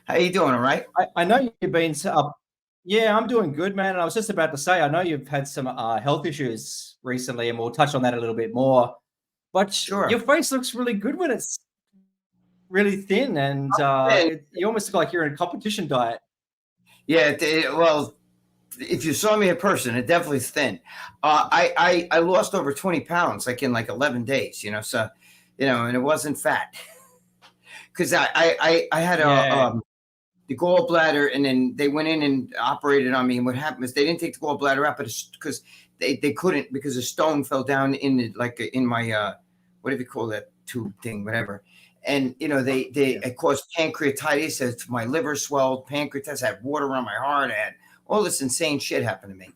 How you doing? All right? I know you've been yeah, I'm doing good, man. And I was just about to say, I know you've had some health issues recently, and we'll touch on that a little bit more. But Sure. your face looks really good when it's really thin, and Hey. you almost look like you're in a competition diet. Yeah. Well, if you saw me in person, it definitely is thin. I lost over 20 pounds like in like 11 days. So and it wasn't fat because I had Yeah. the gallbladder, and then they went in and operated on me. And what happened is they didn't take the gallbladder out, but because they couldn't, because a stone fell down in my what do you call that tube thing, whatever. And they Yeah. it caused pancreatitis. My liver swelled, pancreatitis. I had water on my heart. I had all this insane shit happened to me.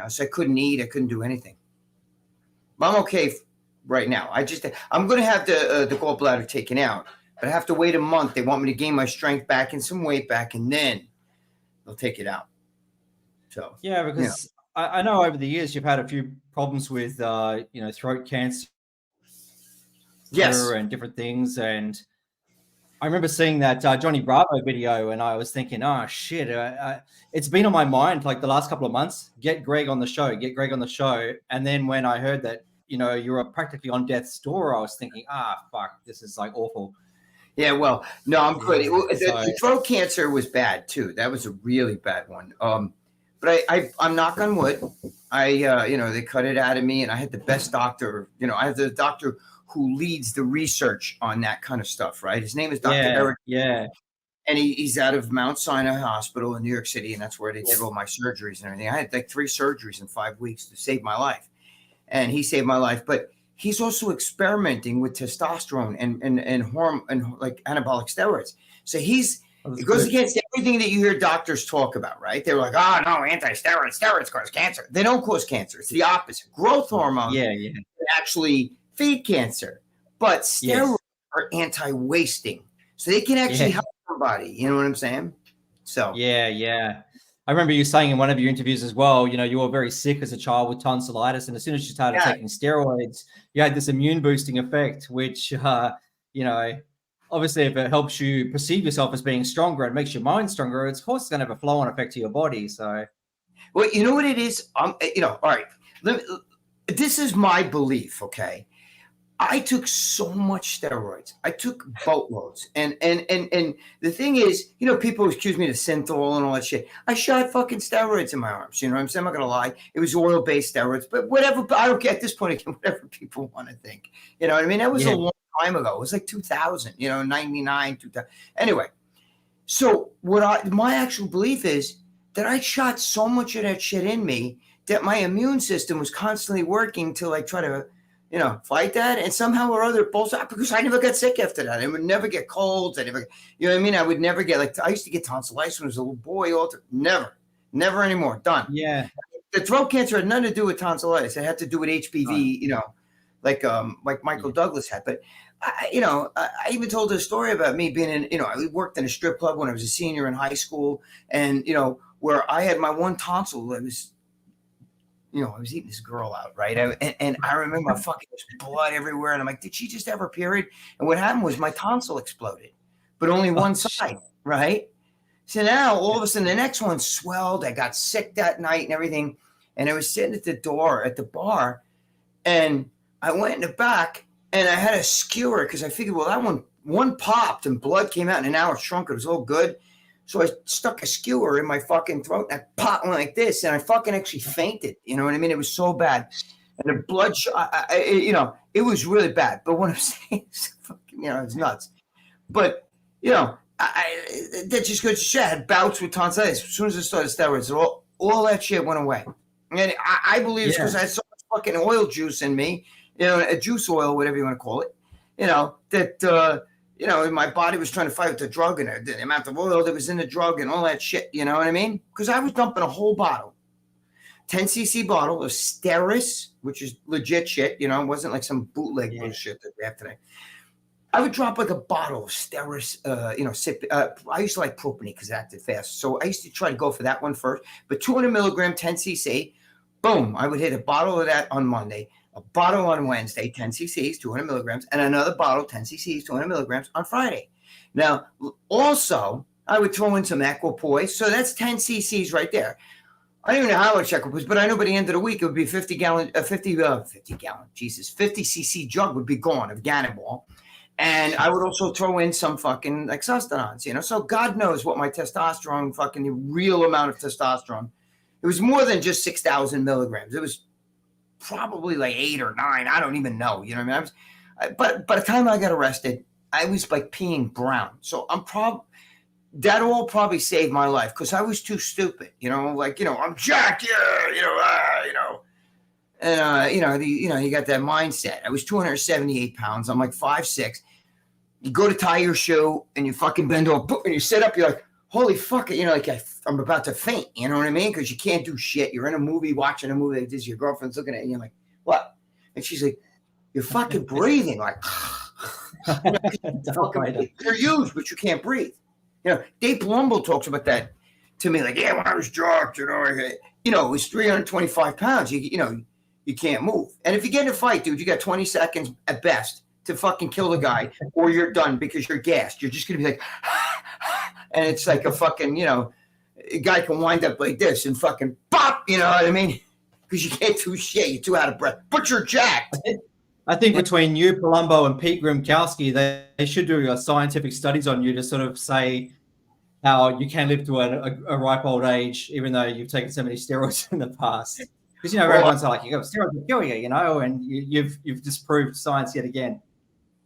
So I couldn't eat. I couldn't do anything. But I'm okay right now. I'm going to have the gallbladder taken out, but I have to wait a month. They want me to gain my strength back and some weight back, and then they'll take it out. So Yeah, because I know over the years you've had a few problems with throat cancer yes, and different things, and I remember seeing that Johnny Bravo video, and I was thinking, oh shit, it's been on my mind like the last couple of months. Get Gregg on the show, get Gregg on the show. And then when I heard that, you were practically on death's door, I was thinking, fuck, this is like awful. yeah. Well, no, I'm good. Yeah. So The throat cancer was bad too. That was a really bad one. But I'm knock on wood. They cut it out of me, and I had the best doctor. I had the doctor who leads the research on that kind of stuff. Right. His name is Dr. yeah, Eric. yeah. And he's out of Mount Sinai Hospital in New York City, and that's where they did all my surgeries and everything. I had like 3 surgeries in 5 weeks to save my life, and he saved my life. But he's also experimenting with testosterone and hormone and like anabolic steroids. So it goes against everything that you hear doctors talk about, right? They're like, oh no, steroids cause cancer. They don't cause cancer. It's the opposite. Growth hormone Yeah, can actually feed cancer, but steroids yes. are anti-wasting, so they can actually Yeah. help somebody. You know what I'm saying? So Yeah. I remember you saying in one of your interviews as well, you were very sick as a child with tonsillitis. And as soon as you started yeah, taking steroids, you had this immune boosting effect, which, obviously if it helps you perceive yourself as being stronger and makes your mind stronger, it's of course going to have a flow on effect to your body. So, well, you know what it is. All right. This is my belief. Okay, I took so much steroids. I took boatloads. And the thing is, people accuse me of synthol and all that shit. I shot fucking steroids in my arms. You know what I'm saying? I'm not gonna lie. It was oil-based steroids, but whatever. I don't care at this point again, whatever people want to think. You know what I mean? That was a yeah, long time ago. It was like 2000, 99, 2000. Anyway, so my actual belief is that I shot so much of that shit in me that my immune system was constantly working to like try to fight that, and somehow or other, both because I never got sick after that. I would never get colds. I never, you know what I mean? I would never get I used to get tonsillitis when I was a little boy. Never anymore. Done. yeah, The throat cancer had nothing to do with tonsillitis. It had to do with HPV. Like Michael Douglas had. But I even told a story about me being in. I worked in a strip club when I was a senior in high school, and where I had my one tonsil that was I was eating this girl out, right? And I remember fucking blood everywhere. And I'm like, did she just have her period? And what happened was my tonsil exploded, but only one side, right? So now all of a sudden the next one swelled. I got sick that night and everything. And I was sitting at the door at the bar, and I went in the back and I had a skewer because I figured, well, that one popped and blood came out, and an hour shrunk. It was all good. So I stuck a skewer in my fucking throat, and I popped one like this, and I fucking actually fainted. You know what I mean? It was so bad, and the blood, it was really bad. But what I'm saying is, it's nuts. But that just goes to show. I had bouts with tonsillitis. As soon as I started steroids, all that shit went away, and I believe it's because I had so much fucking oil juice in me, a juice oil, whatever you want to call it, that. My body was trying to fight with the drug and the amount of oil that was in the drug and all that shit. You know what I mean? Because I was dumping a whole bottle, 10cc bottle of Steris, which is legit shit. It wasn't like some bootleg bullshit that we have today. I would drop like a bottle of Steris, sip. I used to like Propane because it acted fast. So I used to try to go for that one first. But 200 milligram, 10cc, boom, I would hit a bottle of that on Monday, a bottle on Wednesday, 10 cc's, 200 milligrams, and another bottle, 10 cc's, 200 milligrams on Friday. Now, also, I would throw in some equipoise. So that's 10 cc's right there. I don't even know how much equipoise, but I know by the end of the week it would be 50 cc jug would be gone of Ganabol. And I would also throw in some fucking like sustenance, So God knows what my testosterone, fucking the real amount of testosterone. It was more than just 6,000 milligrams. It was probably like 8 or 9. I don't even know. You know what I mean? But by the time I got arrested, I was like peeing brown. So that all probably saved my life because I was too stupid. I'm jacked, and you got that mindset. I was 278 pounds. I'm like 5'6". You go to tie your shoe and you fucking bend over and you sit up. You're like, holy fuck it. Like I'm about to faint. You know what I mean? Because you can't do shit. You're in a movie, watching a movie like this. Your girlfriend's looking at you. You're like, what? And she's like, you're fucking breathing. Like, you're huge, but you can't breathe. Dave Palumbo talks about that to me. Like, yeah, when I was jacked, it was 325 pounds. You can't move. And if you get in a fight, dude, you got 20 seconds at best to fucking kill the guy, or you're done because you're gassed. You're just gonna be like, and it's like a fucking, a guy can wind up like this and fucking pop. You know what I mean? Because you can't do shit. You're too out of breath. But you're jacked. I think between you, Palumbo, and Pete Grimkowski, they should do scientific studies on you to sort of say how you can live to a ripe old age, even though you've taken so many steroids in the past. Because everyone's like, you got steroids to kill you, and you've disproved science yet again.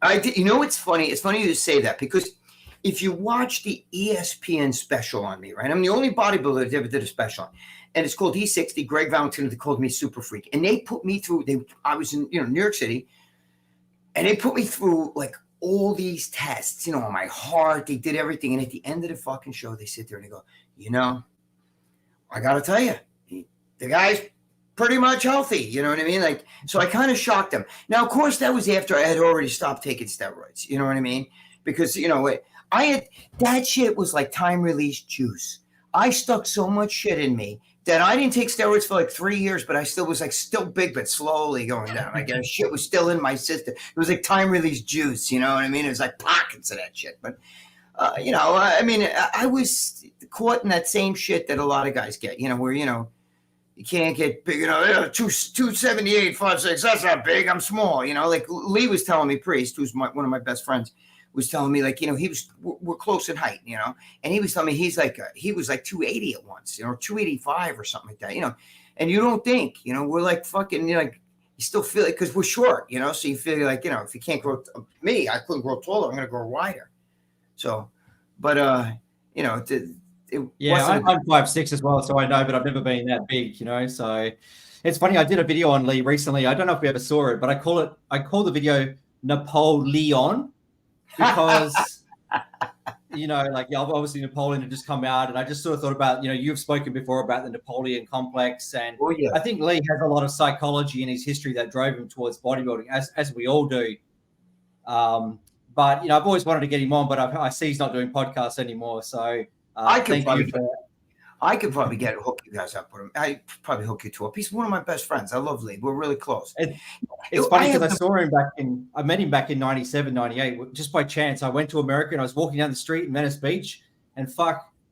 I did. It's funny. It's funny you say that because if you watch the ESPN special on me, right? I'm the only bodybuilder that ever did a special on, and it's called E60. Gregg Valentino, they called me Super Freak, and they put me through. I was in New York City, and they put me through like all these tests, on my heart. They did everything, and at the end of the fucking show, they sit there and they go, I gotta tell you, the guy's pretty much healthy. You know what I mean? Like, so I kind of shocked them. Now, of course, that was after I had already stopped taking steroids. You know what I mean? Because that shit was like time release juice. I stuck so much shit in me that I didn't take steroids for like 3 years, but I still was like still big, but slowly going down. Like shit was still in my system. It was like time release juice. You know what I mean? It was like pockets of that shit. But I was caught in that same shit that a lot of guys get. Where you can't get big. 278, 5'6". That's not big. I'm small. Like Lee was telling me, Priest, who's one of my best friends, was telling me like, we're close in height, and he was telling me he was like 280 at once, 285 or something like that, and you don't think, we're like fucking, like you still feel it because we're short, so you feel like, if you can't grow, I couldn't grow taller, I'm going to grow wider. So, but, I'm 5'6" as well, so I know, but I've never been that big, so it's funny. I did a video on Lee recently. I don't know if we ever saw it, but I call the video Napoleon. Because, obviously Napoleon had just come out, and I just sort of thought about, you've spoken before about the Napoleon complex, and I think Lee has a lot of psychology in his history that drove him towards bodybuilding, as we all do. But, I've always wanted to get him on, but I see he's not doing podcasts anymore. So I could probably hook you guys up with him. I probably hook you to up. He's one of my best friends. I love Lee. We're really close. It's funny because I met him back in 97, 98, just by chance. I went to America and I was walking down the street in Venice Beach, and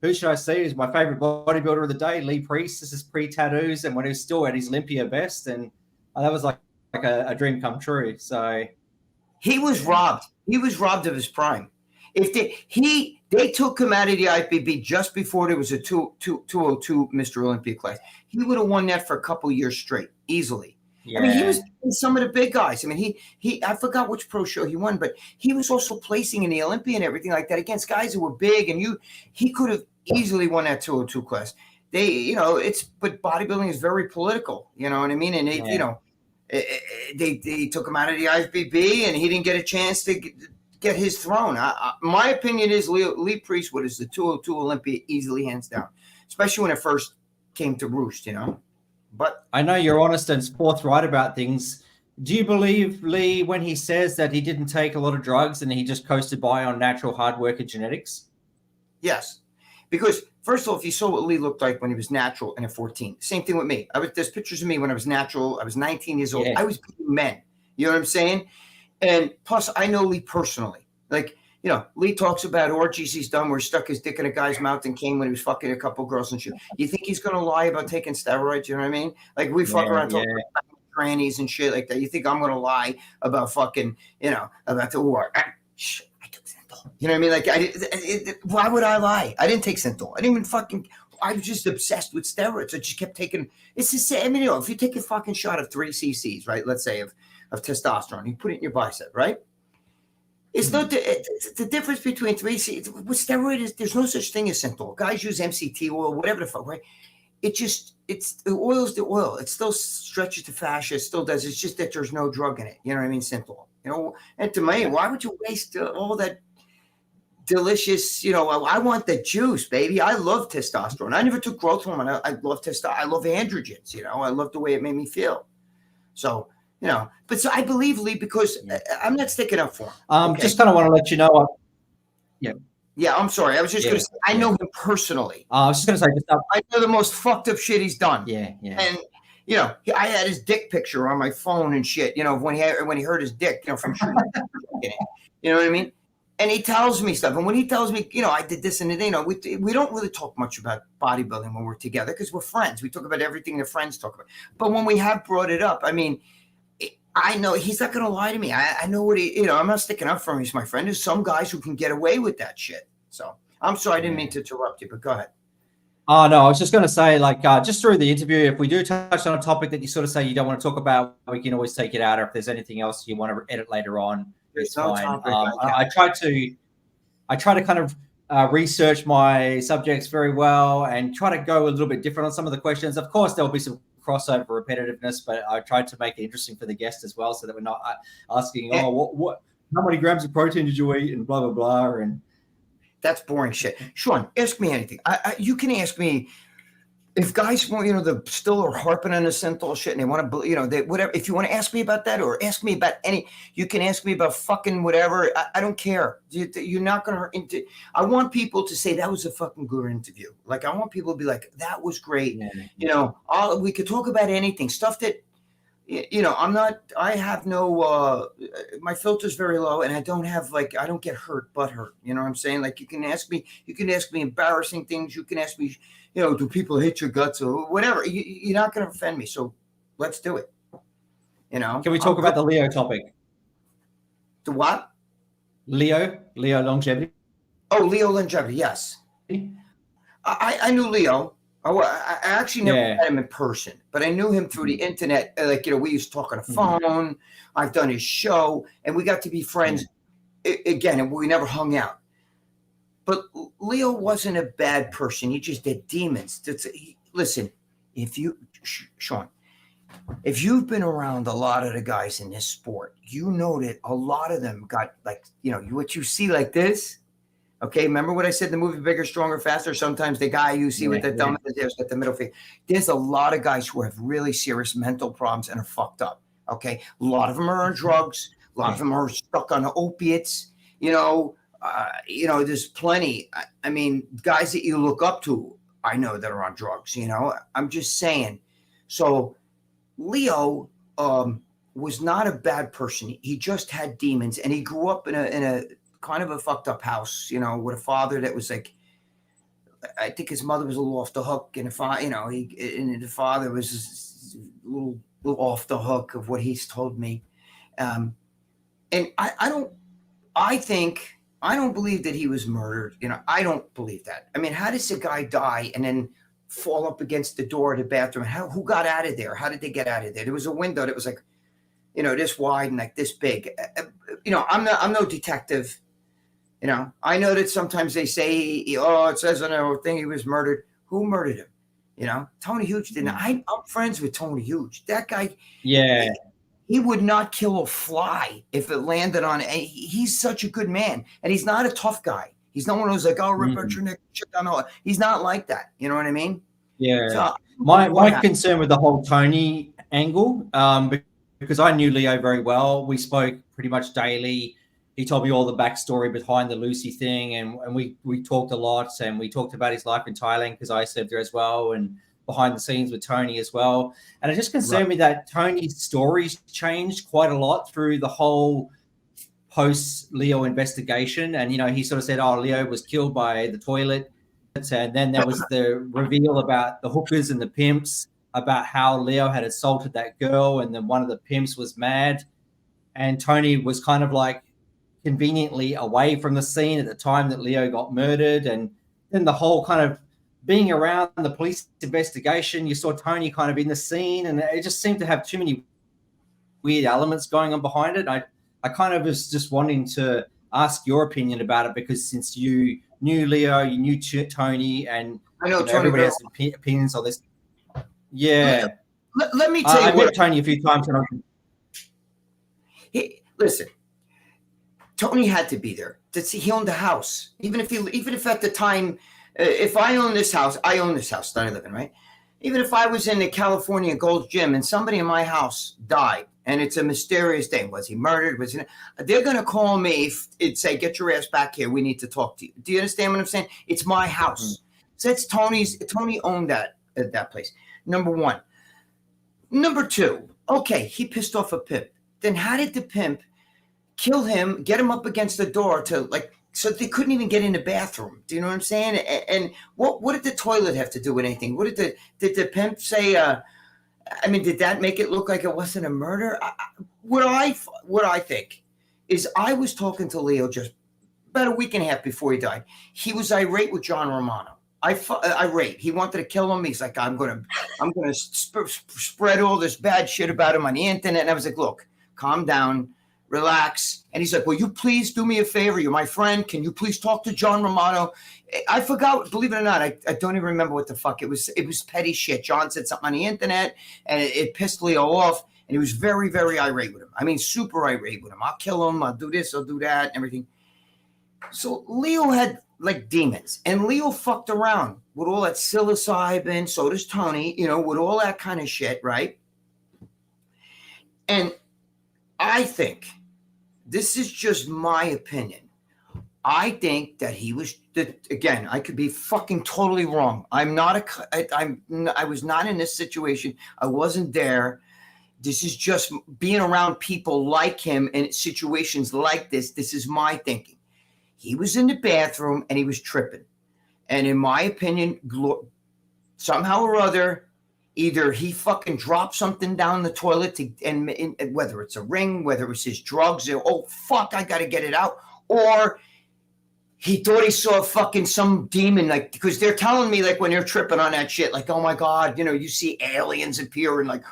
who should I see? Is my favorite bodybuilder of the day, Lee Priest. This is pre-tattoos, and when he was still at his Olympia best, and that was like a dream come true. So he was robbed. He was robbed of his prime. If they took him out of the IFBB just before there was a 202 Mr. Olympia class, he would have won that for a couple of years straight, easily. Yeah. I mean, he was some of the big guys. I mean, I forgot which pro show he won, but he was also placing in the Olympia and everything like that against guys who were big, and he could have easily won that 202 class. But bodybuilding is very political, you know what I mean? And they took him out of the IFBB, and he didn't get a chance to get his throne. My opinion is Lee Priest was the 202 Olympia easily, hands down, especially when it first came to roost, But I know you're honest and forthright about things. Do you believe Lee when he says that he didn't take a lot of drugs and he just coasted by on natural hard work and genetics? Yes, because first of all, if you saw what Lee looked like when he was natural and at 14, same thing with me. There's pictures of me when I was natural. I was 19 years old. Yeah. I was beating men. You know what I'm saying? And plus, I know Lee personally. Like, you know, Lee talks about orgies he's done where he stuck his dick in a guy's mouth and came when he was fucking a couple girls and shit. You think he's gonna lie about taking steroids? You know what I mean? Like we fuck around talking about grannies and shit like that. You think I'm gonna lie about fucking, you know, about the war? I took Synthol. You know what I mean? Like why would I lie? I didn't take Synthol. I didn't even fucking. I was just obsessed with steroids. I just kept taking. It's the same. I mean, you know, if you take a fucking shot of 3 cc's, right? Let's say of testosterone, you put it in your bicep, right? It's not the difference between 3 cc's. With steroid is there's no such thing as Synthol. Guys use MCT oil, whatever the fuck, right? It's the oil's the oil. It still stretches the fascia. It still does. It's just that there's no drug in it. You know what I mean? Synthol. You know, and to me, why would you waste all that delicious? You know, I want the juice, baby. I love testosterone. I never took growth hormone. I love testosterone. I love androgens. You know, I love the way it made me feel. So. You know, but so I believe Lee because I'm not sticking up for him. Okay? Just kind of want to let you know. Yeah, I'm sorry. I was just going to say, I know him personally. I was just going to say, I know the most fucked up shit he's done. Yeah. And, you know, I had his dick picture on my phone and shit, you know, when he hurt his dick, you know, from shooting. You know what I mean? And he tells me stuff. And when he tells me, you know, I did this and that, you know, we don't really talk much about bodybuilding when we're together because we're friends. We talk about everything that friends talk about. But when we have brought it up, I mean, I know he's not going to lie to me. I know what he, you know, I'm not sticking up for him. He's my friend. There's some guys who can get away with that shit. So I'm sorry. I didn't mean to interrupt you, but go ahead. Oh, no, I was just going to say, like, just through the interview, if we do touch on a topic that you sort of say you don't want to talk about, we can always take it out. Or if there's anything else you want to edit later on, it's fine. I try to kind of research my subjects very well and try to go a little bit different on some of the questions. Of course, there'll be some crossover repetitiveness, but I tried to make it interesting for the guest as well, so that we're not asking, what, how many grams of protein did you eat, and blah blah blah. And that's boring shit. Sean, ask me anything. You can ask me if guys want, you know, the still are harping on the Synthol shit and they want to, you know, they whatever. If you want to ask me about that or ask me about you can ask me about fucking whatever. I don't care. You're not gonna. I want people to say that was a fucking good interview. Like I want people to be like, that was great. Yeah. You know, we could talk about anything, stuff that, you know, I have no, my filter's very low and I don't get hurt, butt hurt. You know what I'm saying? Like you can ask me embarrassing things. You can ask me, you know, do people hate your guts or whatever? You're not going to offend me. So let's do it. You know, can we talk about the Leo topic? The what? Leo longevity. Oh, Leo longevity. Yes. I knew Leo. I actually never met him in person, but I knew him through the internet. Like, you know, we used to talk on the phone. I've done his show and we got to be friends again, and we never hung out. But Leo wasn't a bad person. He just had demons. Listen, Sean, if you've been around a lot of the guys in this sport, you know that a lot of them got like, you know, what you see like this. Okay, remember what I said? The movie Bigger, Stronger, Faster. Sometimes the guy you see with the thumb and there's got the middle finger. There's a lot of guys who have really serious mental problems and are fucked up. Okay, a lot of them are on drugs. A lot of them are stuck on opiates. You know, there's plenty. I mean, guys that you look up to, I know that are on drugs. You know, I'm just saying. So Leo was not a bad person. He just had demons, and he grew up in a kind of a fucked up house, you know, with a father that was like, I think his mother was a little off the hook, and the father was a little off the hook of what he's told me. And I don't believe that he was murdered. You know, I don't believe that. I mean, how does a guy die and then fall up against the door of the bathroom? Who got out of there? How did they get out of there? There was a window that was like, you know, this wide and like this big. You know, I'm no detective. You know, I know that sometimes they say, it says on the thing he was murdered. Who murdered him? You know, Tony Huge didn't. I'm friends with Tony Huge. That guy. Yeah. He would not kill a fly if it landed on it. He's such a good man. And he's not a tough guy. He's not one who's like, rip out your neck, shit down all. He's not like that. You know what I mean? Yeah. So, my concern with the whole Tony angle, because I knew Leo very well. We spoke pretty much daily. He told me all the backstory behind the Lucy thing, and we talked a lot, and we talked about his life in Thailand because I served there as well, and behind the scenes with Tony as well. And it just concerned me that Tony's stories changed quite a lot through the whole post Leo investigation, and he sort of said, "Oh, Leo was killed by the toilet," and then there was the reveal about the hookers and the pimps, about how Leo had assaulted that girl, and then one of the pimps was mad, and Tony was kind of like conveniently away from the scene at the time that Leo got murdered, and then the whole kind of being around the police investigation, you saw Tony kind of in the scene, and it just seemed to have too many weird elements going on behind it. I kind of was just wanting to ask your opinion about it, because since you knew Leo, you knew Tony, and I know Tony everybody has opinions on this. Yeah. Let me tell you I met Tony a few times. Listen, Tony had to be there. He owned the house. Even if at the time, if I own this house, I own this house that I live in, right? Even if I was in the California Gold's Gym and somebody in my house died, and it's a mysterious thing, was he murdered? They're going to call me and say, "Get your ass back here. We need to talk to you." Do you understand what I'm saying? It's my house. Mm-hmm. So it's Tony's. Tony owned that place. Number one. Number two, okay, he pissed off a pimp. Then how did the pimp kill him, get him up against the door so they couldn't even get in the bathroom? Do you know what I'm saying? And what did the toilet have to do with anything? What did the pimp say? Did that make it look like it wasn't a murder? What I think is, I was talking to Leo just about a week and a half before he died. He was irate with John Romano. Irate. He wanted to kill him. He's like, I'm gonna spread all this bad shit about him on the internet. And I was like, look, calm down, relax. And he's like, will you please do me a favor? You're my friend. Can you please talk to John Romano? I forgot, believe it or not, I don't even remember what the fuck it was. It was petty shit. John said something on the internet, and it pissed Leo off. And he was very, very irate with him. Super irate with him. I'll kill him. I'll do this. I'll do that. And everything. So Leo had like demons, and Leo fucked around with all that psilocybin. So does Tony, with all that kind of shit, right? And I think, this is just my opinion, I think that again, I could be fucking totally wrong. I was not in this situation. I wasn't there. This is just being around people like him in situations like this. This is my thinking. He was in the bathroom and he was tripping. And in my opinion, somehow or other, either he fucking dropped something down the toilet and whether it's a ring, whether it's his drugs, or, oh, fuck, I got to get it out. Or he thought he saw fucking some demon, because they're telling me, when they're tripping on that shit, oh my God, you see aliens appear and and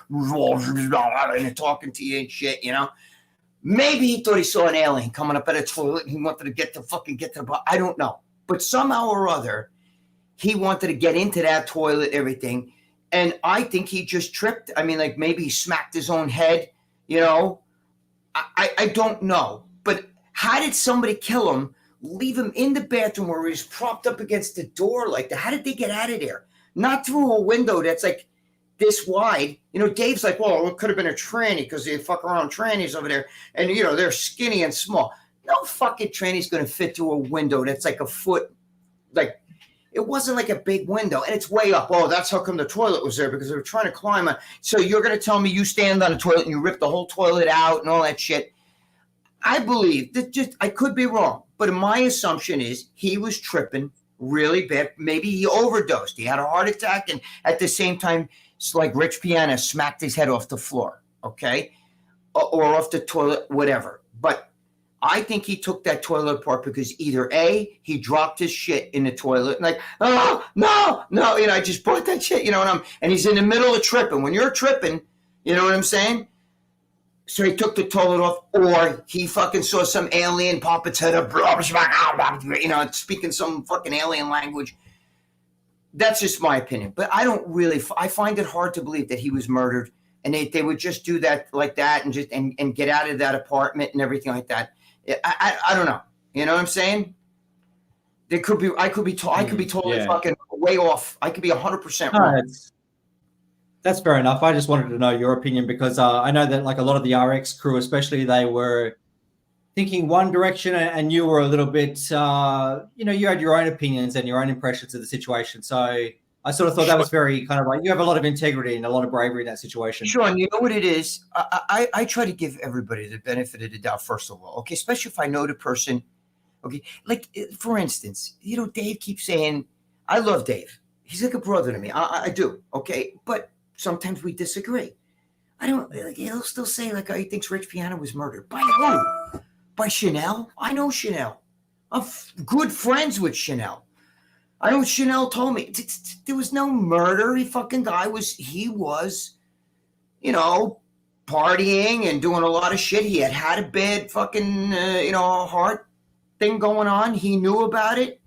they're talking to you and shit, Maybe he thought he saw an alien coming up at a toilet and he wanted to get to the I don't know. But somehow or other, he wanted to get into that toilet, everything. And I think he just tripped. Maybe he smacked his own head, I don't know. But how did somebody kill him, leave him in the bathroom where he was propped up against the door like that? How did they get out of there? Not through a window that's this wide. Dave's like, well, it could have been a tranny because they fuck around trannies over there. And, they're skinny and small. No fucking tranny's going to fit through a window that's a foot. It wasn't a big window. And it's way up. Oh, that's how come the toilet was there, because they were trying to climb it. So you're going to tell me you stand on the toilet and you rip the whole toilet out and all that shit? I believe that I could be wrong. But my assumption is he was tripping really bad. Maybe he overdosed. He had a heart attack. And at the same time, it's like Rich Piana smacked his head off the floor, okay? Or off the toilet, whatever. But I think he took that toilet apart because either A, he dropped his shit in the toilet, and oh, no, I just brought that shit, and he's in the middle of tripping. When you're tripping, you know what I'm saying? So he took the toilet off, or he fucking saw some alien pop its head up, speaking some fucking alien language. That's just my opinion. But I find it hard to believe that he was murdered, and they would just do that like that and just and get out of that apartment and everything like that. I don't know. You know what I'm saying? I could be totally fucking way off. I could be 100% wrong. That's fair enough. I just wanted to know your opinion because I know that a lot of the RX crew, especially, they were thinking one direction, and you were a little bit, you had your own opinions and your own impressions of the situation. So I sort of thought that was very kind of like, you have a lot of integrity and a lot of bravery in that situation. Sean, you know what it is? I try to give everybody the benefit of the doubt, first of all, okay? Especially if I know the person, okay? Like, for instance, you know, Dave keeps saying, I love Dave. He's like a brother to me. I do, okay? But sometimes we disagree. I don't, like, he'll still say, like, he thinks Rich Piana was murdered. By who? By Chanel? I know Chanel. I'm good friends with Chanel. I know what Chanel told me. There was no murder. He was, you know, partying and doing a lot of shit. He had a bad fucking, you know, heart thing going on. He knew about it.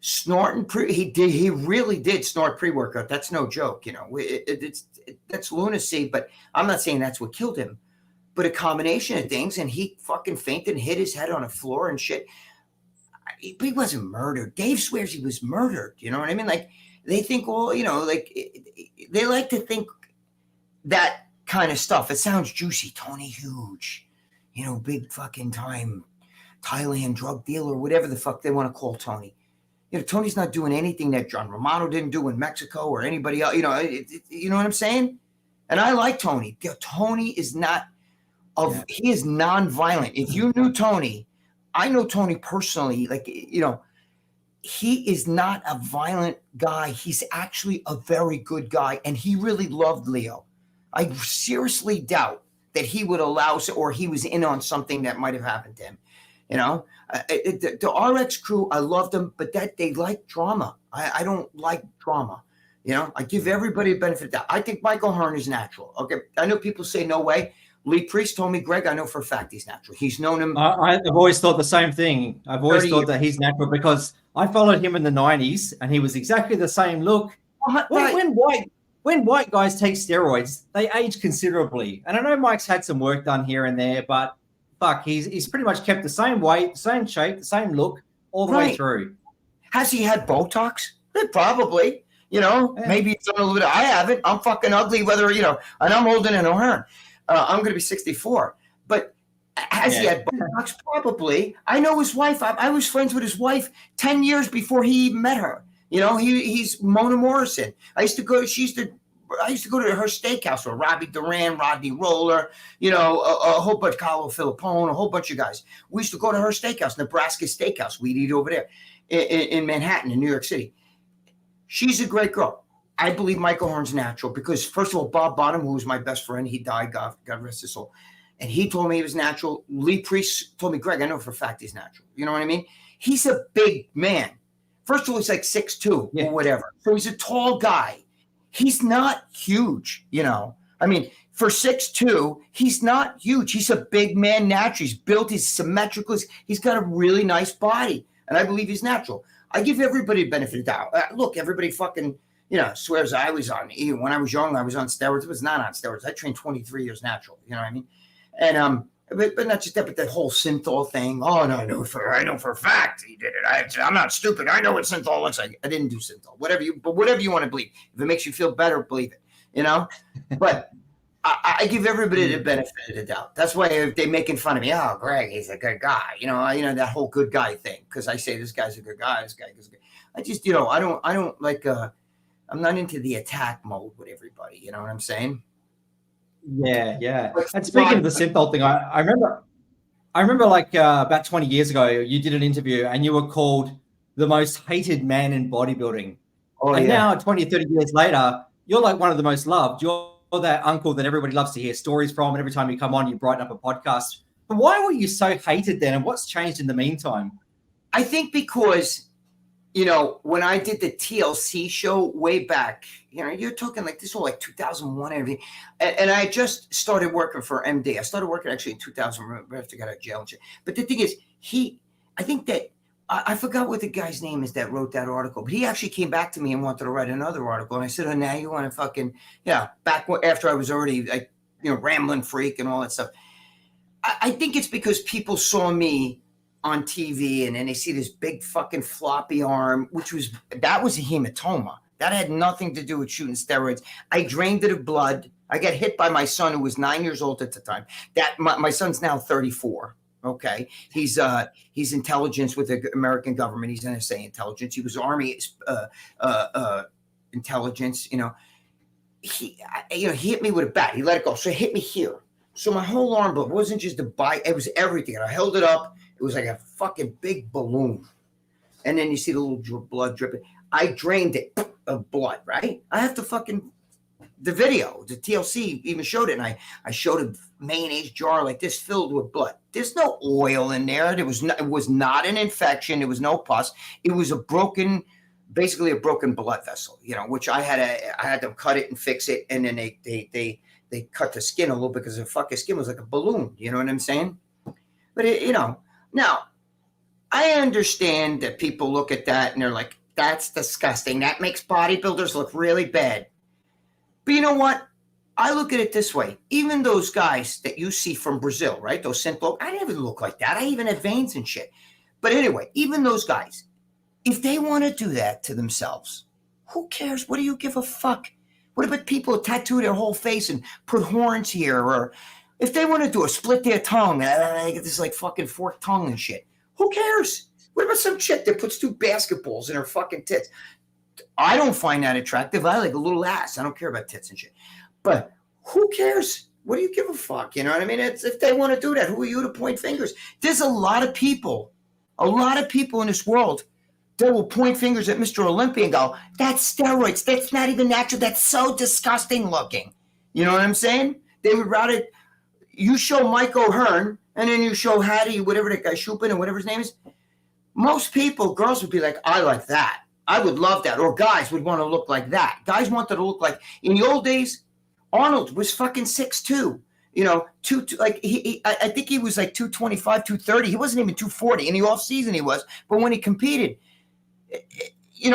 Snorting he really did snort pre-workout. That's no joke, you know. That's lunacy, but I'm not saying that's what killed him. But a combination of things, and he fucking fainted and hit his head on the floor and shit. He wasn't murdered. Dave swears he was murdered. You know what I mean? Like, they think, well, you know, like, they like to think that kind of stuff. It sounds juicy. Tony Huge, you know, big fucking time Thailand drug dealer, whatever the fuck they want to call Tony. You know, Tony's not doing anything that John Romano didn't do in Mexico or anybody else. You know, you know what I'm saying? And I like Tony. Tony is not he is non-violent. If you knew Tony, I know Tony personally, like, you know, he is not a violent guy. He's actually a very good guy, and he really loved Leo. I seriously doubt that he would allow, or he was in on something that might have happened to him. You know, the RX crew, I loved them, but that they like drama. I don't like drama. You know, I give everybody a benefit of that. I think Michael Hearn is natural. Okay, I know people say no way. Lee Priest told me, Greg, I know for a fact he's natural. He's known him. I've always thought the same thing. I've always thought that he's natural because I followed him in the 90s and he was exactly the same look. When white guys take steroids, they age considerably. And I know Mike's had some work done here and there, but fuck, he's pretty much kept the same weight, the same shape, the same look all the way through. Has he had Botox? Probably. You know, maybe it's a little bit. I haven't. I'm fucking ugly, whether, you know, and I'm holding an O'Hearn. I'm going to be 64. But has he had Botox? Probably. I know his wife. I was friends with his wife 10 years before he even met her. You know, he's Mona Morrison. I used to go to her steakhouse with Robbie Duran, Rodney Roller, you know, a whole bunch, Carlo Filippone, a whole bunch of guys. We used to go to her steakhouse, Nebraska Steakhouse. We'd eat over there in Manhattan, in New York City. She's a great girl. I believe Michael Hearn's natural because, first of all, Bob Bonham, who was my best friend, he died, God rest his soul. And he told me he was natural. Lee Priest told me, Greg, I know for a fact he's natural. You know what I mean? He's a big man. First of all, he's like 6'2" or whatever. So he's a tall guy. He's not huge, you know. I mean, for 6'2", he's not huge. He's a big man naturally. He's built, he's symmetrical. He's got a really nice body. And I believe he's natural. I give everybody a benefit of the doubt. Look, everybody fucking, you know, swears I was on, even when I was young, I was on steroids. It was not on steroids. I trained 23 years natural. You know what I mean? And, but not just that, but that whole synthol thing. Oh, no, I know for a fact he did it. I'm not stupid. I know what synthol looks like. I didn't do synthol. Whatever you want to believe. If it makes you feel better, believe it. You know? But I give everybody the benefit of the doubt. That's why they're making fun of me. Oh, Greg, he's a good guy. You know that whole good guy thing. Because I say this guy's a good guy. This guy is good. I just, you know, I don't like. I'm not into the attack mode with everybody. You know what I'm saying? Yeah. And speaking of the synthol thing, I remember like about 20 years ago, you did an interview and you were called the most hated man in bodybuilding. Oh, and now 20, 30 years later, you're like one of the most loved. You're that uncle that everybody loves to hear stories from. And every time you come on, you brighten up a podcast. But why were you so hated then? And what's changed in the meantime? I think because, you know, when I did the TLC show way back, you know, you're talking like this was like 2001 and everything. And I just started working for MD. I started working actually in 2000 right after I got out of jail and shit. But the thing is, I think that I forgot what the guy's name is that wrote that article, but he actually came back to me and wanted to write another article. And I said, oh, now you want to fucking, back after I was already like, you know, Ramblin Freak and all that stuff. I think it's because people saw me on TV and then they see this big fucking floppy arm, that was a hematoma. That had nothing to do with shooting steroids. I drained it of blood. I got hit by my son, who was 9 years old at the time. My son's now 34. Okay, he's intelligence with the American government. He's NSA intelligence. He was Army intelligence, he hit me with a bat. He let it go. So it hit me here. So my whole arm, but it wasn't just the bite, it was everything. And I held it up. It was like a fucking big balloon. And then you see the little blood dripping. I drained it of blood, right? I have the video, the TLC even showed it. And I showed a mayonnaise jar like this filled with blood. There's no oil in there. It was not an infection. It was no pus. It was basically a broken blood vessel, which I had to cut it and fix it. And then they cut the skin a little bit because the fucking skin was like a balloon. You know what I'm saying? But now I understand that people look at that and they're like, that's disgusting. That makes bodybuilders look really bad. But you know what? I look at it this way. Even those guys that you see from Brazil, right? Those synth, I didn't even look like that. I even had veins and shit. But anyway, even those guys, if they want to do that to themselves, who cares? What do you give a fuck? What about people who tattoo their whole face and put horns here? Or if they want to do split their tongue, get this like fucking forked tongue and shit. Who cares? What about some chick that puts 2 basketballs in her fucking tits? I don't find that attractive. I like a little ass. I don't care about tits and shit. But who cares? What do you give a fuck? You know what I mean? It's, if they want to do that, who are you to point fingers? There's a lot of people in this world that will point fingers at Mr. Olympia and go, that's steroids. That's not even natural. That's so disgusting looking. You know what I'm saying? They would rather you show Mike O'Hearn and then you show Hattie, whatever that guy, Shupin or whatever his name is. Most people, girls would be like, I like that. I would love that. Or guys would want to look like that. Guys wanted to look like, in the old days, Arnold was fucking 6'2". I think he was like 225, 230. He wasn't even 240. In the off season he was. But when he competed, he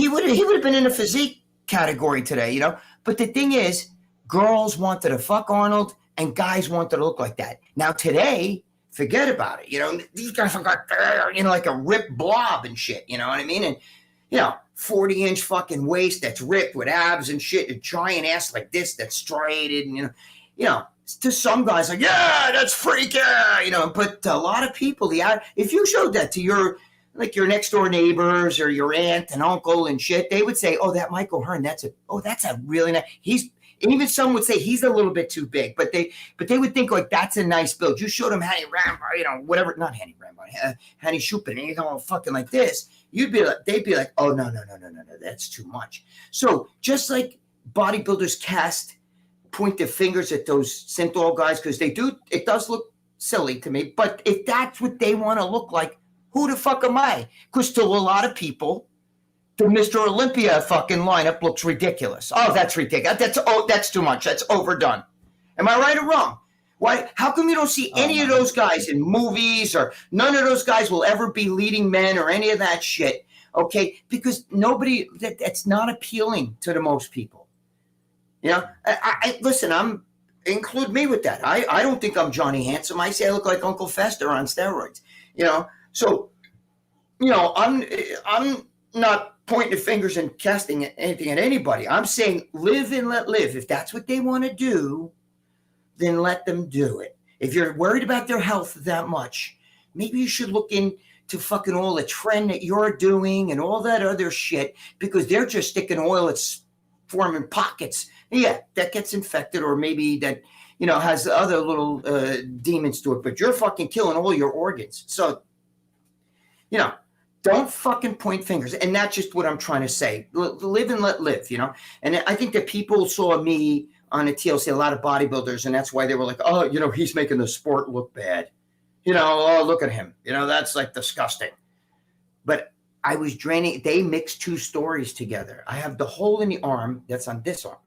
would have been in the physique category today, But the thing is, girls wanted to fuck Arnold and guys wanted to look like that. Now today, forget about it. These guys are like a ripped blob and shit. You know what I mean? And 40-inch fucking waist that's ripped with abs and shit, a giant ass like this that's striated, and to some guys like, yeah, that's freaky, but a lot of people, if you showed that to your next door neighbors or your aunt and uncle and shit, they would say, oh, that Mike O'Hearn, that's a really nice, and even some would say he's a little bit too big, but they would think like that's a nice build. You showed him Hanny Rambo, whatever, not Hanny Rambo, Hanny Shupin, and he's all fucking like this. They'd be like, oh no, that's too much. So just like bodybuilders point their fingers at those synthol guys because they do, it does look silly to me. But if that's what they want to look like, who the fuck am I? Because to a lot of people, the Mr. Olympia fucking lineup looks ridiculous. Oh, that's ridiculous. That's too much. That's overdone. Am I right or wrong? Why? How come you don't see any of those guys in movies, or none of those guys will ever be leading men or any of that shit? Okay, because that's not appealing to the most people. Listen, include me with that. I don't think I'm Johnny Handsome. I say I look like Uncle Fester on steroids. So I'm not pointing the fingers and casting anything at anybody. I'm saying live and let live. If that's what they want to do, then let them do it. If you're worried about their health that much, maybe you should look into fucking all the trend that you're doing and all that other shit, because they're just sticking oil that's forming pockets. Yeah, that gets infected, or maybe that, has other little demons to it, but you're fucking killing all your organs. So, don't fucking point fingers. And that's just what I'm trying to say. Live and let live, And I think that people saw me on the TLC, a lot of bodybuilders, and that's why they were like, oh, he's making the sport look bad. Oh, look at him. That's like disgusting. But I was draining. They mixed 2 stories together. I have the hole in the arm that's on this arm.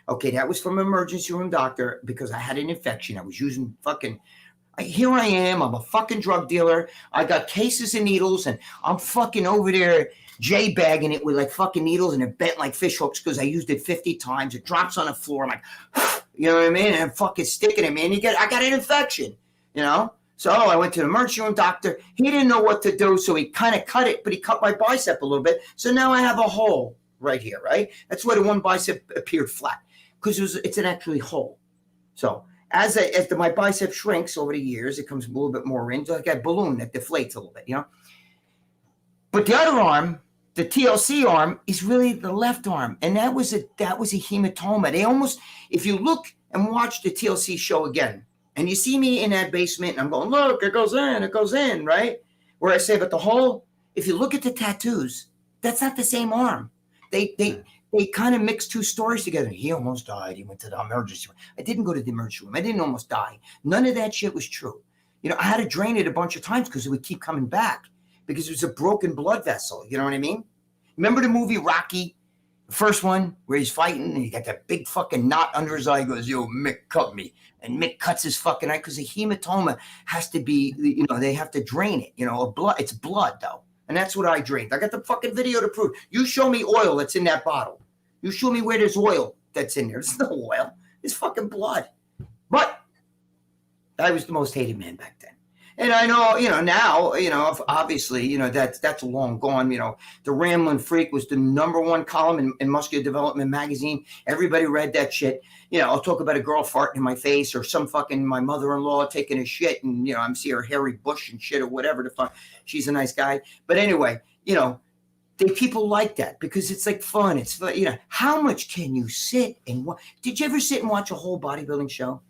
Okay, that was from an emergency room doctor because I had an infection. I was using here I am. I'm a fucking drug dealer. I got cases of needles, and I'm fucking over there J-bagging it with like fucking needles, and it bent like fish hooks because I used it 50 times. It drops on the floor. I'm like, you know what I mean? And I'm fucking sticking it, man. I got an infection, So I went to the emergency room doctor. He didn't know what to do, so he kind of cut it, but he cut my bicep a little bit. So now I have a hole right here, right? That's why the one bicep appeared flat, because it's an actually hole. So as my bicep shrinks over the years, it comes a little bit more in, like a balloon that deflates a little bit, But the other arm, the TLC arm is really the left arm, and that was a hematoma. They almost, if you look and watch the TLC show again, and you see me in that basement, and I'm going, look, it goes in, right? Where I say, but the whole, if you look at the tattoos, that's not the same arm. They kind of mix two stories together. He almost died. He went to the emergency room. I didn't go to the emergency room. I didn't almost die. None of that shit was true. You know, I had to drain it a bunch of times because it would keep coming back because it was a broken blood vessel. You know what I mean? Remember the movie Rocky, the first one where he's fighting and he got that big fucking knot under his eye. He goes, yo, Mick, cut me. And Mick cuts his fucking eye because the hematoma has to be, you know, they have to drain it. You know, it's blood though. And that's what I drained. I got the fucking video to prove. You show me oil that's in that bottle. You show me where there's oil that's in there. There's no oil. It's fucking blood. But I was the most hated man back then. And I know, you know, now, you know, obviously, you know, that's long gone. You know, the Ramblin Freak was the #1 column in Muscular Development magazine. Everybody read that shit. You know, I'll talk about a girl farting in my face or some fucking my mother-in-law taking a shit and, you know, I'm seeing her hairy bush and shit or whatever the fuck. She's a nice guy. But anyway, you know, people like that because it's like fun. It's, you know, how much can you sit and watch? Did you ever sit and watch a whole bodybuilding show?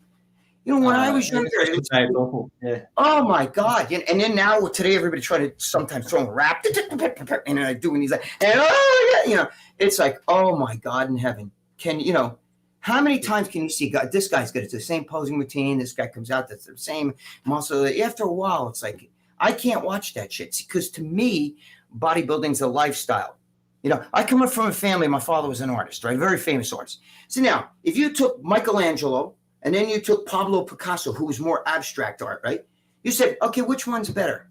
You know, when I was younger, it was awful. Yeah. Oh my God. And then now today, everybody try to sometimes throw a rap and doing these like, and oh yeah, you know, it's like, oh my God in heaven. Can, you know, how many times can you see God, this guy's got the same posing routine. This guy comes out, that's the same muscle. After a while, it's like, I can't watch that shit because to me, bodybuilding's a lifestyle. You know, I come up from a family, my father was an artist, right? A very famous artist. So now, if you took Michelangelo, and then you took Pablo Picasso, who was more abstract art, right? You said, okay, which one's better?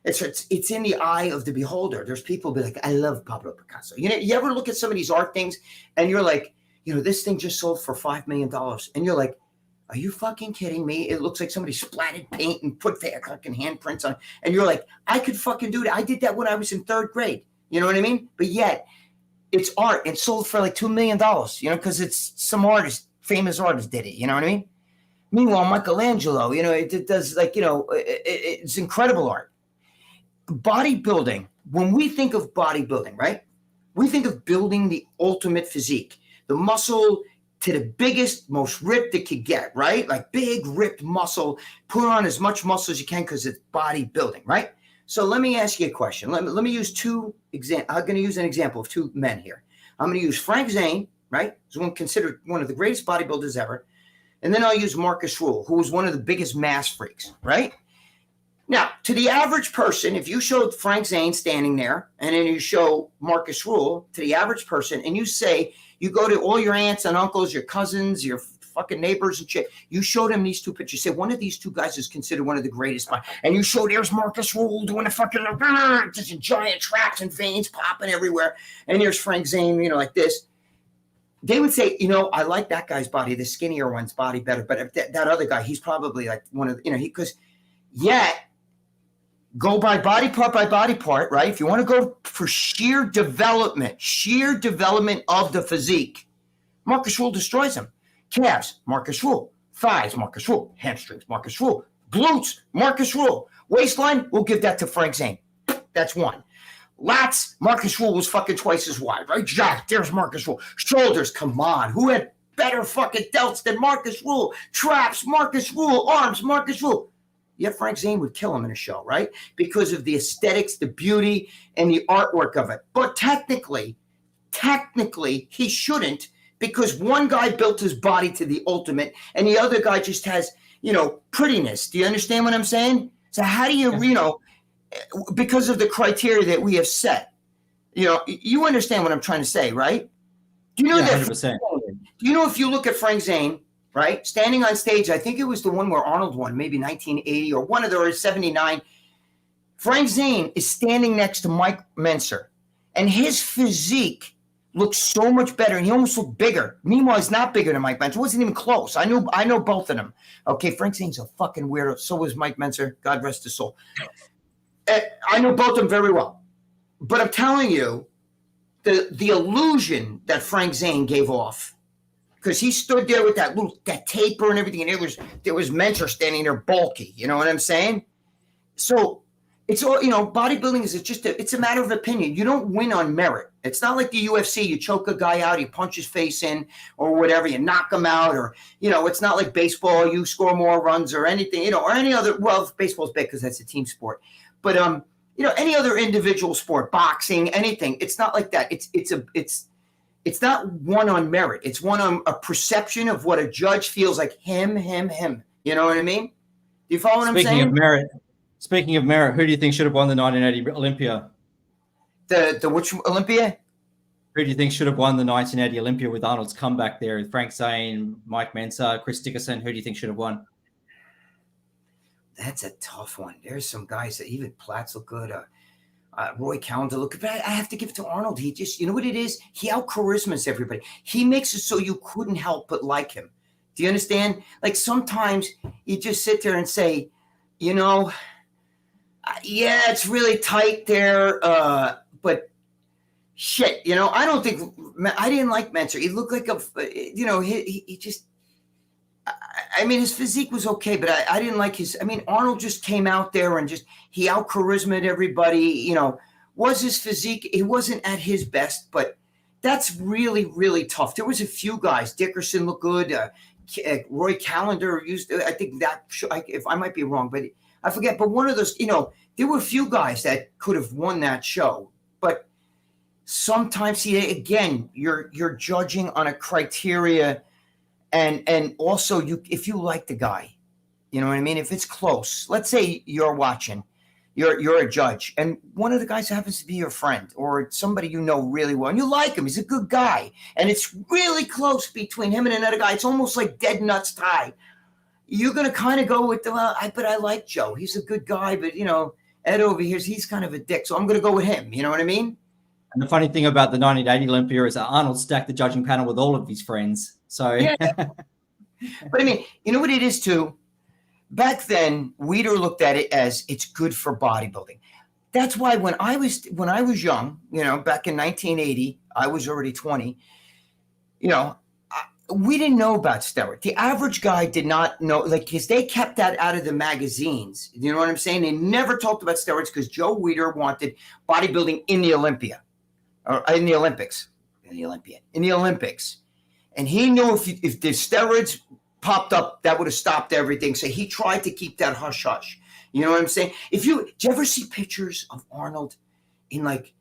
It's in the eye of the beholder. There's people be like, I love Pablo Picasso. You know, you ever look at some of these art things and you're like, you know, this thing just sold for $5 million. And you're like, are you fucking kidding me? It looks like somebody splattered paint and put fucking handprints on. And you're like, I could fucking do that. I did that when I was in 3rd grade. You know what I mean? But yet, it's art. It sold for like $2 million, you know, because it's some artist. Famous artist did it, you know what I mean? Meanwhile, Michelangelo, you know, it does like, you know, it's incredible art. Bodybuilding, when we think of bodybuilding, right? We think of building the ultimate physique, the muscle to the biggest, most ripped it could get, right? Like big, ripped muscle, put on as much muscle as you can because it's bodybuilding, right? So let me ask you a question. Let me use I'm going to use an example of 2 men here. I'm going to use Frank Zane, right? He's considered one of the greatest bodybuilders ever. And then I'll use Marcus Rule, who was one of the biggest mass freaks, right? Now, to the average person, if you showed Frank Zane standing there and then you show Marcus Rule to the average person and you say, you go to all your aunts and uncles, your cousins, your fucking neighbors and shit, you show them these 2 pictures. Say, one of these 2 guys is considered one of the greatest. And you show there's Marcus Rule doing the fucking, just giant traps and veins popping everywhere. And here's Frank Zane, you know, like this. They would say, you know, I like that guy's body, the skinnier one's body better. But if that other guy, he's probably like one of, you know, because yet go by body part, right? If you want to go for sheer development of the physique, Marcus Rule destroys them. Calves, Marcus Rule. Thighs, Marcus Rule. Hamstrings, Marcus Rule. Glutes, Marcus Rule. Waistline, we'll give that to Frank Zane. That's 1. Lats, Marcus Rule was fucking twice as wide, right? Jack, there's Marcus Rule. Shoulders, come on. Who had better fucking delts than Marcus Rule? Traps, Marcus Rule. Arms, Marcus Rule. Yet Frank Zane would kill him in a show, right? Because of the aesthetics, the beauty, and the artwork of it. But technically, he shouldn't because one guy built his body to the ultimate and the other guy just has, you know, prettiness. Do you understand what I'm saying? So how do you, you know, because of the criteria that we have set, you know, you understand what I'm trying to say, right? Do you know that? 100%. Do you know if you look at Frank Zane, right, standing on stage, I think it was the one where Arnold won, maybe 1980 or one of the 79. Frank Zane is standing next to Mike Menser, and his physique looks so much better, and he almost looked bigger. Meanwhile, he's not bigger than Mike Menser. It wasn't even close. I know both of them. Okay, Frank Zane's a fucking weirdo. So was Mike Menser. God rest his soul. I know both of them very well. But I'm telling you, the illusion that Frank Zane gave off, because he stood there with that taper and everything, and there was Mentor standing there bulky. You know what I'm saying? So It's all, bodybuilding is it's a matter of opinion. You don't win on merit. It's not like the UFC. You choke a guy out, you punch his face in or whatever, you knock him out, or, it's not like baseball. You score more runs or anything, or any other, well, baseball's big because that's a team sport, but, any other individual sport, boxing, anything. It's not like that. It's not one on merit. It's one on a perception of what a judge feels like him. You know what I mean? Do you follow what I'm saying? Speaking of merit, who do you think should have won the 1980 Olympia? The which Olympia? Who do you think should have won the 1980 Olympia with Arnold's comeback there? Frank Zane, Mike Mensah, Chris Dickerson. Who do you think should have won? That's a tough one. There's some guys that even Platts look good. Roy Callender look good. But I have to give it to Arnold. He just, you know what it is? He out-charismas everybody. He makes it so you couldn't help but like him. Do you understand? Like sometimes you just sit there and say, yeah, it's really tight there, but shit, I don't think I didn't like Mensah. He looked like he just. I mean, his physique was okay, but I didn't like his. I mean, Arnold just came out there and he out charismaed everybody. Was his physique? He wasn't at his best, but that's really, really tough. There was a few guys. Dickerson looked good. Roy Callender used. I think that. If I might be wrong, but I forget. But one of those, there were a few guys that could have won that show, but sometimes, again, you're judging on a criteria, and also if you like the guy, you know what I mean. If it's close, let's say you're watching, you're a judge, and one of the guys happens to be your friend or somebody really well, and you like him. He's a good guy, and it's really close between him and another guy. It's almost like dead nuts tie. You're gonna kind of go with but I like Joe. He's a good guy, but Ed over here, he's kind of a dick, so I'm going to go with him. You know what I mean? And the funny thing about the 1980 Olympia is that Arnold stacked the judging panel with all of his friends. So, yeah. But I mean, you know what it is too? Back then, Weider looked at it as it's good for bodybuilding. That's why when I was young, back in 1980, I was already 20. We didn't know about steroid. The average guy did not know, because they kept that out of the magazines. You know what I'm saying? They never talked about steroids because Joe Weider wanted bodybuilding in the Olympia, or in the Olympics, in the Olympics. And he knew if the steroids popped up, that would have stopped everything. So he tried to keep that hush hush. You know what I'm saying? Did you ever see pictures of Arnold in like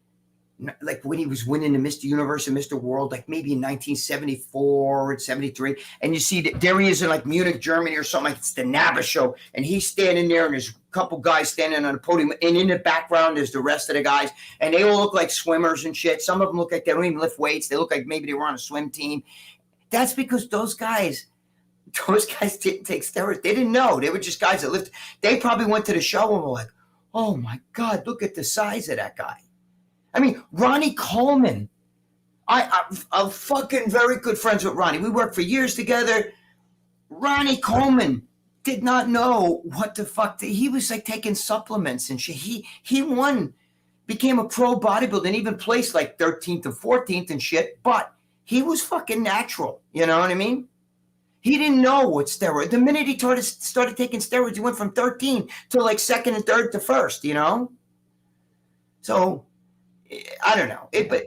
when he was winning the Mr. Universe and Mr. World, like maybe in 1974 or 73, and you see that there he is in like Munich, Germany or something, like it's the NABA show, and he's standing there and there's a couple guys standing on the podium, and in the background there's the rest of the guys, and they all look like swimmers and shit. Some of them look like they don't even lift weights. They look like maybe they were on a swim team. That's because those guys didn't take steroids. They didn't know. They were just guys that lived. They probably went to the show and were like, oh my God, look at the size of that guy. I mean, Ronnie Coleman. I'm fucking very good friends with Ronnie. We worked for years together. Ronnie Coleman did not know what the fuck. He was like taking supplements and shit. He won, became a pro bodybuilder, and even placed like 13th and 14th and shit. But he was fucking natural. You know what I mean? He didn't know what steroid. The minute he started taking steroids, he went from 13 to like second and third to first. So. I don't know, but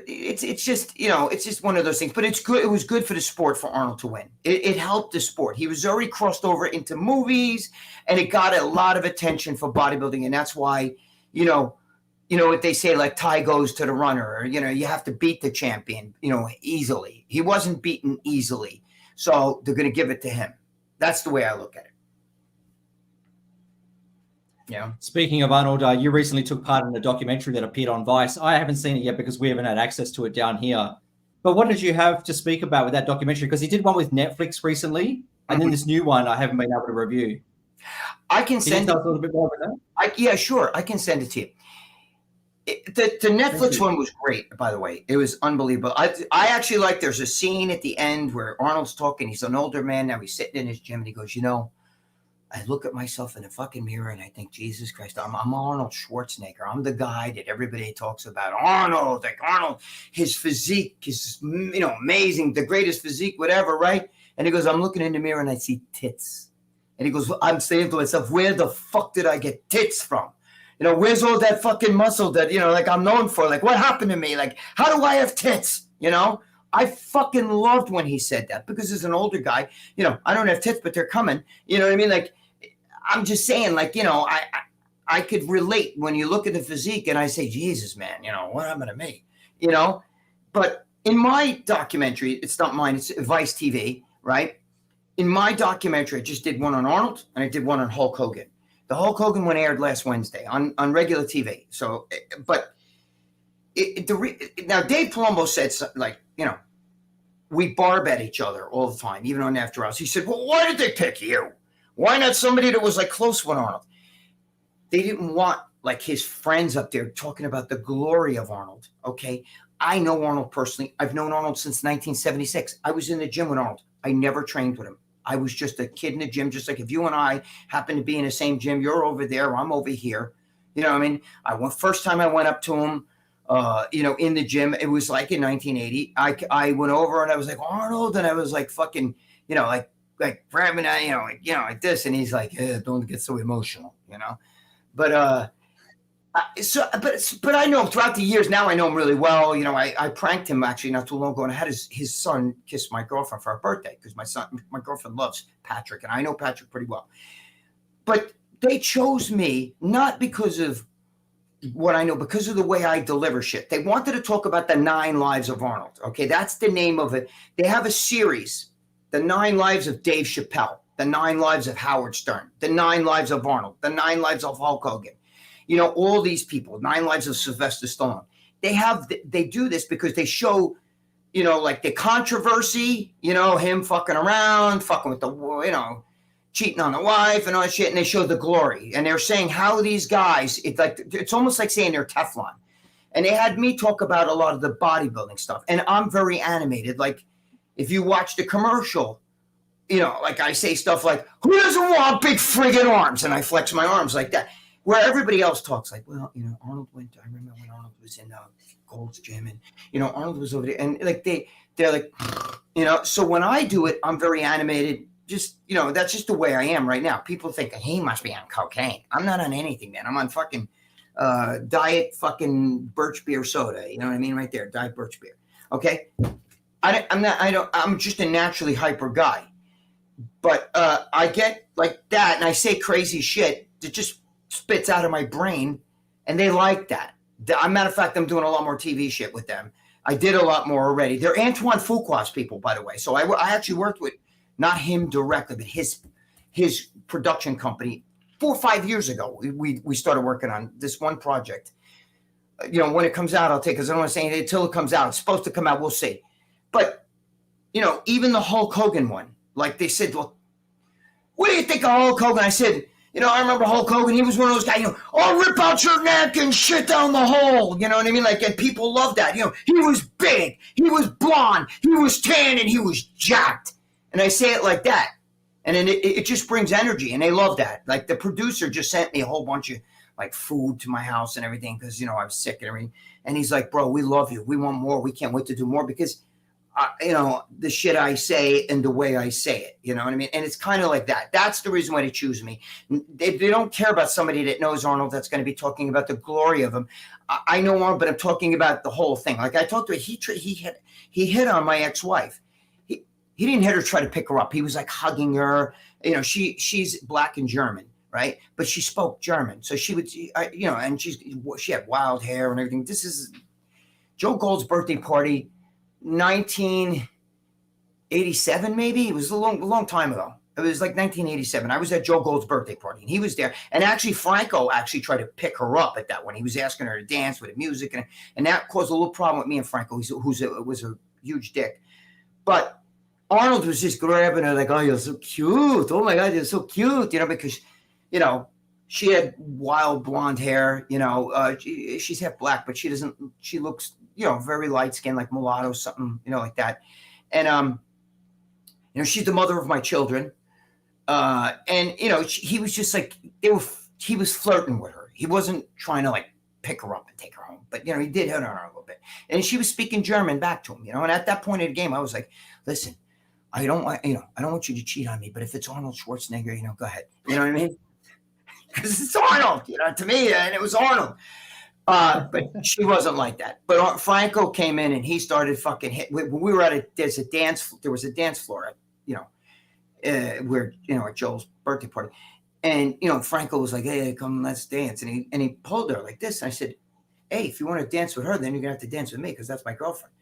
it's just it's just one of those things. But it's good. It was good for the sport for Arnold to win. It helped the sport. He was already crossed over into movies, and it got a lot of attention for bodybuilding, and that's why what they say, like tie goes to the runner. Or, you have to beat the champion, easily. He wasn't beaten easily, so they're going to give it to him. That's the way I look at it. Yeah. Speaking of Arnold, you recently took part in a documentary that appeared on Vice. I haven't seen it yet because we haven't had access to it down here. But what did you have to speak about with that documentary? Because he did one with Netflix recently, and then this new one I haven't been able to review. I can send you tell us a little bit more about that. Yeah, sure. I can send it to you. The Netflix one was great, by the way. It was unbelievable. I actually like. There's a scene at the end where Arnold's talking. He's an older man now. He's sitting in his gym, and he goes, I look at myself in the fucking mirror and I think, Jesus Christ, I'm Arnold Schwarzenegger. I'm the guy that everybody talks about. Arnold, his physique is, amazing, the greatest physique, whatever, right? And he goes, I'm looking in the mirror and I see tits. And he goes, I'm saying to myself, where the fuck did I get tits from? You know, where's all that fucking muscle that, you know, like I'm known for? Like, what happened to me? Like, how do I have tits? You know, I fucking loved when he said that, because as an older guy, you know, I don't have tits, but they're coming. You know what I mean? Like, I'm just saying, like, you know, I could relate when you look at the physique and I say, Jesus, man, you know, what happened to me? You know, but in my documentary, it's not mine, it's Vice TV, right? In my documentary, I just did one on Arnold and I did one on Hulk Hogan. The Hulk Hogan one aired last Wednesday on regular TV. So, but now Dave Palumbo said, like, you know, we barb at each other all the time, even on After Hours. He said, well, why did they pick you? Why not somebody that was like close with Arnold? They didn't want like his friends up there talking about the glory of Arnold. Okay. I know Arnold personally. I've known Arnold since 1976. I was in the gym with Arnold. I never trained with him. I was just a kid in the gym, just like if you and I happen to be in the same gym, you're over there, I'm over here. You know what I mean? First time I went up to him, you know, in the gym, it was like in 1980. I went over and I was like, Arnold, and I was like fucking, you know, like grabbing, like this, and he's like, don't get so emotional, you know. But but I know throughout the years now I know him really well. You know, I pranked him actually not too long ago, and I had his son kiss my girlfriend for her birthday, because my girlfriend loves Patrick, and I know Patrick pretty well. But they chose me not because of what I know, because of the way I deliver shit. They wanted to talk about the 9 lives of Arnold. Okay, that's the name of it. They have a series, the 9 lives of Dave Chappelle, the 9 lives of Howard Stern, the 9 lives of Arnold, the 9 lives of Hulk Hogan. You know, all these people, 9 lives of Sylvester Stallone. They do this because they show, you know, like the controversy, you know, him fucking around, fucking with the, you know, cheating on the wife and all that shit, and they show the glory. And they're saying how these guys, it's almost like saying they're Teflon. And they had me talk about a lot of the bodybuilding stuff. And I'm very animated. Like, if you watch the commercial, you know, like I say stuff like, who doesn't want big friggin' arms? And I flex my arms like that. Where everybody else talks like, well, you know, Arnold went, I remember when Arnold was in Gold's Gym, and, you know, Arnold was over there, and like they're like, you know, so when I do it, I'm very animated. Just, you know, that's just the way I am right now. People think he must be on cocaine. I'm not on anything, man. I'm on fucking diet fucking birch beer soda. You know what I mean? Right there, diet birch beer. Okay. I'm just a naturally hyper guy, but I get like that, and I say crazy shit that just spits out of my brain, and they like that. Matter of fact, I'm doing a lot more TV shit with them. I did a lot more already. They're Antoine Fuqua's people, by the way. So I actually worked with, not him directly, but his production company 4 or 5 years ago. We started working on this one project. You know, when it comes out, I'll take, because I don't want to say anything until it comes out. It's supposed to come out. We'll see. But, you know, even the Hulk Hogan one, like they said, well, what do you think of Hulk Hogan? I said, you know, I remember Hulk Hogan. He was one of those guys, you know, I'll rip out your neck and shit down the hole. You know what I mean? Like, and people love that. You know, he was big, he was blonde, he was tan, and he was jacked. And I say it like that. And then it just brings energy, and they love that. Like, the producer just sent me a whole bunch of, like, food to my house and everything, because, you know, I was sick and everything. And he's like, bro, we love you. We want more. We can't wait to do more, because you know, the shit I say and the way I say it, you know what I mean? And it's kind of like that. That's the reason why they choose me. They don't care about somebody that knows Arnold that's going to be talking about the glory of him. I know Arnold, but I'm talking about the whole thing. Like, I talked to him, he hit on my ex-wife. He didn't hit her, try to pick her up. He was like hugging her. You know, she's black and German, right? But she spoke German. So she would, you know, and she had wild hair and everything. This is Joe Gold's birthday party, 1987, maybe. It was a long time ago. It was like 1987. I was at Joe Gold's birthday party, and he was there. And actually, Franco actually tried to pick her up at that one. He was asking her to dance with the music, and that caused a little problem with me and Franco, who was a huge dick. But Arnold was just grabbing her like, oh, you're so cute. Oh my God, you're so cute. You know, because, you know, she had wild blonde hair. You know, she's half black, but she looks, you know, very light skinned, like mulatto, something, you know, like that. And, you know, she's the mother of my children. And, you know, he was just like, he was flirting with her. He wasn't trying to like pick her up and take her home, but, you know, he did hit on her a little bit, and she was speaking German back to him, you know. And at that point in the game, I was like, listen, I don't want you to cheat on me, but if it's Arnold Schwarzenegger, you know, go ahead. You know what I mean? because it's Arnold, to me, and it was Arnold. But she wasn't like that. But Franco came in and he started fucking hit. We were at there was a dance floor at, where, at Joel's birthday party. And, Franco was like, hey, come, let's dance. And he pulled her like this. And I said, hey, if you want to dance with her, then you're going to have to dance with me because that's my girlfriend.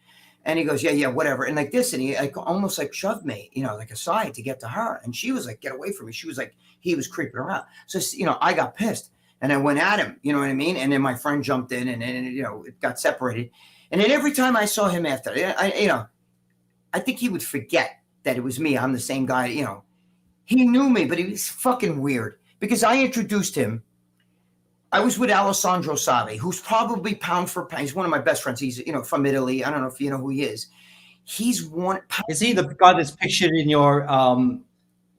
And he goes, yeah, whatever. And like this, and he almost like shoved me, like aside to get to her. And she was like, get away from me. She was like, he was creeping around. So, I got pissed and I went at him, you know what I mean? And then my friend jumped in and it got separated. And then every time I saw him after, I think he would forget that it was me. I'm the same guy, He knew me, but he was fucking weird because I introduced him. I was with Alessandro Savi, who's probably pound for pound. He's one of my best friends. He's, from Italy. I don't know if you know who he is. He's one. Is he the guy that's pictured in your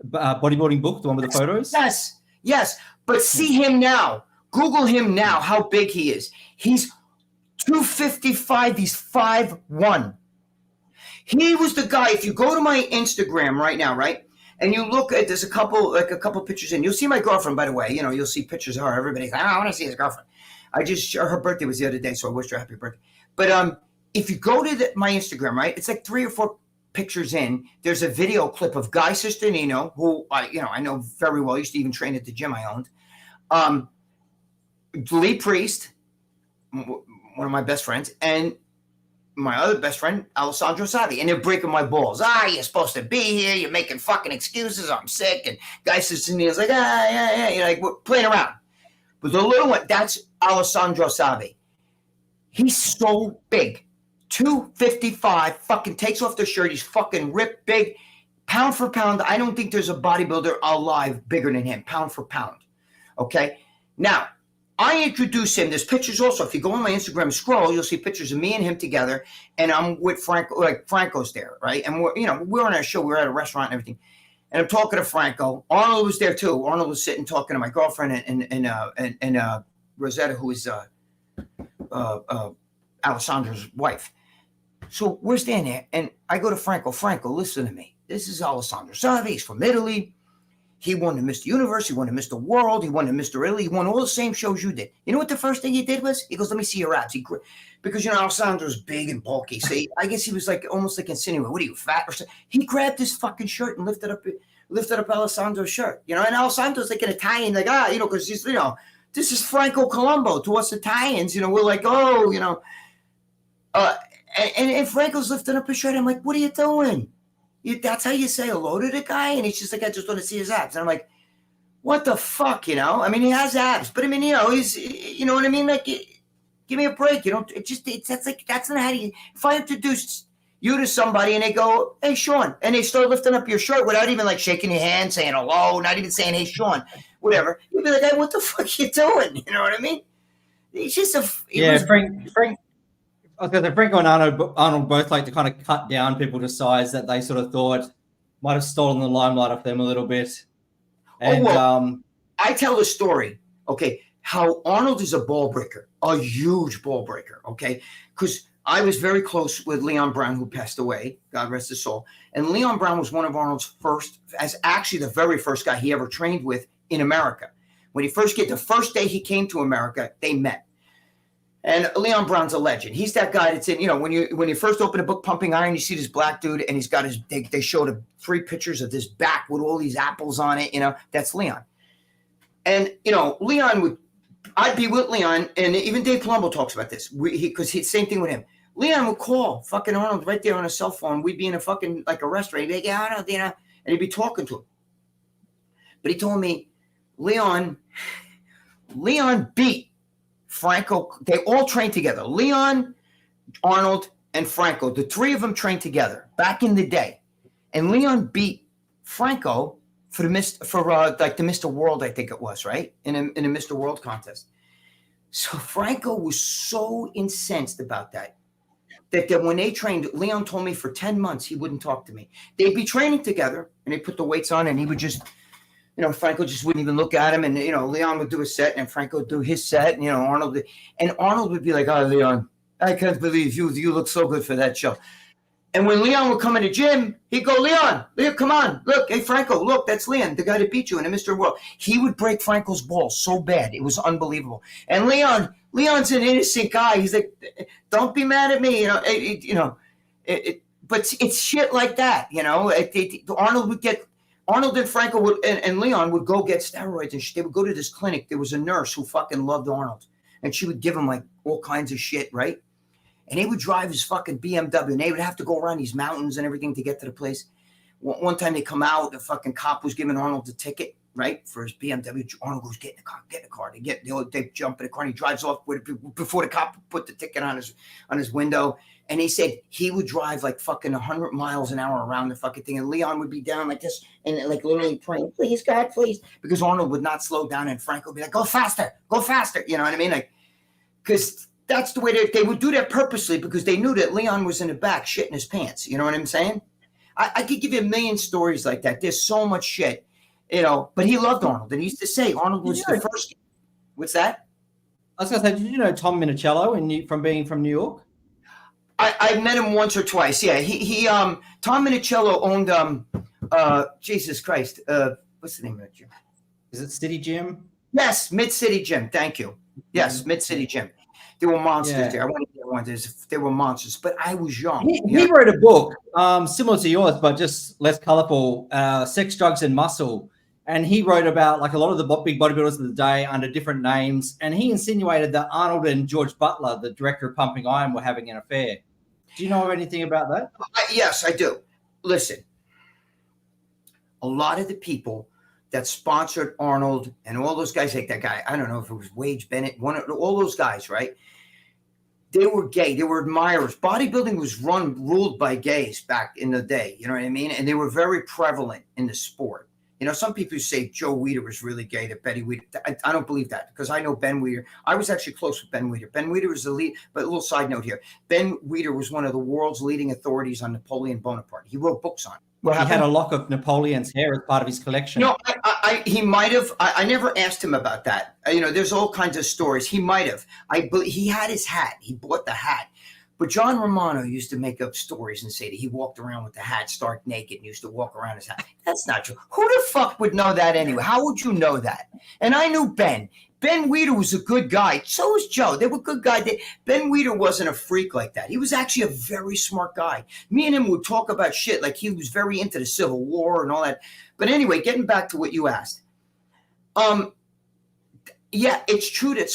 bodybuilding book, the one with the photos? Yes. But see him now. Google him now, how big he is. He's 255. He's 5'1". He was the guy. If you go to my Instagram right now, right? And you look at, there's a couple pictures in. You'll see my girlfriend, by the way. You'll see pictures of her. Everybody's like, I want to see his girlfriend. Her birthday was the other day, so I wished her happy birthday. But if you go to my Instagram, right, it's like 3 or 4 pictures in. There's a video clip of Guy Sisternino, who I know very well. I used to even train at the gym I owned. Lee Priest, one of my best friends, and my other best friend, Alessandro Savi, and they're breaking my balls. You're supposed to be here. You're making fucking excuses. I'm sick. And Guy Sisternino's like, yeah. Like, we're playing around. But the little one, that's Alessandro Savi. He's so big. 255, fucking takes off the shirt. He's fucking ripped big. Pound for pound, I don't think there's a bodybuilder alive bigger than him, pound for pound. Okay? Now, I introduced him. There's pictures also. If you go on my Instagram and scroll, you'll see pictures of me and him together. And I'm with Franco, like Franco's there, right? And we're on our show. We're at a restaurant and everything. And I'm talking to Franco. Arnold was there too. Arnold was sitting talking to my girlfriend and Rosetta, who is Alessandro's wife. So we're standing there, and I go to Franco. Franco, listen to me. This is Alessandro Savi. He's from Italy. He won the Mr. Universe. He won the Mr. World. He won the Mr. Italy. He won all the same shows you did. You know what the first thing he did was? He goes, let me see your abs. Because, Alessandro's big and bulky. So I guess he was like almost like insinuating, what are you, fat or something? He grabbed his fucking shirt and lifted up Alessandro's shirt. And Alessandro's like an Italian, like, because he's, this is Franco Colombo. To us Italians, we're like, and Franco's lifting up his shirt. I'm like, what are you doing? That's how you say hello to the guy? And he's just like, I just want to see his abs. And I'm like, what the fuck, I mean, he has abs, but I mean, he's, you know what I mean? Like, give me a break. That's not how you, if I introduce you to somebody and they go, hey, Sean, and they start lifting up your shirt without even like shaking your hand, saying hello, not even saying, hey, Sean, whatever. You'd be like, hey, what the fuck are you doing? You know what I mean? He's just Frank. I was going to say, Franco and Arnold both like to kind of cut down people to size that they sort of thought might have stolen the limelight off them a little bit. And I tell the story, okay, how Arnold is a ball breaker, a huge ball breaker, okay? Because I was very close with Leon Brown, who passed away, God rest his soul. And Leon Brown was one of Arnold's actually the very first guy he ever trained with in America. When the first day he came to America, they met. And Leon Brown's a legend. He's that guy that's in, when you first open a book, Pumping Iron, you see this black dude and he's got they showed 3 pictures of this back with all these apples on it, that's Leon. And, Leon I'd be with Leon, and even Dave Palumbo talks about this, because same thing with him. Leon would call fucking Arnold right there on a cell phone. We'd be in a fucking, like a restaurant. He'd be like, yeah, Arnold, and he'd be talking to him. But he told me, Leon beat Franco. They all trained together. Leon, Arnold, and Franco. The 3 of them trained together back in the day. And Leon beat Franco for the Mr. World, I think it was, right? In a Mr. World contest. So Franco was so incensed about that when they trained, Leon told me for 10 months he wouldn't talk to me. They'd be training together, and they put the weights on, and he would just, Franco just wouldn't even look at him, and Leon would do a set, and Franco would do his set, and Arnold would be like, oh, Leon, I can't believe you look so good for that show. And when Leon would come in the gym, he'd go, Leon, come on. Look, hey, Franco, look, that's Leon, the guy that beat you in the Mr. World. He would break Franco's balls so bad. It was unbelievable. And Leon's an innocent guy. He's like, don't be mad at me. But it's shit like that, Arnold and Franco and Leon would go get steroids, and they would go to this clinic. There was a nurse who fucking loved Arnold, and she would give him like all kinds of shit, right? And he would drive his fucking BMW, and they would have to go around these mountains and everything to get to the place. One time they come out, the fucking cop was giving Arnold a ticket, right, for his BMW. Arnold goes, get in the car. They jump in the car, and he drives off before the cop put the ticket on his window. And he said he would drive like fucking 100 miles an hour around the fucking thing. And Leon would be down like this and like literally praying, please, God, please. Because Arnold would not slow down, and Franco would be like, go faster. You know what I mean? Like, because that's the way they would do that purposely, because they knew that Leon was in the back shitting his pants. You know what I'm saying? I could give you a million stories like that. There's so much shit, but he loved Arnold. And he used to say Arnold was the first. What's that? I was going to say, did you know Tom Minicello from being from New York? I met him once or twice. Yeah, Tom Minicello owned Jesus Christ. What's the name of that gym? Is it City Gym? Yes, Mid City Gym. Thank you. Yes, Mid City Gym. There were monsters there. I went there once. There were monsters, but I was young. He wrote a book similar to yours, but just less colorful, Sex, Drugs, and Muscle. And he wrote about like a lot of the big bodybuilders of the day under different names. And he insinuated that Arnold and George Butler, the director of Pumping Iron, were having an affair. Do you know anything about that? Yes, I do. Listen, a lot of the people that sponsored Arnold and all those guys, like that guy, I don't know if it was Wage Bennett, all those guys, right? They were gay. They were admirers. Bodybuilding was ruled by gays back in the day. You know what I mean? And they were very prevalent in the sport. Some people say Joe Weider was really gay, that Betty Weider. I don't believe that, because I know Ben Weider. I was actually close with Ben Weider. Ben Weider was the lead, but a little side note here. Ben Weider was one of the world's leading authorities on Napoleon Bonaparte. He wrote books on it. He had a lock of Napoleon's hair as part of his collection. No, he might have. I never asked him about that. There's all kinds of stories. He might have. He had his hat. He bought the hat. But John Romano used to make up stories and say that he walked around with the hat stark naked and used to walk around his hat. That's not true. Who the fuck would know that anyway? How would you know that? And I knew Ben. Ben Weider was a good guy. So was Joe. They were good guys. Ben Weider wasn't a freak like that. He was actually a very smart guy. Me and him would talk about shit like he was very into the Civil War and all that. But anyway, getting back to what you asked. Yeah, it's true that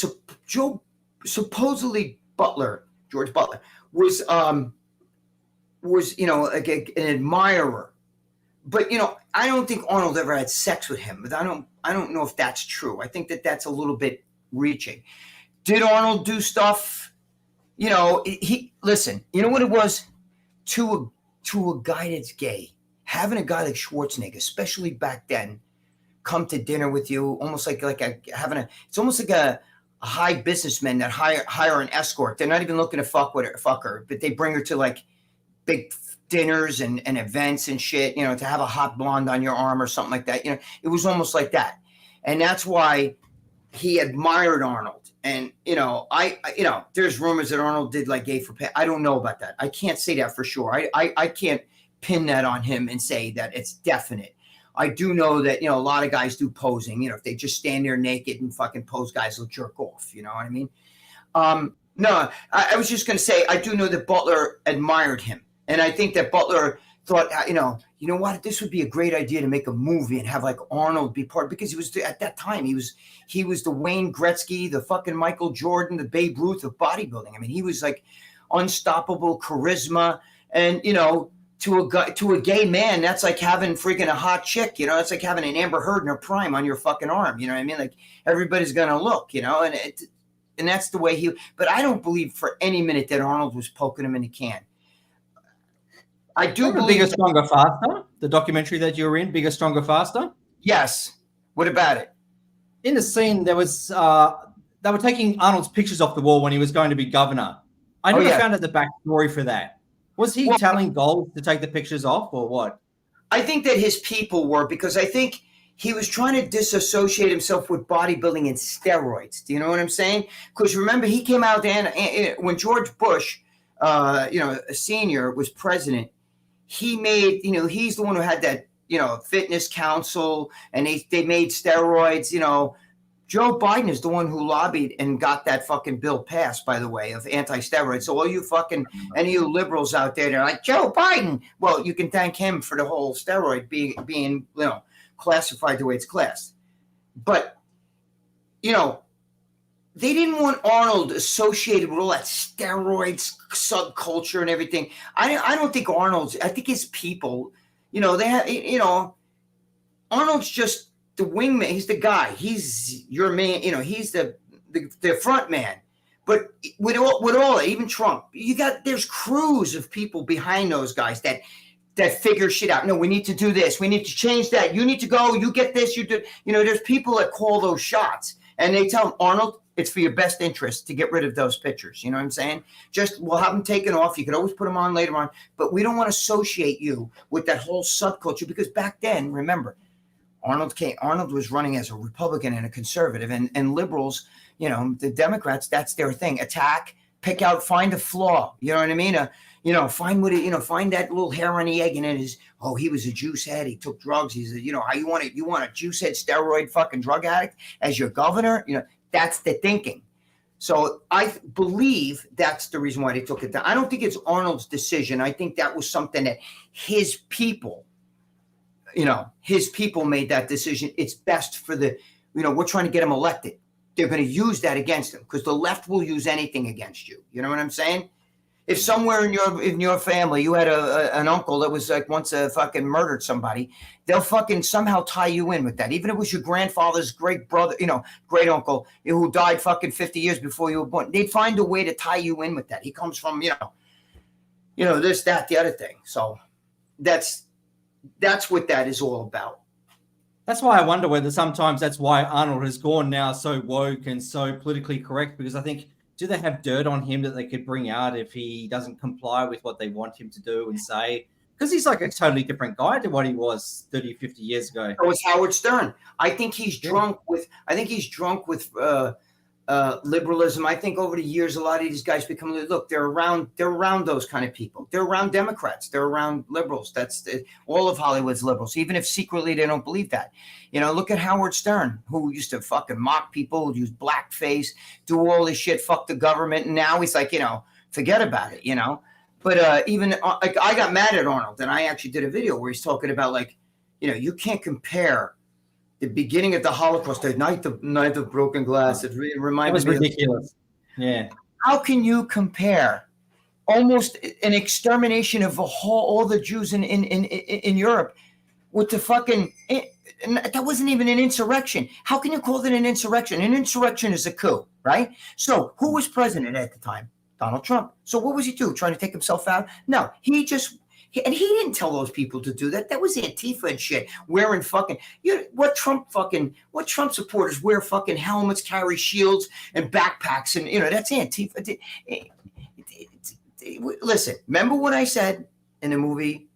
Joe supposedly George Butler was like an admirer, but I don't think Arnold ever had sex with him. But I don't know if that's true. I think that that's a little bit reaching. Did Arnold do stuff? He listen. You know what it was to a guy that's gay, having a guy like Schwarzenegger, especially back then, come to dinner with you, almost like it's almost like a high businessmen that hire an escort. They're not even looking to fuck her, but they bring her to like big dinners and events and shit, to have a hot blonde on your arm or something like that. It was almost like that. And that's why he admired Arnold. And, there's rumors that Arnold did like gay for pay. I don't know about that. I can't say that for sure. I can't pin that on him and say that it's definite. I do know that, a lot of guys do posing. If they just stand there naked and fucking pose, guys will jerk off. You know what I mean? No, I was just going to say, I do know that Butler admired him. And I think that Butler thought, you know what, this would be a great idea to make a movie and have like Arnold be part, because he was at that time, he was the Wayne Gretzky, the fucking Michael Jordan, the Babe Ruth of bodybuilding. I mean, he was like unstoppable charisma, and, to a gay man, that's like having freaking a hot chick, it's like having an Amber Heard in her prime on your fucking arm. You know what I mean? Like everybody's going to look, and that's the way but I don't believe for any minute that Arnold was poking him in the can. I do believe Bigger, Stronger, Faster, the documentary that you were in, Bigger, Stronger, Faster. Yes. What about it? In the scene, there was, they were taking Arnold's pictures off the wall when he was going to be governor. I never found out the backstory for that. Was he telling Gold to take the pictures off, or what? I think that his people were, because I think he was trying to disassociate himself with bodybuilding and steroids. Do you know what I'm saying? Because remember, he came out when George Bush a senior was president, he made, he's the one who had that, fitness council, and they made steroids, Joe Biden is the one who lobbied and got that fucking bill passed, by the way, of anti-steroids. So all you any of you liberals out there, they're like, Joe Biden. Well, you can thank him for the whole steroid being classified the way it's classed. But, they didn't want Arnold associated with all that steroids subculture and everything. I don't think I think his people, they have, Arnold's just the wingman. He's the guy. He's your man. He's the front man. But with all even Trump, there's crews of people behind those guys that figure shit out. No, we need to do this. We need to change that. You need to go. You get this. You do. There's people that call those shots, and they tell him, Arnold, it's for your best interest to get rid of those pictures. You know what I'm saying? We'll have them taken off. You could always put them on later on, but we don't want to associate you with that whole subculture, because back then, remember, Arnold was running as a Republican and a conservative, and liberals, the Democrats, that's their thing. Attack, pick out, find a flaw. You know what I mean? Find that little hair on the egg, and it is, he was a juice head. He took drugs. He's how you want a juice head steroid fucking drug addict as your governor? That's the thinking. So I believe that's the reason why they took it down. I don't think it's Arnold's decision. I think that was something that his people made that decision. It's best for we're trying to get him elected. They're going to use that against him, because the left will use anything against you. You know what I'm saying? If somewhere in your family you had an uncle that was like once fucking murdered somebody, they'll fucking somehow tie you in with that. Even if it was your grandfather's great brother, great uncle who died fucking 50 years before you were born, they'd find a way to tie you in with that. He comes from, this, that, the other thing. So that's what that is all about. That's why I wonder whether sometimes that's why Arnold has gone now so woke and so politically correct, because I think, do they have dirt on him that they could bring out if he doesn't comply with what they want him to do and say? Because he's like a totally different guy to what he was 30, 50 years ago. So was Howard Stern. I think he's drunk with liberalism. I think over the years, a lot of these guys they're around those kind of people. They're around Democrats. They're around liberals. All of Hollywood's liberals, even if secretly they don't believe that. Look at Howard Stern, who used to fucking mock people, use blackface, do all this shit, fuck the government. And now he's like, forget about it, But even like, I got mad at Arnold, and I actually did a video where he's talking about you can't compare the beginning of the Holocaust, the night of broken glass. It reminded me. It was ridiculous. Yeah. How can you compare almost an extermination of all the Jews in Europe with the fucking? That wasn't even an insurrection. How can you call it an insurrection? An insurrection is a coup, right? So who was president at the time? Donald Trump. So what was he doing? Trying to take himself out? No, he didn't tell those people to do that. That was Antifa and shit. Wearing fucking, what Trump supporters wear fucking helmets, carry shields and backpacks, and that's Antifa. Listen, remember what I said in the movie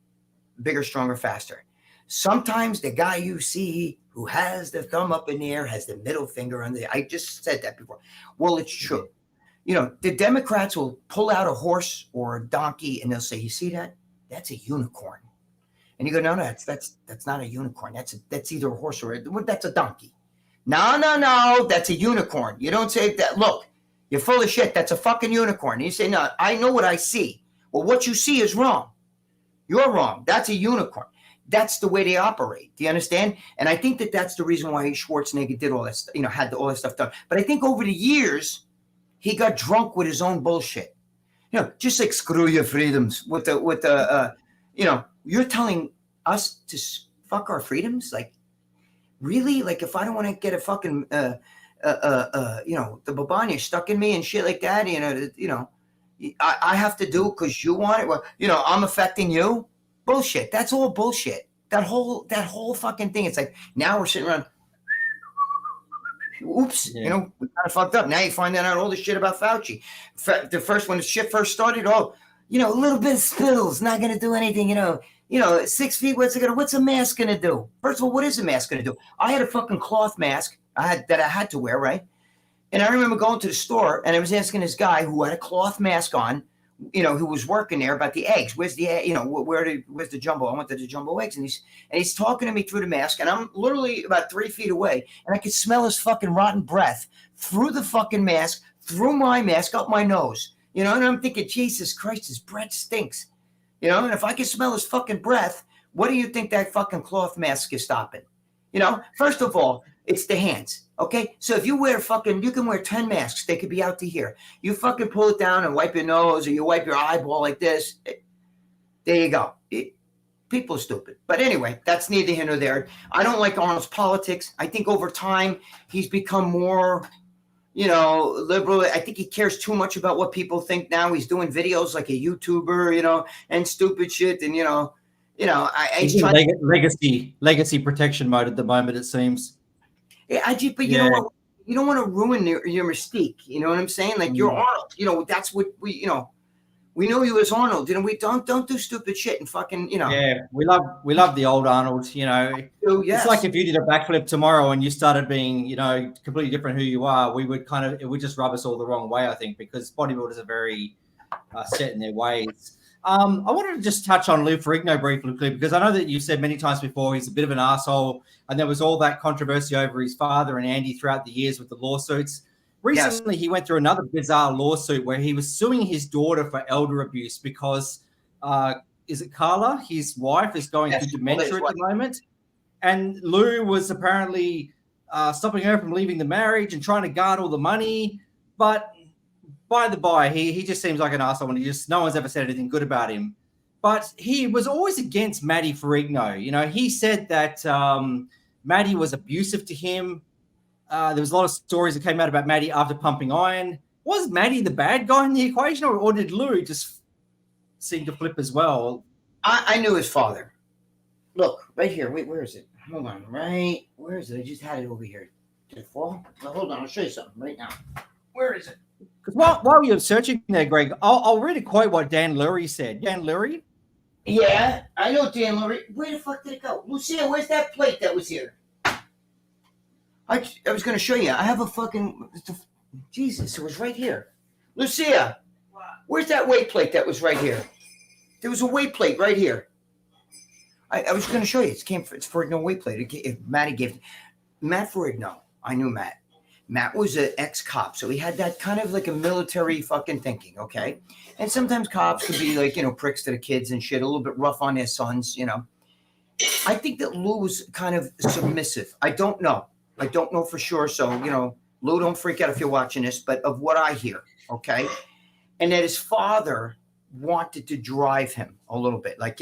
Bigger, Stronger, Faster? Sometimes the guy you see who has the thumb up in the air has the middle finger on I just said that before. Well, it's true. The Democrats will pull out a horse or a donkey and they'll say, you see that? That's a unicorn. And you go, no, that's not a unicorn. That's either a horse or that's a donkey. No, that's a unicorn. You don't say that. Look, you're full of shit. That's a fucking unicorn. And you say, no, I know what I see. Well, what you see is wrong. You're wrong. That's a unicorn. That's the way they operate. Do you understand? And I think that's the reason why Schwarzenegger did all this, had all this stuff done. But I think over the years, he got drunk with his own bullshit. Just like screw your freedoms with the you're telling us to fuck our freedoms? Like, really? Like, if I don't want to get a fucking, the babanya stuck in me and shit like that, I have to do it because you want it. Well, I'm affecting you. Bullshit. That's all bullshit. That whole fucking thing. It's like, now we're sitting around. Oops, we kind of fucked up. Now you find out all this shit about Fauci. When the shit first started, a little bit of spills, not going to do anything, 6 feet, what's a mask going to do? First of all, what is a mask going to do? I had a fucking cloth mask that I had to wear, right? And I remember going to the store and I was asking this guy who had a cloth mask on, who was working there about the eggs. Where's the egg? Where's the jumbo? I wanted the jumbo eggs. And he's talking to me through the mask, and I'm literally about 3 feet away, and I could smell his fucking rotten breath through the fucking mask, through my mask, up my nose. And I'm thinking, Jesus Christ, his breath stinks. And if I can smell his fucking breath, what do you think that fucking cloth mask is stopping? First of all, it's the hands. Okay, so if you can wear 10 masks, they could be out to here. You fucking pull it down and wipe your nose, or you wipe your eyeball like this. There you go. People are stupid. But anyway, that's neither here nor there. I don't like Arnold's politics. I think over time he's become more, liberal. I think he cares too much about what people think now. He's doing videos like a YouTuber, and stupid shit, and he's trying legacy protection mode at the moment, it seems. Yeah, but you know what? You don't want to ruin your mystique. You know what I'm saying? Like you're Arnold. That's what we know you as Arnold. We don't do stupid shit and fucking. Yeah, we love the old Arnold. Yes. It's like if you did a backflip tomorrow and you started being completely different who you are, it would just rub us all the wrong way. I think because bodybuilders are very set in their ways. I wanted to just touch on Lou Ferrigno briefly because I know that you said many times before he's a bit of an asshole, and there was all that controversy over his father and Andy throughout the years with the lawsuits. Recently, He went through another bizarre lawsuit where he was suing his daughter for elder abuse because, is it Carla, his wife, is going through dementia at the moment, and Lou was apparently stopping her from leaving the marriage and trying to guard all the money, but. By the by, he just seems like an asshole, and no one's ever said anything good about him. But he was always against Maddie Ferrigno. He said that Maddie was abusive to him. There was a lot of stories that came out about Maddie after pumping iron. Was Maddie the bad guy in the equation, or did Lou just seem to flip as well? I knew his father. Look, right here. Wait, where is it? Hold on. Right, where is it? I just had it over here. Did it fall? No, hold on. I'll show you something right now. Where is it? Because while you're searching there, Greg, I'll read a quote what Dan Lurie said. Dan Lurie? Yeah, I know Dan Lurie. Where the fuck did it go? Lucia, where's that plate that was here? I was going to show you. I have a fucking... Jesus, it was right here. Lucia, where's that weight plate that was right here? There was a weight plate right here. I was going to show you. It's Ferrigno weight plate. Matty gave... Matt Ferrigno. I knew Matt. Matt was an ex-cop, so he had that kind of like a military fucking thinking, okay? And sometimes cops can be like, pricks to the kids and shit, a little bit rough on their sons, I think that Lou was kind of submissive. I don't know for sure. So, Lou, don't freak out if you're watching this, but of what I hear, okay? And that his father wanted to drive him a little bit. Like,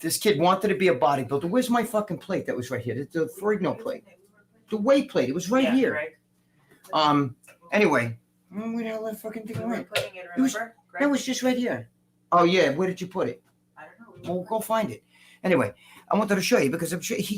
this kid wanted to be a bodybuilder. Where's my fucking plate that was right here? The Ferrigno plate. The weight plate. It was right here. Right. Anyway, where the hell that fucking thing went? That was just right here. Oh yeah, where did you put it? I don't know. Well, go find it. Anyway, I wanted to show you because I'm sure he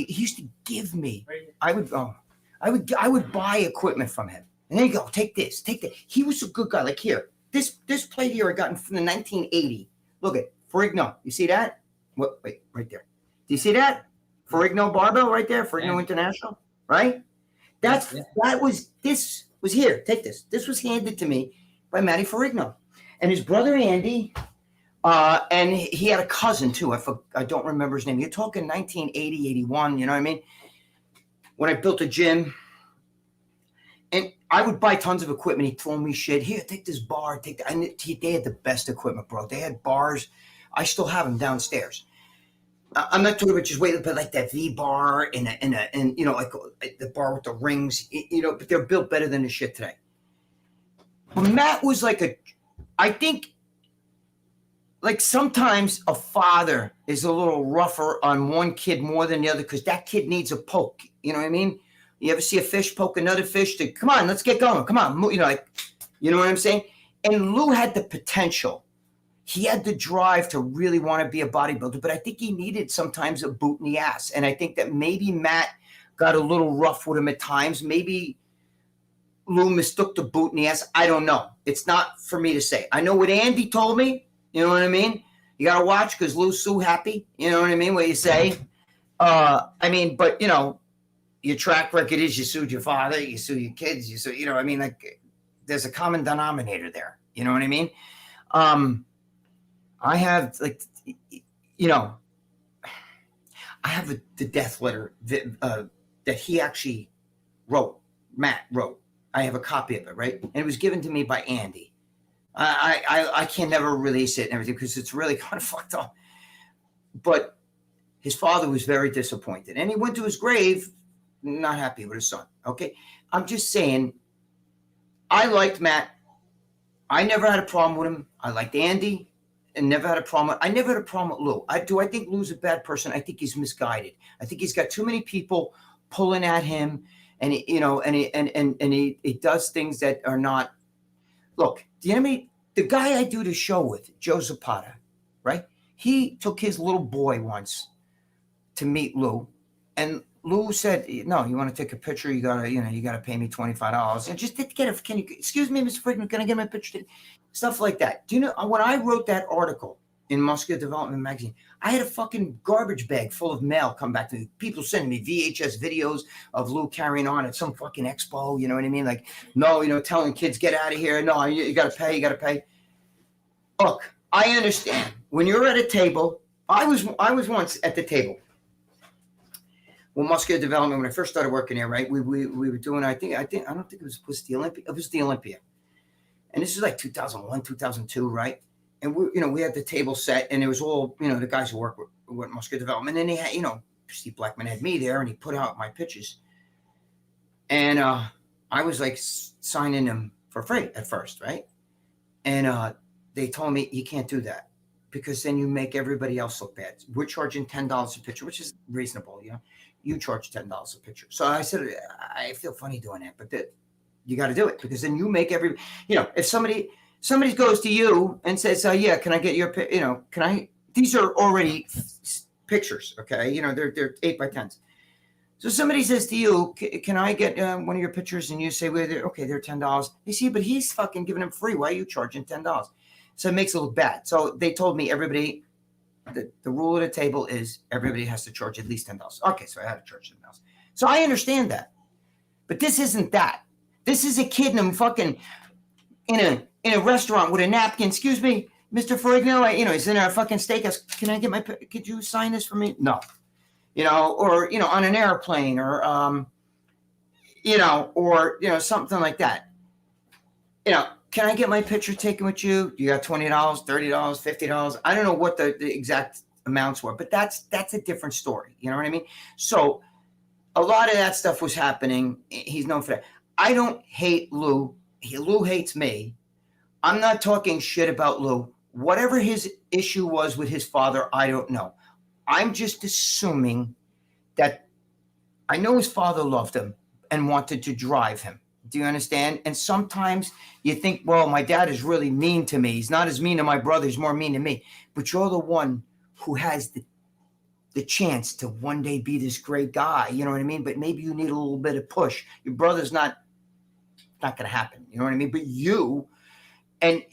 used to give me. I would buy equipment from him. And there you go. Take this. Take that. He was a good guy. Like here, this plate here I got from the 1980. Look at Ferrigno. You see that? What? Wait, right there. Do you see that? Ferrigno barbell right there. Ferrigno International, right? This was here. Take this. This was handed to me by Matty Ferrigno, and his brother Andy, and he had a cousin too. I don't remember his name. You're talking 1980, 81. You know what I mean? When I built a gym, and I would buy tons of equipment. He'd throw me shit. Here, take this bar. Take that. And they had the best equipment, bro. They had bars. I still have them downstairs. I'm not talking about just weight, but like that V bar and like the bar with the rings, but they're built better than the shit today. But Matt was I think like sometimes a father is a little rougher on one kid more than the other because that kid needs a poke. You know what I mean? You ever see a fish poke another fish to, come on, let's get going. Come on. You know what I'm saying? And Lou had the potential. He had the drive to really want to be a bodybuilder, but I think he needed sometimes a boot in the ass. And I think that maybe Matt got a little rough with him at times. Maybe Lou mistook the boot in the ass. I don't know. It's not for me to say. I know what Andy told me. You know what I mean? You got to watch because Lou's so happy. You know what I mean? What you say? But your track record is you sued your father, you sue your kids, there's a common denominator there. You know what I mean? I have like, you know, I have the death letter that he actually wrote. Matt wrote. I have a copy of it, right? And it was given to me by Andy. I can never release it and everything because it's really kind of fucked up. But his father was very disappointed, and he went to his grave not happy with his son. Okay, I'm just saying. I liked Matt. I never had a problem with him. I liked Andy. And never had a problem. I never had a problem with Lou. I think Lou's a bad person? I think he's misguided. I think he's got too many people pulling at him, and he does things that are not. Look, the guy I do the show with, Joe Zapata, right? He took his little boy once to meet Lou, and Lou said, "No, you want to take a picture? You gotta pay me $25." And just to get a, can you excuse me, Mr. Ferrigno, can I get my picture? Stuff like that. Do you know when I wrote that article in Muscular Development magazine, I had a fucking garbage bag full of mail come back to me. People sending me VHS videos of Lou carrying on at some fucking expo. You know what I mean? Like, no, telling kids get out of here. No, you gotta pay. Look, I understand when you're at a table. I was once at the table. Well, Muscular Development, when I first started working here, right? We were doing, I don't think it was the Olympia. It was the Olympia. And this is like 2001, 2002, right? And we had the table set, and it was all, the guys who work with Muscular Development. And they had, Steve Blackman had me there, and he put out my pictures. And I was like signing them for free at first, right? And they told me, you can't do that because then you make everybody else look bad. We're charging $10 a picture, which is reasonable, You charge $10 a picture. So I said, I feel funny doing that, but you got to do it because then you make if somebody goes to you and says, yeah, can I get your, these are already pictures. Okay. They're 8x10s. So somebody says to you, can I get one of your pictures? And you say, well, okay, they're $10. They see, but he's fucking giving them free. Why are you charging $10? So it makes it look bad. So they told me everybody, the rule of the table is everybody has to charge at least $10. Okay. So I had to charge $10. So I understand that, but this isn't that. This is a kid in a restaurant with a napkin. Excuse me, Mr. Ferrigno. He's in a fucking steakhouse. Can I get could you sign this for me? No. Or on an airplane or something like that. Can I get my picture taken with you? You got $20, $30, $50. I don't know what the exact amounts were, but that's a different story. You know what I mean? So a lot of that stuff was happening. He's known for that. I don't hate Lou. Lou hates me. I'm not talking shit about Lou. Whatever his issue was with his father, I don't know. I'm just assuming that I know his father loved him and wanted to drive him. Do you understand? And sometimes you think, well, my dad is really mean to me. He's not as mean to my brother. He's more mean to me. But you're the one who has the chance to one day be this great guy. You know what I mean? But maybe you need a little bit of push. Your brother's not going to happen. You know what I mean? But you're a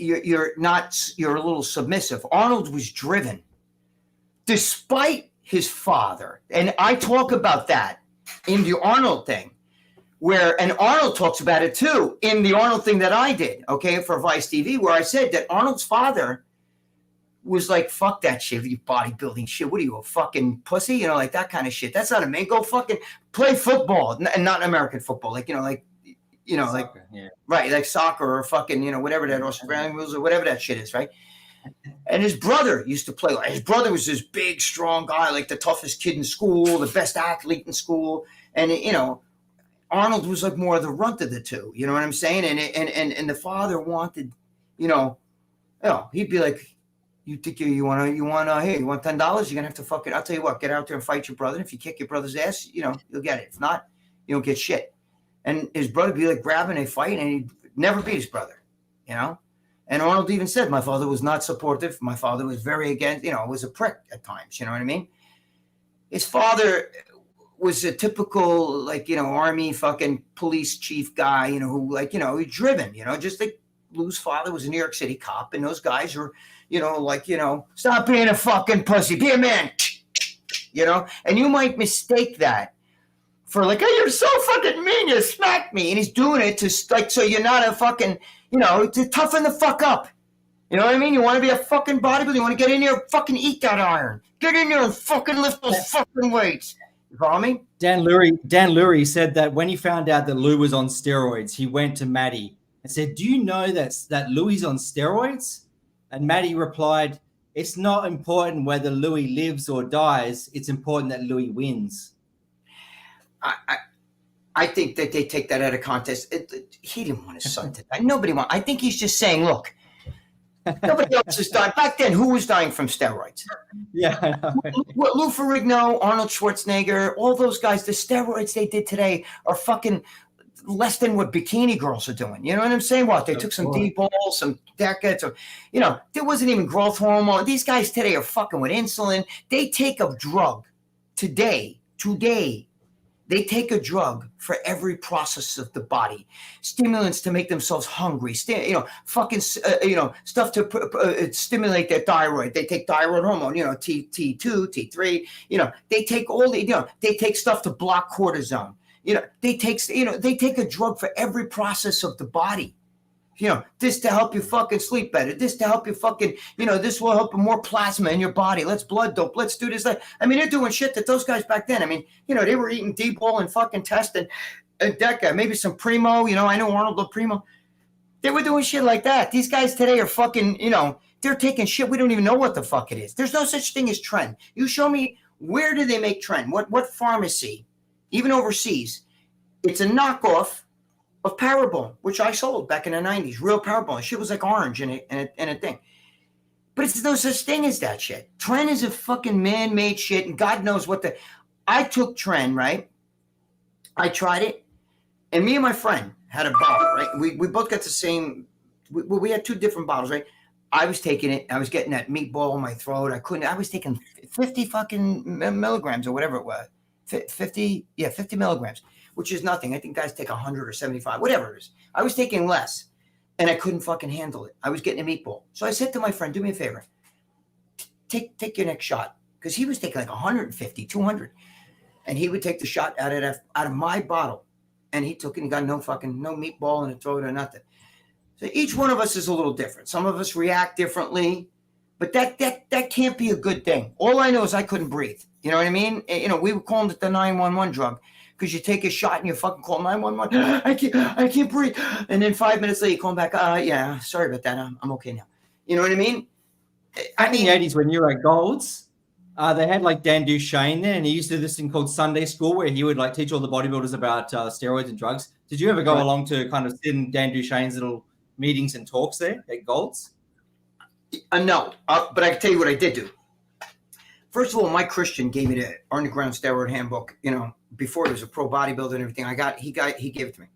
little submissive. Arnold was driven despite his father. And I talk about that in the Arnold thing and Arnold talks about it too in the Arnold thing that I did, okay, for Vice TV, where I said that Arnold's father was like, fuck that shit, you bodybuilding shit. What are you, a fucking pussy? Like that kind of shit. That's not a man. Go fucking play football and not American football. Soccer, yeah. Right, like soccer or fucking, whatever that Australian rules or whatever that shit is, right? And his brother used to play. His brother was this big, strong guy, like the toughest kid in school, the best athlete in school. And, Arnold was like more of the runt of the two. You know what I'm saying? And the father wanted, he'd be like, you think hey, you want $10? You're going to have to fucking, I'll tell you what, get out there and fight your brother. And if you kick your brother's ass, you'll get it. If not, you don't get shit. And his brother would be like grabbing a fight, and he'd never beat his brother, And Arnold even said, my father was not supportive. My father was very against, was a prick at times. You know what I mean? His father was a typical, army fucking police chief guy, who he's driven, just like Lou's father was a New York City cop. And those guys are, stop being a fucking pussy, be a man, and you might mistake that for like, oh, you're so fucking mean, you smacked me. And he's doing it to so you're not a fucking, to toughen the fuck up. You know what I mean? You want to be a fucking bodybuilder. You want to get in there and fucking eat that iron. Get in there and fucking lift those fucking weights. You follow me? Dan Lurie said that when he found out that Lou was on steroids, he went to Maddie and said, "Do you know that Louis on steroids?" And Maddie replied, "It's not important whether Louis lives or dies. It's important that Louis wins." I think that they take that out of context. He didn't want his son to die. Nobody want. I think he's just saying, look, nobody else is dying. Back then, who was dying from steroids? Yeah. Lou Ferrigno, Arnold Schwarzenegger, all those guys, the steroids they did today are fucking less than what bikini girls are doing. You know what I'm saying? What? They took some D-balls, some decades, or, you know, there wasn't even growth hormone. These guys today are fucking with insulin. They take a drug today. They take a drug for every process of the body, stimulants to make themselves hungry, fucking, stuff to stimulate their thyroid. They take thyroid hormone, T2, T3, they take all the, they take stuff to block cortisone. They take a drug for every process of the body. This to help you fucking sleep better. This to help you fucking, this will help more plasma in your body. Let's blood dope. Let's do this. I mean, they're doing shit that those guys back then, I mean, they were eating D-ball and fucking testing a Deca, maybe some Primo. I know Arnold loved Primo. They were doing shit like that. These guys today are fucking, they're taking shit. We don't even know what the fuck it is. There's no such thing as trend. You show me, where do they make trend? What pharmacy, even overseas, it's a knockoff of Parabol, which I sold back in the 90s. Real Parabol. Shit was like orange in a thing. But it's no such thing as that shit. Tren is a fucking man-made shit, and God knows what I took Tren, right? I tried it, and me and my friend had a bottle, right? We both got the same, we had two different bottles, right? I was taking it. I was getting that meatball in my throat. I was taking 50 fucking milligrams or whatever it was. 50 milligrams. Which is nothing. I think guys take 100 or 75, whatever it is. I was taking less, and I couldn't fucking handle it. I was getting a meatball. So I said to my friend, do me a favor. Take your next shot. Because he was taking like 150, 200. And he would take the shot out of my bottle. And he took it and got no meatball in the throat or nothing. So each one of us is a little different. Some of us react differently. But that can't be a good thing. All I know is I couldn't breathe. You know what I mean? We were calling it the 911 drug. Because you take a shot and you fucking call 911. I can't breathe. And then 5 minutes later, you call back. Yeah, sorry about that. I'm okay now. You know what I mean? In the 80s, when you were at Gold's, they had like Dan Duchesne there, and he used to do this thing called Sunday School, where he would like teach all the bodybuilders about steroids and drugs. Did you ever go along to kind of sit in Dan Duchesne's little meetings and talks there at Gold's? No, but I can tell you what I did do. First of all, Mike Christian gave me the Underground Steroid Handbook, before he was a pro bodybuilder and everything. He gave it to me.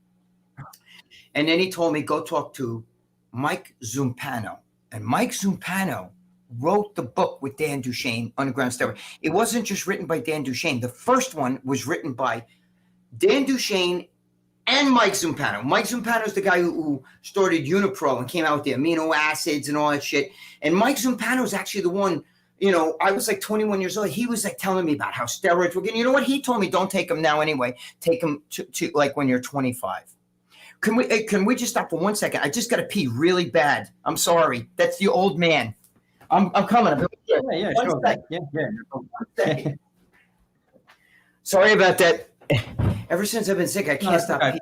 And then he told me, go talk to Mike Zumpano. And Mike Zumpano wrote the book with Dan Duchesne, Underground Steroid. It wasn't just written by Dan Duchesne. The first one was written by Dan Duchesne and Mike Zumpano. Mike Zumpano is the guy who started Unipro and came out with the amino acids and all that shit. And Mike Zumpano is actually the one, I was like 21 years old. He was like telling me about how steroids were getting. You know what? He told me, don't take them now anyway. Take them to like when you're 25. Can we just stop for 1 second? I just got to pee really bad. I'm sorry. That's the old man. I'm coming. Yeah, sure. Yeah. Sorry about that. Ever since I've been sick, I can't stop peeing.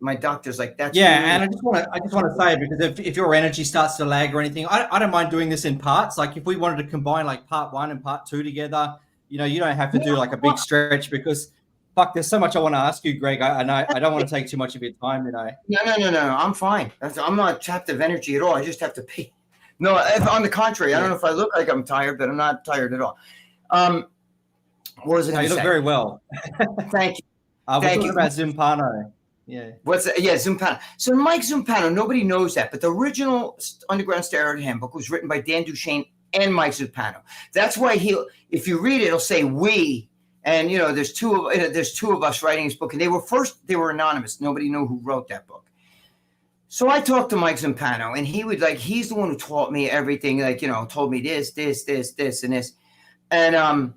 My doctor's like, that's and I just want to say, because if your energy starts to lag or anything, I don't mind doing this in parts. Like if we wanted to combine like part 1 and part 2 together, you don't have to do like a big stretch, because fuck, there's so much I want to ask you, Greg. I don't want to take too much of your time, No. I'm fine. I'm not tapped of energy at all. I just have to pee. No, on the contrary, I don't know if I look like I'm tired, but I'm not tired at all. What was it? No, you look very well. Thank you. We're talking about Zumpano. Yeah. Zumpano. So Mike Zumpano, nobody knows that, but the original Underground Steroid Handbook was written by Dan Duchesne and Mike Zumpano. That's why if you read it, it'll say we, and there's two of us writing this book, and they were anonymous. Nobody knew who wrote that book. So I talked to Mike Zumpano, and he's the one who taught me everything, told me this, and this. And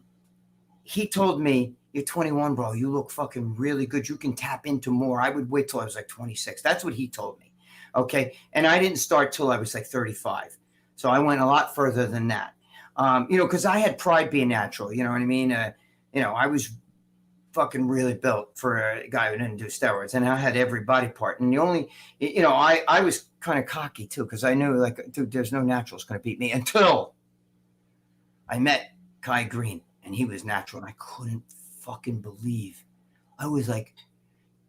he told me, you're 21, bro. You look fucking really good. You can tap into more. I would wait till I was like 26. That's what he told me. Okay. And I didn't start till I was like 35. So I went a lot further than that. You know, because I had pride being natural. You know what I mean? You know, I was fucking really built for a guy who didn't do steroids, and I had every body part. And the only, you know, I was kind of cocky too, because I knew, like, dude, there's no naturals going to beat me, until I met Kai Green, and he was natural, and I couldn't fucking believe. I was like,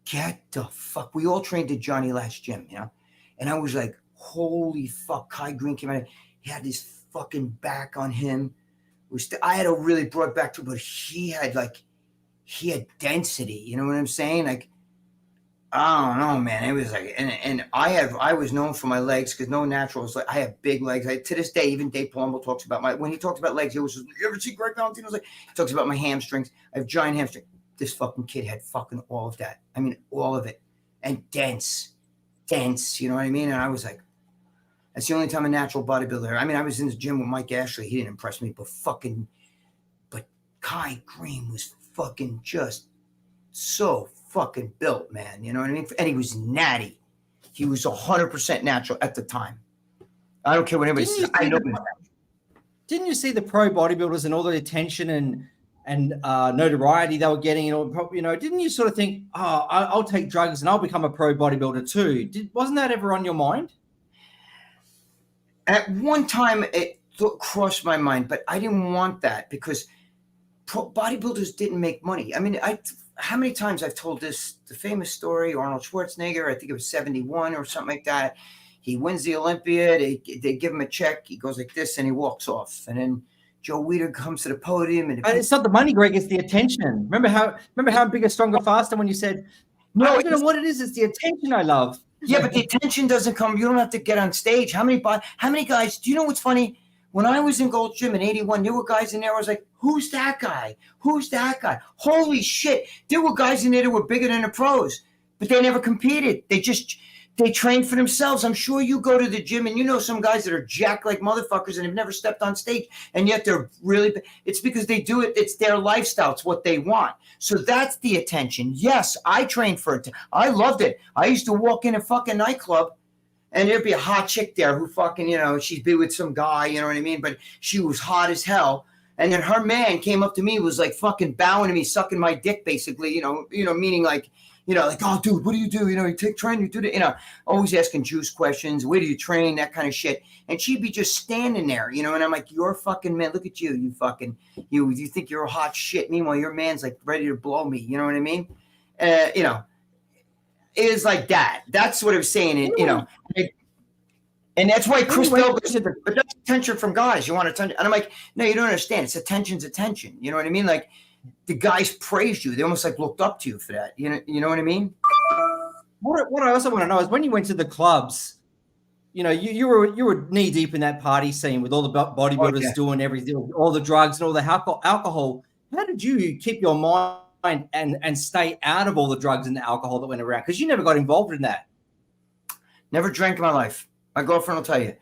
get the fuck. We all trained at Johnny Last Gym, you know, and I was like, holy fuck. Kai Green came out. He had his fucking back on him. I had a really broad back too, but he had density. You know what I'm saying? Like, I don't know, man. It was like, and I was known for my legs, because no naturals. Like, I have big legs. To this day, even Dave Palumbo talks about when he talked about legs, he was just, you ever see Gregg Valentino? Like, he talks about my hamstrings. I have giant hamstrings. This fucking kid had fucking all of that. I mean, all of it, and dense. You know what I mean? And I was like, that's the only time a natural bodybuilder. I mean, I was in the gym with Mike Ashley. He didn't impress me, but Kai Green was fucking just so fucking built, man. You know what I mean? And he was natty. He was 100% natural at the time. I don't care what anybody says. I know. Didn't you see the pro bodybuilders and all the attention and notoriety they were getting? You know, didn't you sort of think, oh, I'll take drugs and I'll become a pro bodybuilder too? Wasn't that ever on your mind? At one time, it crossed my mind, but I didn't want that, because bodybuilders didn't make money. I mean, how many times I've told the famous story, Arnold Schwarzenegger, I think it was 71 or something like that. He wins the Olympia. They give him a check. He goes like this, and he walks off. And then Joe Weider comes to the podium, and it's not the money, Greg. It's the attention. Remember how bigger, stronger, faster? When you said, no, I don't know what it is. It's the attention I love. Yeah, but the attention doesn't come. You don't have to get on stage. How many guys? Do you know what's funny? When I was in Gold's Gym in '81, there were guys in there. I was like, who's that guy? Who's that guy? Holy shit! There were guys in there that were bigger than the pros, but they never competed. They trained for themselves. I'm sure you go to the gym and you know some guys that are jacked like motherfuckers and have never stepped on stage, and yet they're really. It's because they do it. It's their lifestyle. It's what they want. So that's the attention. Yes, I trained for it. I loved it. I used to walk in a fucking nightclub, and there'd be a hot chick there who fucking, you know, she'd be with some guy, you know what I mean? But she was hot as hell. And then her man came up to me, was like fucking bowing to me, sucking my dick, basically, you know, meaning like, you know, like, oh, dude, what do? You know, you train, you do that, you know, always asking juice questions. Where do you train? That kind of shit. And she'd be just standing there, you know, and I'm like, you're a fucking man. Look at you, you fucking, you think you're a hot shit. Meanwhile, your man's like ready to blow me. You know what I mean? You know, it is like that. That's what I was saying. You know, and that's why Chris Douglas said, but that's attention from guys. You want attention. And I'm like, no, you don't understand. It's attention's attention. You know what I mean? Like, the guys praised you. They almost like looked up to you for that. You know what I mean? What I also want to know is, when you went to the clubs, you know, you were knee deep in that party scene with all the bodybuilders doing everything, all the drugs and all the alcohol. How did you keep your mind and stay out of all the drugs and the alcohol that went around? Because you never got involved in that. Never drank in my life. My girlfriend will tell you.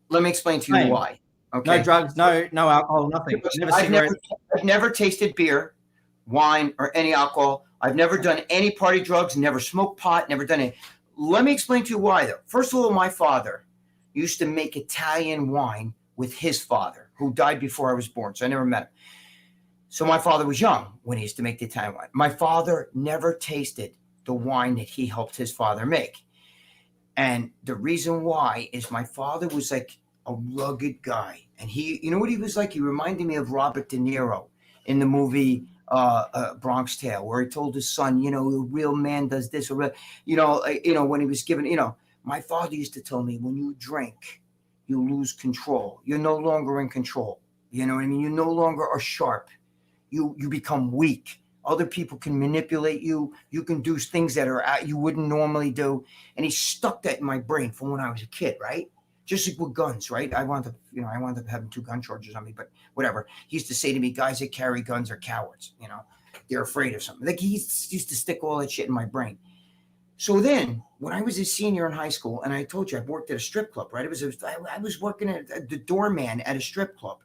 Let me explain to you why. Okay. No drugs, no alcohol, nothing. I've never tasted beer, wine, or any alcohol. I've never done any party drugs, never smoked pot, never done it. Let me explain to you why, though. First of all, my father used to make Italian wine with his father, who died before I was born, so I never met him. So my father was young when he used to make the Italian wine. My father never tasted the wine that he helped his father make. And the reason why is my father was like a rugged guy. And he, you know what he was like? He reminded me of Robert De Niro in the movie Bronx Tale, where he told his son, you know, a real man does this, when he was given, you know, my father used to tell me, when you drink, you lose control. You're no longer in control. You know what I mean? You no longer are sharp. You become weak. Other people can manipulate you. You can do things that you wouldn't normally do. And he stuck that in my brain from when I was a kid, right? Just like with guns, right? I wound up having 2 gun charges on me, but whatever. He used to say to me, guys that carry guns are cowards. You know, they're afraid of something. Like, he used to stick all that shit in my brain. So then, when I was a senior in high school, and I told you I worked at a strip club, right? I was working at the doorman at a strip club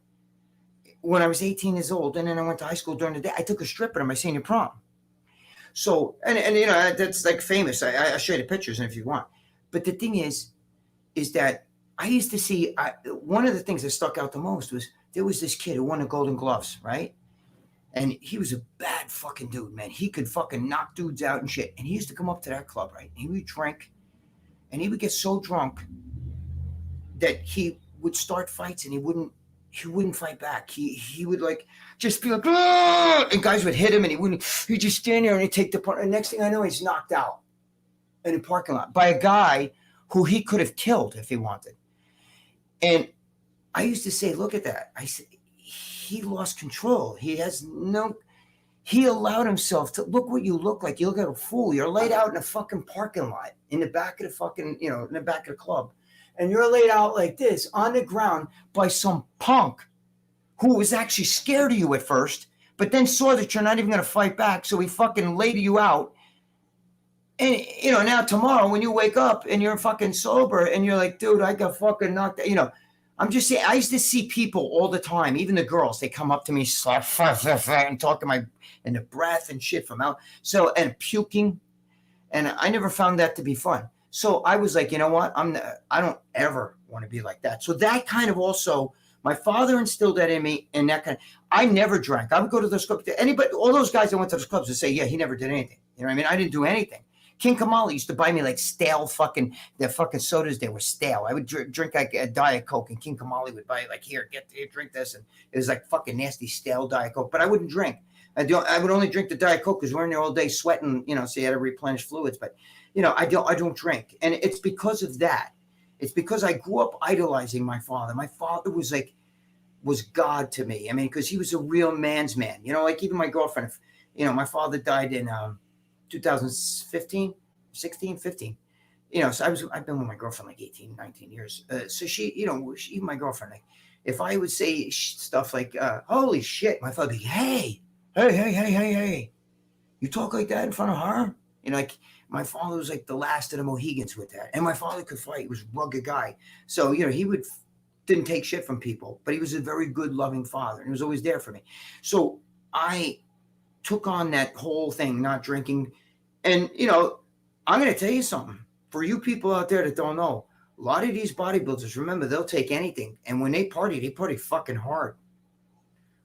when I was 18 years old, and then I went to high school during the day. I took a stripper to my senior prom. So, and you know, that's like famous. I'll show you the pictures if you want. But the thing is that I used to see, one of the things that stuck out the most was there was this kid who won the Golden Gloves, right? And he was a bad fucking dude, man. He could fucking knock dudes out and shit. And he used to come up to that club, right? He would drink, and he would get so drunk that he would start fights, and he wouldn't fight back. He would like just be like, "Argh!" And guys would hit him, and he'd just stand there and he'd take the part. And next thing I know, he's knocked out in a parking lot by a guy who he could have killed if he wanted. And I used to say, look at that. I said, he lost control. He allowed himself to look what you look like. You look like a fool. You're laid out in a fucking parking lot in the back of the fucking, in the back of the club. And you're laid out like this on the ground by some punk who was actually scared of you at first, but then saw that you're not even going to fight back. So he fucking laid you out. And, now tomorrow when you wake up and you're fucking sober and you're like, dude, I got fucking knocked out, I'm just saying, I used to see people all the time, even the girls, they come up to me and talk in the breath and shit from out. So, and puking. And I never found that to be fun. So I was like, you know what? I don't ever want to be like that. So that kind of also, my father instilled that in me, and that kind of, I never drank. I would go to those clubs. All those guys that went to those clubs would say, yeah, he never did anything. You know what I mean? I didn't do anything. King Kamali used to buy me like stale their fucking sodas. They were stale. I would drink like a Diet Coke, and King Kamali would buy like, here, drink this. And it was like fucking nasty, stale Diet Coke. But I wouldn't drink. I would only drink the Diet Coke because we're in there all day sweating, so you had to replenish fluids. But, I don't drink. And it's because of that. It's because I grew up idolizing my father. My father was God to me. I mean, because he was a real man's man. Like even my girlfriend, my father died in 2015, 16, 15. So I've been with my girlfriend like 18, 19 years. So she, even my girlfriend, like, if I would say stuff like, holy shit, my father would be, hey, you talk like that in front of her? Like my father was like the last of the Mohegans with that. And my father could fight. He was a rugged guy. So, he didn't take shit from people, but he was a very good, loving father. And he was always there for me. So I took on that whole thing, not drinking. And, I'm going to tell you something. For you people out there that don't know, a lot of these bodybuilders, remember, they'll take anything. And when they party fucking hard.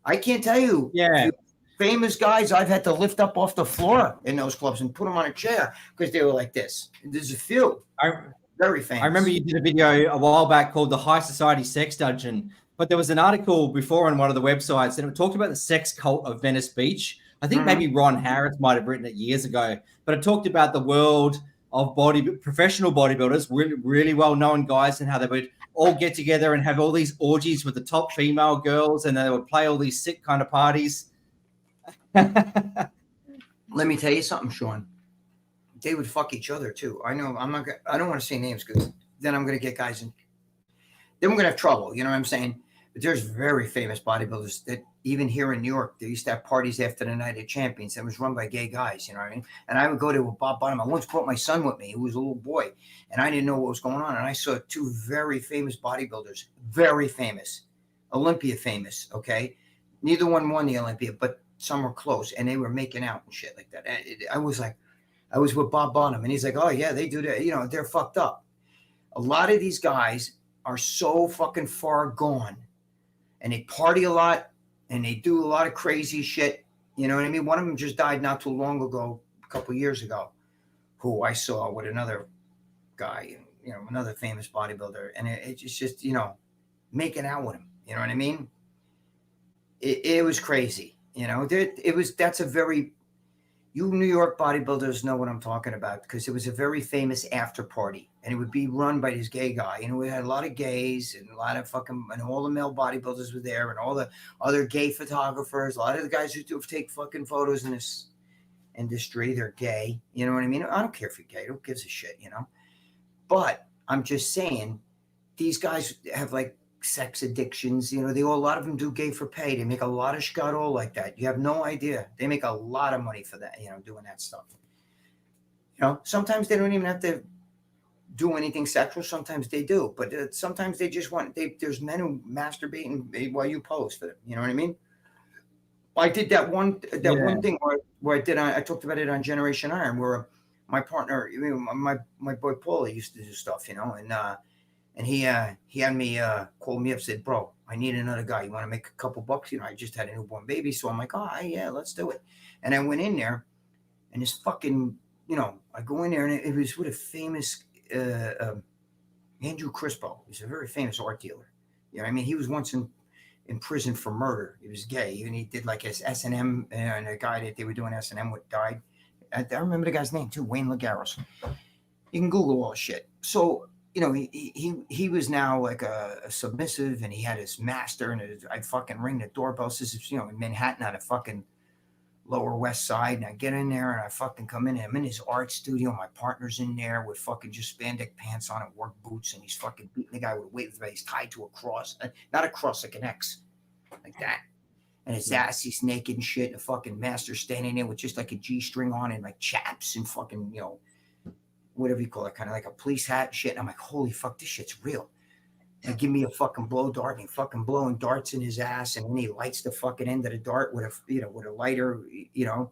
I can't tell you. Yeah. Famous guys I've had to lift up off the floor in those clubs and put them on a chair because they were like this. There's a few. Very famous. I remember you did a video a while back called The High Society Sex Dungeon, but there was an article before on one of the websites and it talked about the sex cult of Venice Beach. I think maybe Ron Harris might have written it years ago, but it talked about the world of professional bodybuilders, really well-known guys, and how they would all get together and have all these orgies with the top female girls, and they would play all these sick kind of parties. Let me tell you something, Sean. They would fuck each other too. I know. I don't want to say names because then I'm gonna get guys in. Then we're gonna have trouble. You know what I'm saying? But there's very famous bodybuilders that even here in New York, they used to have parties after the Night of Champions. It was run by gay guys. You know what I mean? And I would go to a Bob Bottom. I once brought my son with me, who was a little boy, and I didn't know what was going on. And I saw two very famous bodybuilders, very famous, Olympia famous. Okay, neither one won the Olympia, but some were close, and they were making out and shit like that. I was with Bob Bonham, and he's like, oh yeah, they do that. They're fucked up. A lot of these guys are so fucking far gone, and they party a lot, and they do a lot of crazy shit. You know what I mean? One of them just died not too long ago, a couple of years ago, who I saw with another guy, another famous bodybuilder, and it's just making out with him. You know what I mean? It was crazy. That's a very, you New York bodybuilders know what I'm talking about, because it was a very famous after party, and it would be run by this gay guy. We had a lot of gays and a lot of and all the male bodybuilders were there, and all the other gay photographers. A lot of the guys who do take fucking photos in this industry, they're gay. You know what I mean? I don't care if you're gay. Who gives a shit, But I'm just saying, these guys have like sex addictions. A lot of them do gay for pay. They make a lot of scuttle like that. You have no idea. They make a lot of money for that, doing that stuff. Sometimes they don't even have to do anything sexual. Sometimes they do, but sometimes they just there's men who masturbate while you pose for them. You know what I mean? I did that one thing where I talked about it on Generation Iron, where my partner, my boy Paulie used to do stuff, And he had me called me up, said, "Bro, I need another guy. You want to make a couple bucks? You know, I just had a newborn baby." So I'm like, "Oh, yeah, let's do it." And I went in there, and this fucking, you know, I go in there, and it was with a famous Andrew Crispo. He's a very famous art dealer. You know, I mean, he was once in prison for murder. He was gay, and he did like his S&M, and a guy that they were doing S&M with died. I remember the guy's name too, Wayne Lagaros. You can Google all shit. So, you know, he was now like a submissive, and he had his master, and I'd fucking ring the doorbell. This is, you know, in Manhattan on a fucking Lower West Side, and I get in there, and I fucking come in, and I'm in his art studio. My partner's in there with fucking just spandex pants on and work boots, and he's fucking beating the guy with a weight. He's tied to a cross, not a cross, like an X, like that. And his ass, he's naked and shit. And the fucking master's standing there with just like a G-string on and like chaps and fucking, you know, whatever you call it, kind of like a police hat and shit. And I'm like, holy fuck, this shit's real. And give me a fucking blow dart, and he fucking blowing darts in his ass, and then he lights the fucking end of the dart with a, you know, with a lighter, you know,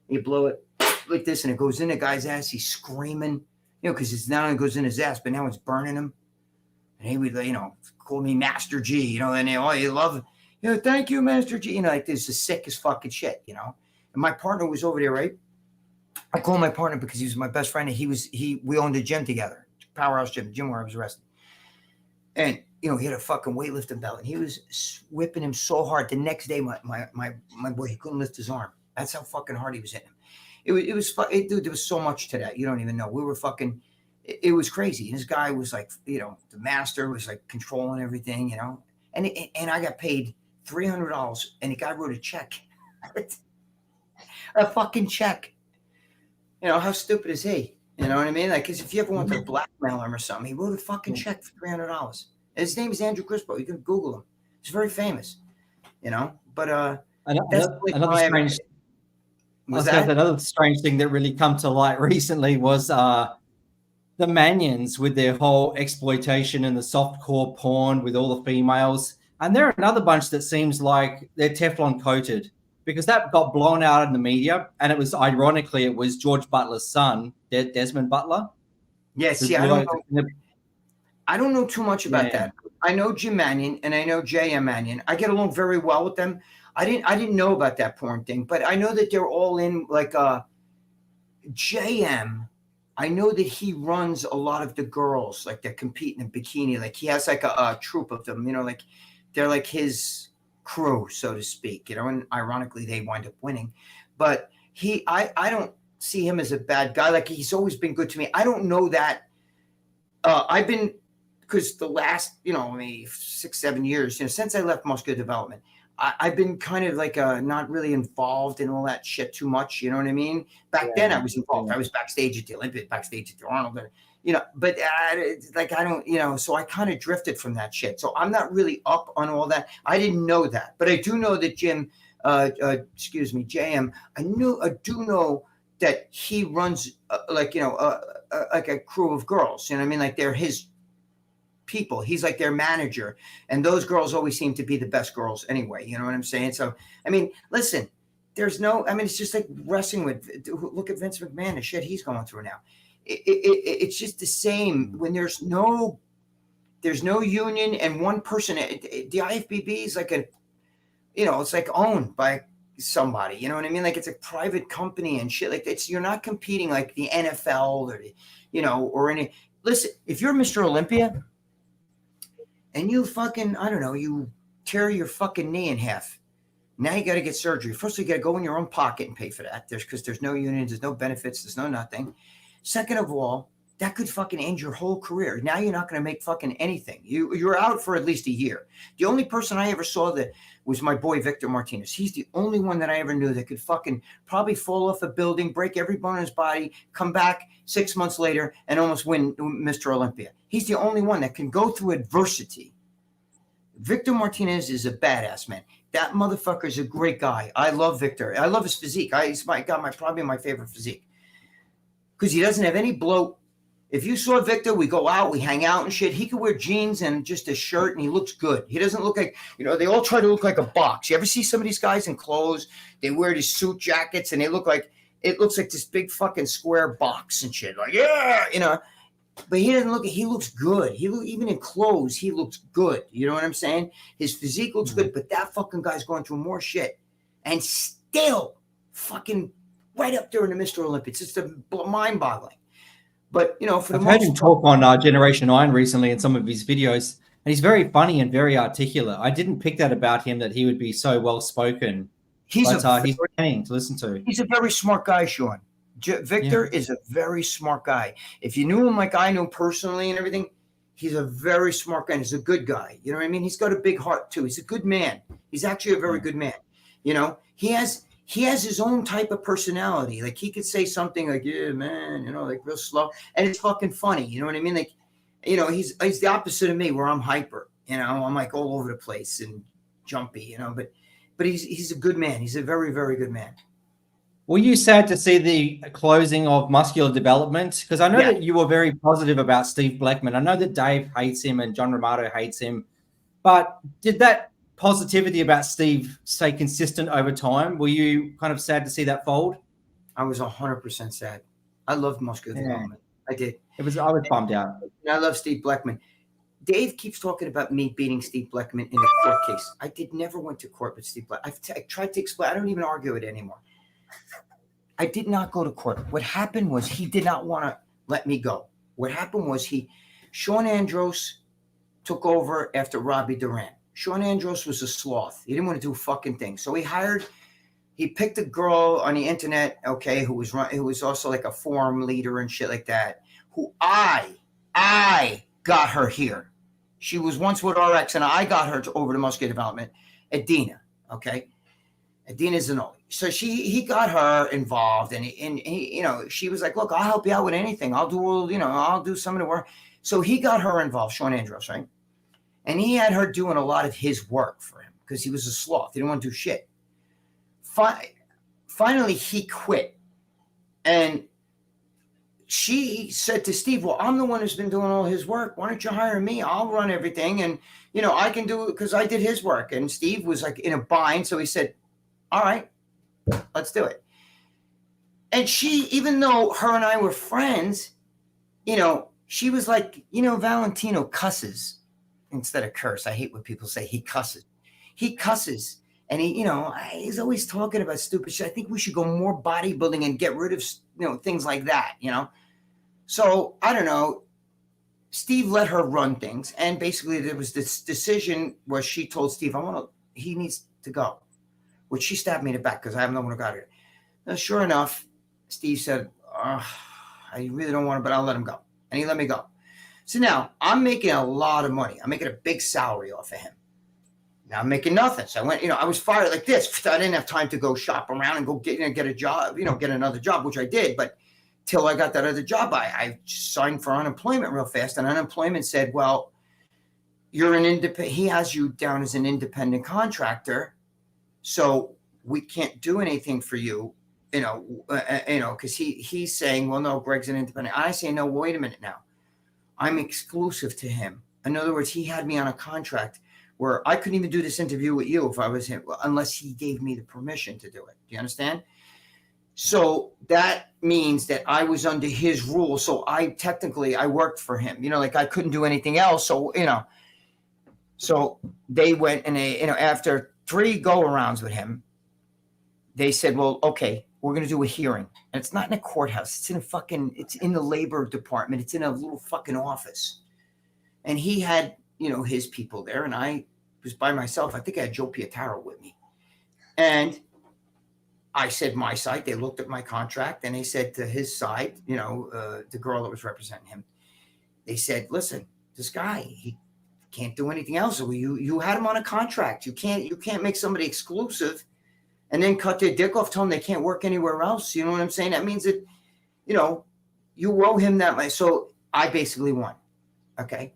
he blow it like this, and it goes in the guy's ass. He's screaming, you know, because it's not only goes in his ass, but now it's burning him. And he would, you know, call me Master G, you know, and they, oh, you love it. You know, thank you, Master G. You know, like this is sick as fucking shit, you know. And my partner was over there, right? I call my partner because he was my best friend, and we owned a gym together, Powerhouse Gym, the gym where I was arrested. And, you know, he had a fucking weightlifting belt, and he was whipping him so hard. The next day, my boy, he couldn't lift his arm. That's how fucking hard he was hitting him. Dude, there was so much to that. You don't even know. We were fucking, it was crazy. And this guy was like, you know, the master was like controlling everything, you know. And I got paid $300, and the guy wrote a check. A fucking check. You know, how stupid is he? You know what I mean? Like, because if you ever want to blackmail him or something, he wrote a fucking check for $300. His name is Andrew Crispo. You can Google him. He's very famous, you know. But another strange thing that really come to light recently was the Manions with their whole exploitation and the softcore porn with all the females. And they're another bunch that seems like they're Teflon coated, because that got blown out in the media, and it was ironically it was George Butler's son, Desmond Butler. Yeah, see, I don't know too much about that. I know Jim Manion and I know J.M. Manion. I get along very well with them. I didn't know about that porn thing, but I know that they're all in like J.M. I know that he runs a lot of the girls, like they're competing in bikini. Like he has like a troop of them, you know, like they're like his crew, so to speak, you know, and ironically they wind up winning. But I don't see him as a bad guy. Like he's always been good to me. I don't know that. I've been, because the last, you know, maybe 6-7 years, you know, since I left Muscular Development, I've been kind of like not really involved in all that shit too much. You know what I mean? Back then I was involved. I was backstage at the Olympia, backstage at the Arnold, you know, but like, I don't, you know, so I kind of drifted from that shit. So I'm not really up on all that. I didn't know that, but I do know that JM, I do know that he runs like, you know, like a crew of girls, you know what I mean? Like they're his people. He's like their manager, and those girls always seem to be the best girls anyway. You know what I'm saying? So, I mean, listen, it's just like wrestling with, look at Vince McMahon, the shit he's going through now. It's just the same when there's no union and one person. The IFBB is like it's like owned by somebody. You know what I mean? Like it's a private company and shit. Like you're not competing like the NFL or or any. Listen, if you're Mr. Olympia and you fucking, I don't know, you tear your fucking knee in half. Now you got to get surgery. First, you got to go in your own pocket and pay for that. Because there's no unions, there's no benefits, there's no nothing. Second of all, that could fucking end your whole career. Now you're not going to make fucking anything. You're out for at least a year. The only person I ever saw that was my boy Victor Martinez. He's the only one that I ever knew that could fucking probably fall off a building, break every bone in his body, come back 6 months later and almost win Mr. Olympia. He's the only one that can go through adversity. Victor Martinez is a badass, man. That motherfucker is a great guy. I love Victor. I love his physique. He's probably my favorite physique. Because he doesn't have any bloat. If you saw Victor, we go out, we hang out and shit. He could wear jeans and just a shirt, and he looks good. He doesn't look like, they all try to look like a box. You ever see some of these guys in clothes? They wear these suit jackets, and it looks like this big fucking square box and shit. Like, yeah, but he doesn't look. He looks good. Even in clothes, he looks good. You know what I'm saying? His physique looks good, but that fucking guy's going through more shit, and still fucking right up there in the Mr. Olympics. It's just mind-boggling. But you know, for the I've heard most him talk on Generation Iron recently in some of his videos, and he's very funny and very articulate. I didn't pick that about him, that he would be so well spoken. He's entertaining to listen to. He's a very smart guy, Sean. Victor is a very smart guy. If you knew him like I knew personally and everything, he's a very smart guy. And he's a good guy. You know what I mean? He's got a big heart too. He's a good man. He's actually a very good man. You know, he has his own type of personality. Like he could say something like, "Yeah, man," you know, like real slow, and it's fucking funny. You know what I mean? Like, you know, he's the opposite of me, where I'm hyper. You know, I'm like all over the place and jumpy. You know, but he's a good man. He's a very, very good man. Were you sad to see the closing of Muscular Development? Because I know that you were very positive about Steve Blackman. I know that Dave hates him and John Romano hates him, but did that positivity about Steve stay consistent over time? Were you kind of sad to see that fold? I was 100% sad. I loved Muscular Development. I did. I was bummed out. And I love Steve Blackman. Dave keeps talking about me beating Steve Blackman in a court case. I never went to court with Steve Blackman. I tried to explain. I don't even argue it anymore. I did not go to court. What happened was he did not want to let me go. What happened was Sean Andros took over after Robbie Durant. Sean Andros was a sloth. He didn't want to do fucking things. So he picked a girl on the internet, okay, who was also like a forum leader and shit like that, who I got her here. She was once with RX, and I got her over to Muscular Development. Adina, okay? Adina Zanoli. So he got her involved, and he, you know, she was like, "Look, I'll help you out with anything. I'll do some of the work." So he got her involved, Sean Andros, right? And he had her doing a lot of his work for him because he was a sloth. He didn't want to do shit. Finally, he quit, and she said to Steve, "Well, I'm the one who's been doing all his work. Why don't you hire me? I'll run everything, and you know, I can do it because I did his work." And Steve was like in a bind, so he said, "All right, let's do it." And she, even though her and I were friends, you know, she was like, you know, Valentino cusses instead of curse. I hate when people say he cusses. He cusses. And he, you know, he's always talking about stupid shit. I think we should go more bodybuilding and get rid of, you know, things like that, you know? So I don't know. Steve let her run things. And basically there was this decision where she told Steve, he needs to go. Which she stabbed me in the back because I have no one who got her. Now, sure enough, Steve said, "I really don't want to, but I'll let him go." And he let me go. So now I'm making a lot of money. I'm making a big salary off of him. Now I'm making nothing. So I went, you know, I was fired like this. I didn't have time to go shop around and go get a job, you know, get another job, which I did. But till I got that other job, I signed for unemployment real fast. And unemployment said, "Well, you're an independent." He has you down as an independent contractor. So we can't do anything for you, you know, because he's saying, "Well, no, Gregg's an independent." I say, "No, wait a minute now. I'm exclusive to him." In other words, he had me on a contract where I couldn't even do this interview with you if I was him, unless he gave me the permission to do it. Do you understand? So that means that I was under his rule. So I worked for him, you know, like I couldn't do anything else. So, you know, so they went and they, you know, after 3 go-arounds with him, they said, "Well, okay, we're going to do a hearing." And it's not in a courthouse. It's in the labor department. It's in a little fucking office. And he had, you know, his people there. And I was by myself. I think I had Joe Pietaro with me. And I said my side. They looked at my contract and they said to his side, you know, the girl that was representing him, they said, "Listen, this guy, he can't do anything else. So you had him on a contract. You can't make somebody exclusive and then cut their dick off, tell them they can't work anywhere else." You know what I'm saying? That means that, you know, you owe him that money. So I basically won. Okay.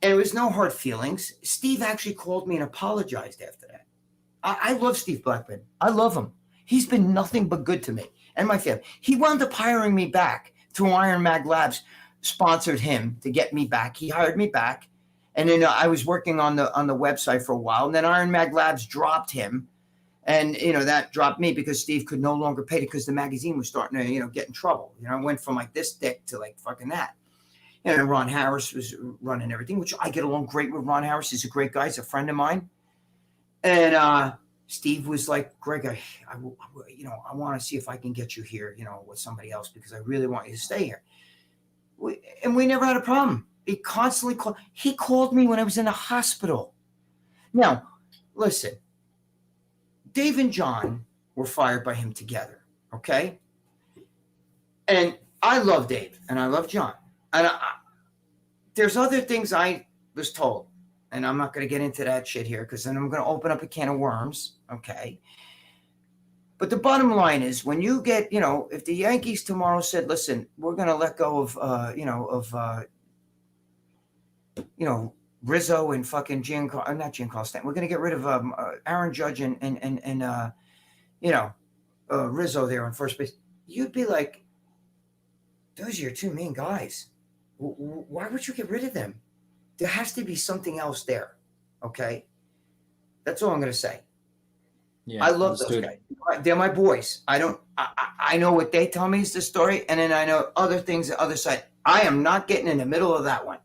And it was no hard feelings. Steve actually called me and apologized after that. I love Steve Blackman. I love him. He's been nothing but good to me and my family. He wound up hiring me back through Iron Mag Labs, sponsored him to get me back. He hired me back. And then I was working on the website for a while. And then Iron Mag Labs dropped him. And, you know, that dropped me because Steve could no longer pay it because the magazine was starting to, you know, get in trouble. You know, I went from like this dick to like fucking that. And Ron Harris was running everything, which I get along great with Ron Harris. He's a great guy. He's a friend of mine. And Steve was like, Greg, I want to see if I can get you here, with somebody else, because I really want you to stay here. We never had a problem. He constantly called. He called me when I was in the hospital. Now, listen, Dave and John were fired by him together, okay? And I love Dave and I love John. And there's other things I was told, and I'm not going to get into that shit here because then I'm going to open up a can of worms, okay? But the bottom line is, when you get, if the Yankees tomorrow said, listen, we're going to let go of, Rizzo and fucking not Giancarlo Stanton. We're going to get rid of Aaron Judge and Rizzo there on first base. You'd be like, those are your two main guys. Why would you get rid of them? There has to be something else there. Okay. That's all I'm going to say. Yeah, I love those guys. They're my boys. I know what they tell me is the story. And then I know other things, the other side. I am not getting in the middle of that one.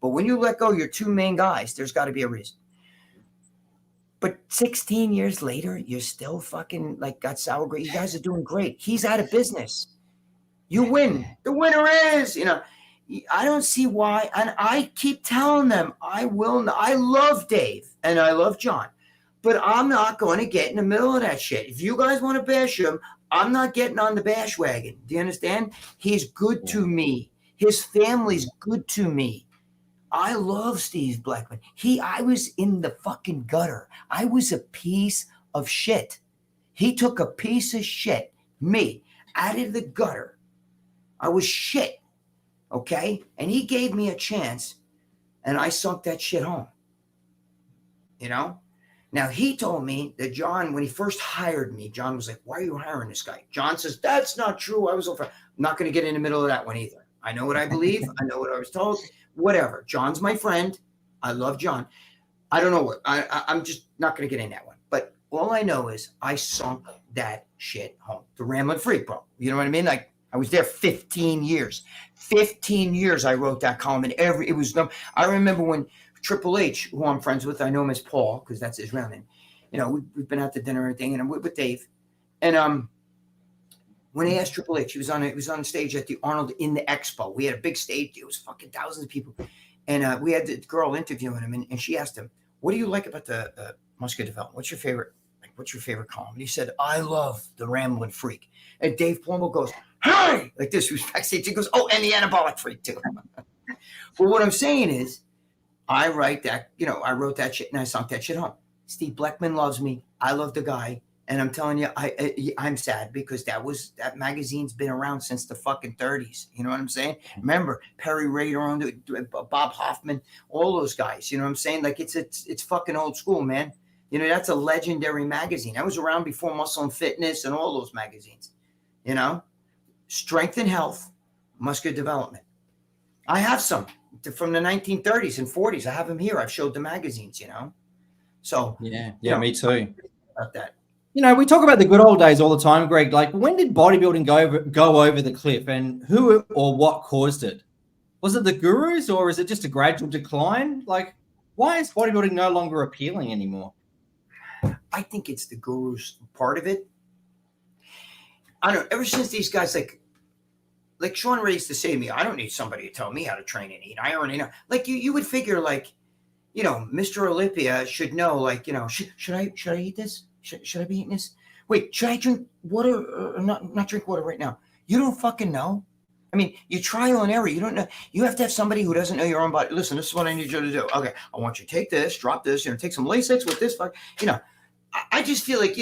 But when you let go your two main guys, there's got to be a reason. But 16 years later, you're still fucking got sour grapes. You guys are doing great. He's out of business. You win. The winner is, I don't see why. And I keep telling them, I love Dave and I love John, but I'm not going to get in the middle of that shit. If you guys want to bash him, I'm not getting on the bash wagon. Do you understand? He's good to me. His family's good to me. I love Steve Blackman. I was in the fucking gutter. I was a piece of shit. He took a piece of shit, me, out of the gutter. I was shit, okay? And he gave me a chance, and I sunk that shit home. Now, he told me that John, when he first hired me, John was like, why are you hiring this guy? John says, that's not true. I'm not going to get in the middle of that one either. I know what I believe. I know what I was told. Whatever. John's my friend. I love John. I don't know what. I'm just not going to get in that one. But all I know is I sunk that shit home. The Ramblin Freak, bro. You know what I mean? I was there 15 years. 15 years I wrote that column. And it was dumb. I remember when Triple H, who I'm friends with, I know him as Paul because that's his real name. We've been out to dinner and everything, and I'm with Dave. And when they asked Triple H, he was on stage at the Arnold in the Expo. We had a big stage. It was fucking thousands of people. And we had the girl interviewing him, and she asked him, what do you like about the Muscular Development? What's your favorite column? And he said, I love the Ramblin Freak. And Dave Palumbo goes, hey! Like this, he was backstage. He goes, oh, and the Anabolic Freak too. But what I'm saying is, I wrote that shit and I sunk that shit home. Steve Blackman loves me. I love the guy. And I'm telling you, I'm sad because that magazine's been around since the fucking 30s. You know what I'm saying? Remember, Perry Rader on it, Bob Hoffman, all those guys. You know what I'm saying? It's fucking old school, man. That's a legendary magazine. That was around before Muscle and Fitness and all those magazines. Strength and Health, Muscular Development. I have some from the 1930s and 40s. I have them here. I've showed the magazines. So yeah, me too. About that. We talk about the good old days all the time, Greg. When did bodybuilding go over the cliff, and who or what caused it? Was it the gurus, or is it just a gradual decline? Why is bodybuilding no longer appealing anymore? I think it's the gurus part of it. I don't know. Ever since these guys like Sean Ray used to say to me, I don't need somebody to tell me how to train and eat. I already know. You would figure Mr. Olympia should know, should I eat this? Should I be eating this? Wait, should I drink water or not drink water right now? You don't fucking know. I mean, you trial and error. You don't know. You have to have somebody who doesn't know your own body. Listen, this is what I need you to do. Okay, I want you to take this, drop this, take some Lasix with this. I just feel like,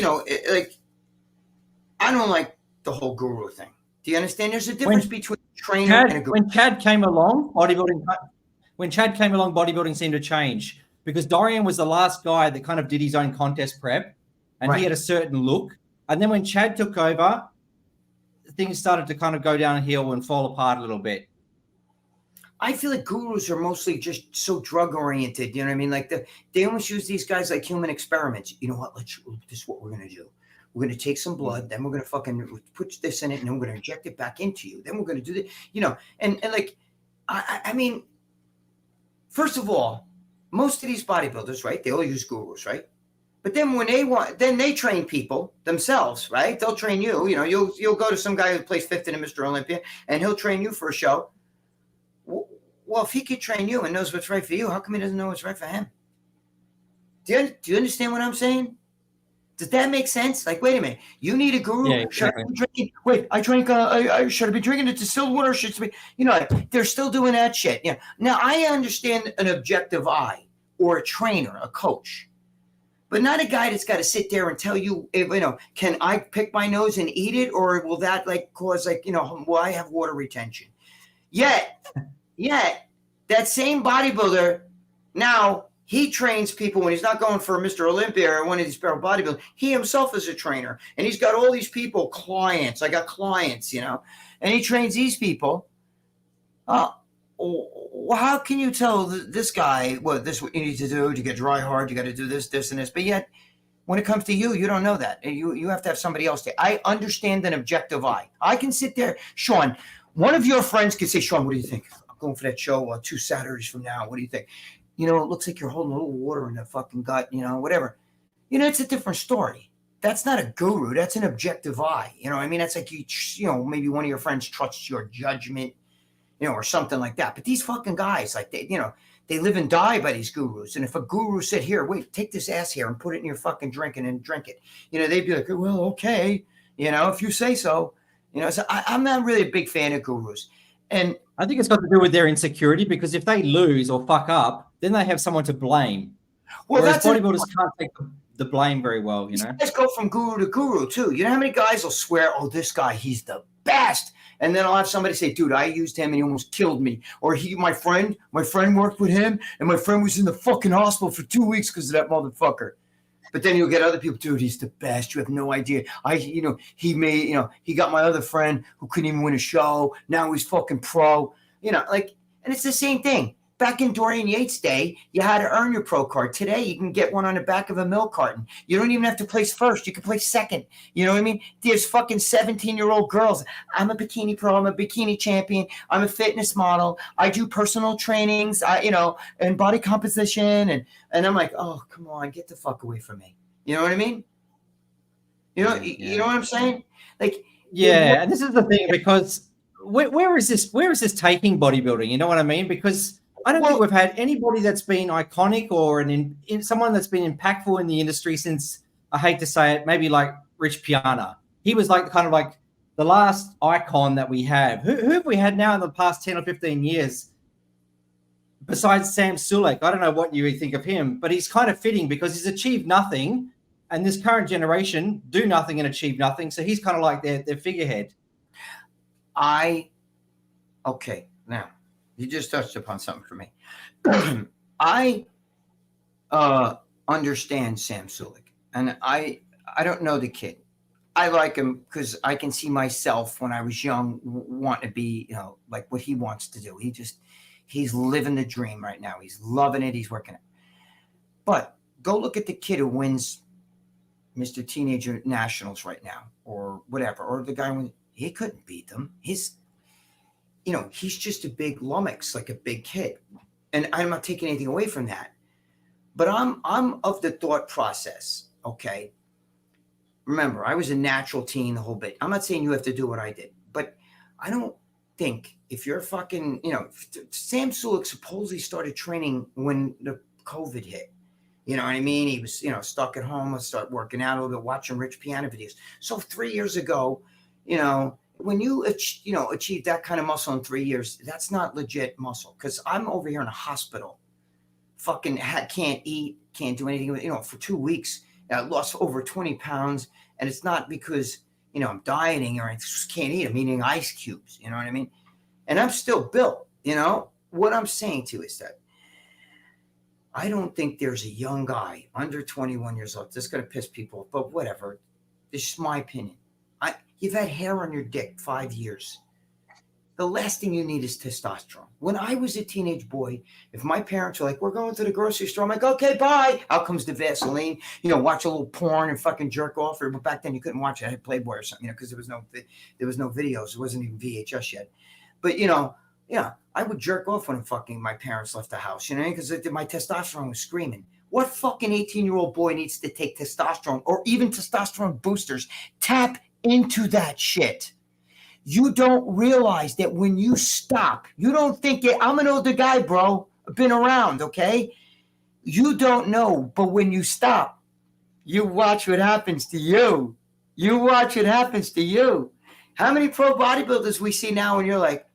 I don't like the whole guru thing. Do you understand? There's a difference between a trainer and a guru. When Chad came along, bodybuilding seemed to change because Dorian was the last guy that kind of did his own contest prep. And he had a certain look. And then when Chad took over, things started to kind of go downhill and fall apart a little bit. I feel like gurus are mostly just so drug oriented. You know what I mean? They almost use these guys like human experiments. You know what? This is what we're going to do. We're going to take some blood. Then we're going to fucking put this in it. And then we're going to inject it back into you. Then we're going to do that. And I mean, first of all, most of these bodybuilders, right? They all use gurus, right? But then when they want, then they train people themselves, right? They'll train you. You know, you'll go to some guy who plays fifth in Mr. Olympia, and he'll train you for a show. Well, if he could train you and knows what's right for you, how come he doesn't know what's right for him? Do you understand what I'm saying? Does that make sense? Like, wait a minute, you need a guru. Yeah, exactly. Should I be drinking? Wait, I drank. I should I be drinking the distilled water? Should be, you know, they're still doing that shit. Yeah. Now I understand an objective eye or a trainer, a coach, but not a guy that's got to sit there and tell you, you know, can I pick my nose and eat it, or will that like cause like, you know, will I have water retention? Yet, that same bodybuilder now. He trains people when he's not going for Mr. Olympia or one of these pro bodybuilders. He himself is a trainer, and he's got all these people, clients. I got clients, you know, and he trains these people. Well, how can you tell this guy, well, this is what you need to do to get dry hard? You got to do this, this, and this. But yet, when it comes to you, you don't know that. You have to have somebody else there. I understand an objective eye. I can sit there, Sean. One of your friends could say, Sean, what do you think? I'm going for that show 2 Saturdays from now. What do you think? You know, it looks like you're holding a little water in the fucking gut, you know, whatever. You know, it's a different story. That's not a guru. That's an objective eye. You know what I mean? That's like, you know, maybe one of your friends trusts your judgment, you know, or something like that. But these fucking guys, like, they, you know, they live and die by these gurus. And if a guru said, here, wait, take this ass here and put it in your fucking drink and then drink it, you know, they'd be like, well, okay, you know, if you say so. You know, so I'm not really a big fan of gurus. And I think it's got to do with their insecurity, because if they lose or fuck up, then they have someone to blame. well, Whereas that's bodybuilders can't take the blame very well, you know. Let's go from guru to guru too. You know how many guys will swear, "Oh, this guy, he's the best," and then I'll have somebody say, "Dude, I used him and he almost killed me," or my friend worked with him and my friend was in the fucking hospital for 2 weeks because of that motherfucker. But then you'll get other people, dude, he's the best. You have no idea. You know, he got my other friend who couldn't even win a show. Now he's fucking pro. You know, like, and it's the same thing. Back in Dorian Yates' day, you had to earn your pro card. Today, you can get one on the back of a milk carton. You don't even have to place first. You can place second. You know what I mean? There's fucking 17-year-old girls. I'm a bikini pro. I'm a bikini champion. I'm a fitness model. I do personal trainings, you know, and body composition. And I'm like, oh, come on, get the fuck away from me. You know what I mean? You know, you know what I'm saying? Like, yeah, and this is the thing, because where is this taking bodybuilding? You know what I mean? Because I don't think we've had anybody that's been iconic or someone that's been impactful in the industry since, I hate to say it, maybe like Rich Piana. He was like kind of like the last icon that we have. Who have we had now in the past 10 or 15 years besides Sam Sulek? I don't know what you think of him, but he's kind of fitting because he's achieved nothing, and this current generation do nothing and achieve nothing. So he's kind of like their figurehead. Okay, now you just touched upon something for me. I understand Sam Sulek, and I don't know the kid. I like him because I can see myself when I was young want to be, you know, like what he wants to do. He's living the dream right now. He's loving it. He's working it. But go look at the kid who wins Mr. Teenager Nationals right now, or whatever, or the guy when he couldn't beat them. He's just a big lummox, like a big kid. And I'm not taking anything away from that. But I'm of the thought process, okay? Remember, I was a natural teen the whole bit. I'm not saying you have to do what I did, but I don't think if you're fucking, you know, Sam Sulek supposedly started training when the COVID hit. You know what I mean? He was, you know, stuck at home, start working out a little bit, watching Rich Piana videos. So 3 years ago, you know, when you achieve that kind of muscle in 3 years, that's not legit muscle. Because I'm over here in a hospital, fucking can't eat, can't do anything. You know, for 2 weeks, I lost over 20 pounds, and it's not because, you know, I'm dieting or I just can't eat. I'm eating ice cubes. You know what I mean? And I'm still built. You know what I'm saying to you is that I don't think there's a young guy under 21 years old. This is going to piss people off, but whatever. This is my opinion. You've had hair on your dick 5 years. The last thing you need is testosterone. When I was a teenage boy, if my parents were like, we're going to the grocery store, I'm like, okay, bye. Out comes the Vaseline, you know, watch a little porn and fucking jerk off. But back then you couldn't watch it. I had Playboy or something, you know, because there was no videos. It wasn't even VHS yet. But, you know, I would jerk off when fucking my parents left the house, because my testosterone was screaming. What fucking 18-year-old boy needs to take testosterone or even testosterone boosters? Tap into that shit. You don't realize that when you stop, you don't think it. I'm an older guy, bro. I've been around, okay? You don't know, but when you stop, you watch what happens to you. You watch what happens to you. How many pro bodybuilders we see now and you're like,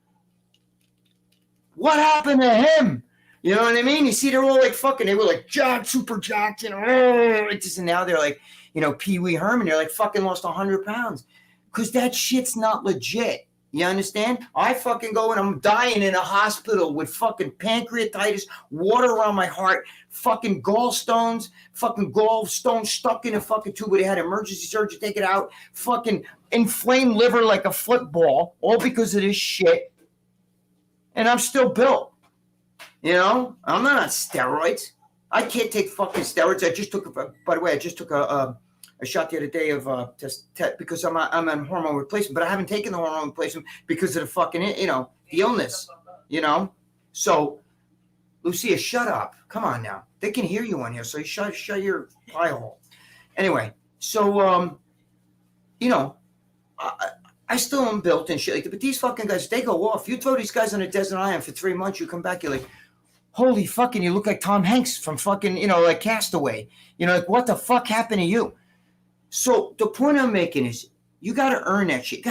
what happened to him? You know what I mean? You see, they're all like fucking, they were like jacked, super jacked, and now they're like, Pee Wee Herman, they're like fucking lost 100 pounds. Because that shit's not legit. You understand? I fucking go and I'm dying in a hospital with fucking pancreatitis, water around my heart, fucking gallstones stuck in a fucking tube where they had emergency surgery, take it out, fucking inflamed liver like a football, all because of this shit. And I'm still built. I'm not on steroids. I can't take fucking steroids. By the way, I just took a shot the other day of because I'm on hormone replacement, but I haven't taken the hormone replacement because of the fucking, the illness, So, Lucia, shut up. Come on now. They can hear you on here, so you shut your pie hole. Anyway, so, I still am built and shit like that, but these fucking guys, they go off. You throw these guys on a desert island for 3 months, you come back, you're like, holy fucking, you look like Tom Hanks from fucking, like Castaway. Like, what the fuck happened to you? So the point I'm making is you got to earn that shit.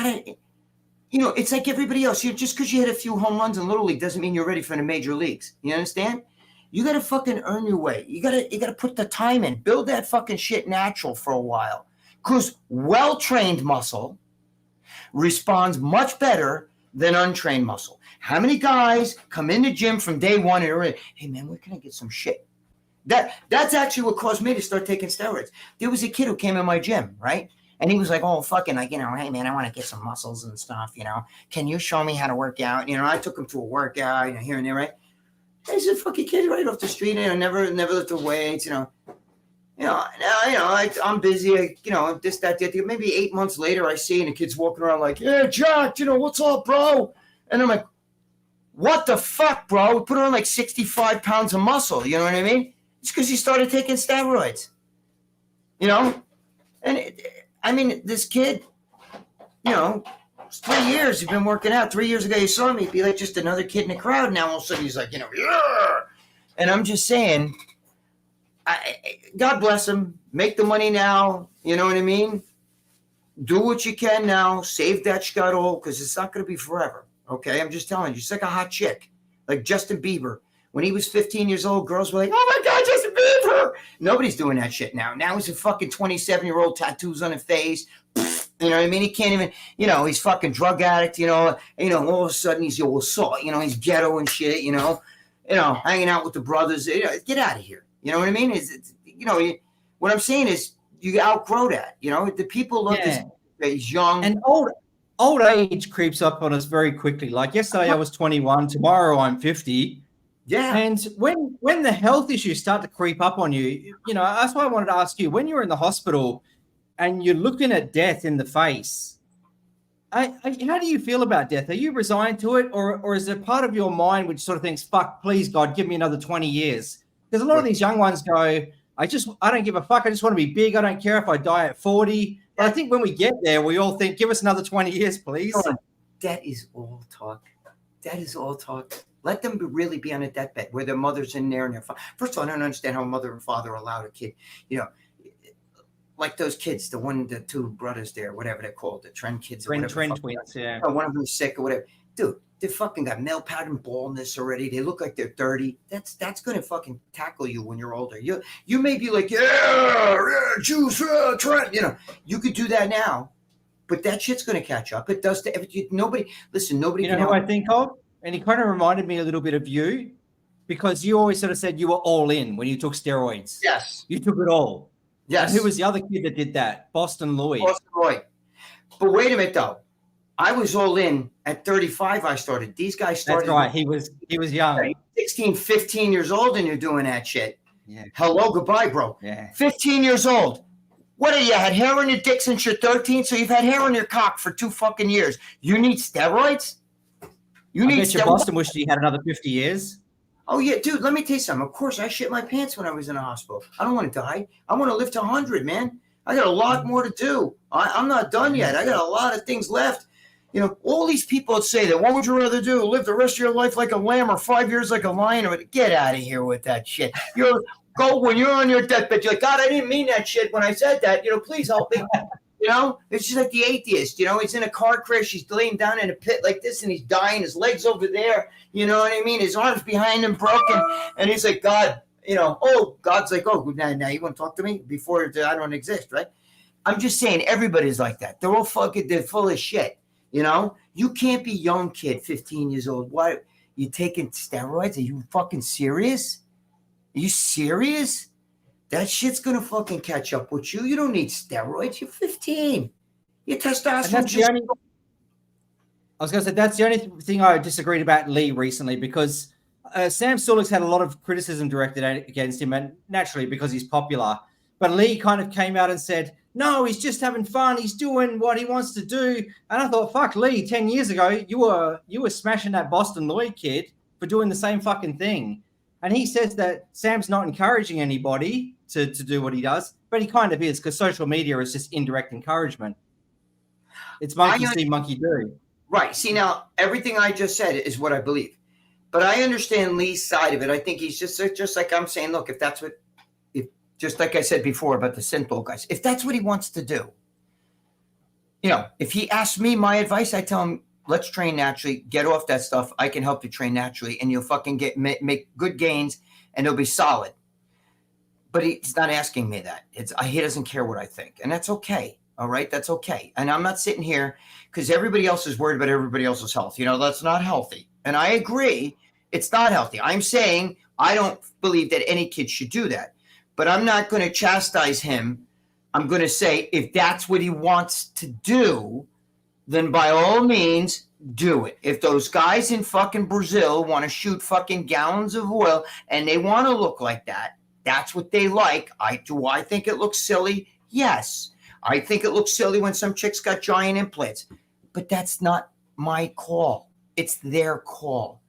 It's like everybody else. Just because you hit a few home runs in Little League doesn't mean you're ready for the major leagues. You understand? You got to fucking earn your way. You got to put the time in. Build that fucking shit natural for a while. Because well-trained muscle responds much better than untrained muscle. How many guys come in the gym from day one and are like, hey man, where can I get some shit? That's actually what caused me to start taking steroids. There was a kid who came in my gym, right? And he was like, oh, fucking, like, hey man, I want to get some muscles and stuff, Can you show me how to work out? I took him to a workout, here and there, right? He's a fucking kid right off the street, never lifted weights, I'm busy, this, that, that. Maybe 8 months later, I see, and the kid's walking around like, yeah, Jack, what's up, bro? And I'm like, what the fuck, bro? We put on like 65 pounds of muscle, you know what I mean? It's because he started taking steroids, And this kid, it's 3 years he's been working out. 3 years ago, you saw me be like just another kid in the crowd. Now all of a sudden he's like, yeah. And I'm just saying, God bless him. Make the money now. You know what I mean? Do what you can now. Save that scuttle because it's not going to be forever. Okay? I'm just telling you. Just like a hot chick. Like Justin Bieber. When he was 15 years old, girls were like, oh my God, Justin Bieber. Nobody's doing that shit now. Now he's a fucking 27-year-old, tattoos on his face. You know what I mean? He can't even, he's fucking drug addict, all of a sudden he's assault, he's ghetto and shit, hanging out with the brothers. Get out of here. You know what I mean? What I'm saying is you outgrow that. The people love this. He's young. And old age creeps up on us very quickly. Like yesterday I was 21, tomorrow I'm 50. Yeah. And when the health issues start to creep up on you, that's why I wanted to ask you, when you're in the hospital and you're looking at death in the face, how do you feel about death? Are you resigned to it, or is there part of your mind which sort of thinks, fuck, please God, give me another 20 years? Because a lot of these young ones go, I don't give a fuck. I just want to be big. I don't care if I die at 40. But I think when we get there, we all think, give us another 20 years, please. That is all talk. That is all talk. Let them really be on a deathbed where their mother's in there and their father. First of all, I don't understand how a mother and father allowed a kid, like those kids, the two brothers there, whatever they're called, the Trend kids. Trend twins, yeah. One of them's sick or whatever. Dude, they fucking got male pattern baldness already. They look like they're 30. That's going to fucking tackle you when you're older. You may be like, yeah, juice, Trent. You could do that now, but that shit's going to catch up. It does to every, nobody. Listen, nobody. You know who I think of? And he kind of reminded me a little bit of you, because you always sort of said you were all in when you took steroids. Yes. You took it all. Yes. And who was the other kid that did that? Boston Louis. But wait a minute, though. I was all in at 35. I started. These guys started. That's right. He was young. 16, 15 years old, and you're doing that shit. Yeah. Hello, goodbye, bro. Yeah. 15 years old. What are you? Had hair on your dick since you're 13, so you've had hair on your cock for 2 fucking years. You need steroids? You I need bet you Boston wished he had another 50 years. Oh, yeah, dude, let me tell you something. Of course, I shit my pants when I was in the hospital. I don't want to die. I want to live to 100, man. I got a lot more to do. I'm not done yet. I got a lot of things left. You know, all these people that say that, what would you rather do? Live the rest of your life like a lamb or 5 years like a lion? Or get out of here with that shit. Go when you're on your deathbed, you're like, God, I didn't mean that shit when I said that. You know, please help me. You know, it's just like the atheist. You know, he's in a car crash. He's laying down in a pit like this, and he's dying. His legs over there. You know what I mean? His arms behind him broken, and he's like, God, you know, oh, God's like, oh, now you want to talk to me before I don't exist, right? I'm just saying, everybody's like that. They're all fucking, they're full of shit. You know, you can't be young kid, 15 years old. Why you taking steroids? Are you fucking serious? Are you serious? That shit's gonna fucking catch up with you. You don't need steroids. You're 15. Your testosterone just. I was going to say that's the only thing I disagreed about Lee recently, because Sam Sulek's had a lot of criticism directed against him, and naturally because he's popular. But Lee kind of came out and said, "No, he's just having fun. He's doing what he wants to do." And I thought, "Fuck, Lee! 10 years ago, you were smashing that Boston Lloyd kid for doing the same fucking thing." And he says that Sam's not encouraging anybody to do what he does, but he kind of is, because social media is just indirect encouragement. It's monkey see, monkey do. Right. See, now, everything I just said is what I believe. But I understand Lee's side of it. I think he's just like I'm saying, look, if that's what, just like I said before about the simple guys, if that's what he wants to do, you know, if he asks me my advice, I tell him, let's train naturally, get off that stuff. I can help you train naturally, and you'll fucking make good gains, and it'll be solid. But he's not asking me that. He doesn't care what I think, and that's okay. All right, that's okay. And I'm not sitting here because everybody else is worried about everybody else's health. You know, that's not healthy. And I agree, it's not healthy. I'm saying I don't believe that any kid should do that. But I'm not going to chastise him. I'm going to say, if that's what he wants to do, then by all means, do it. If those guys in fucking Brazil want to shoot fucking gallons of oil and they want to look like that, that's what they like. Do I think it looks silly? Yes. I think it looks silly when some chicks got giant implants, but that's not my call. It's their call.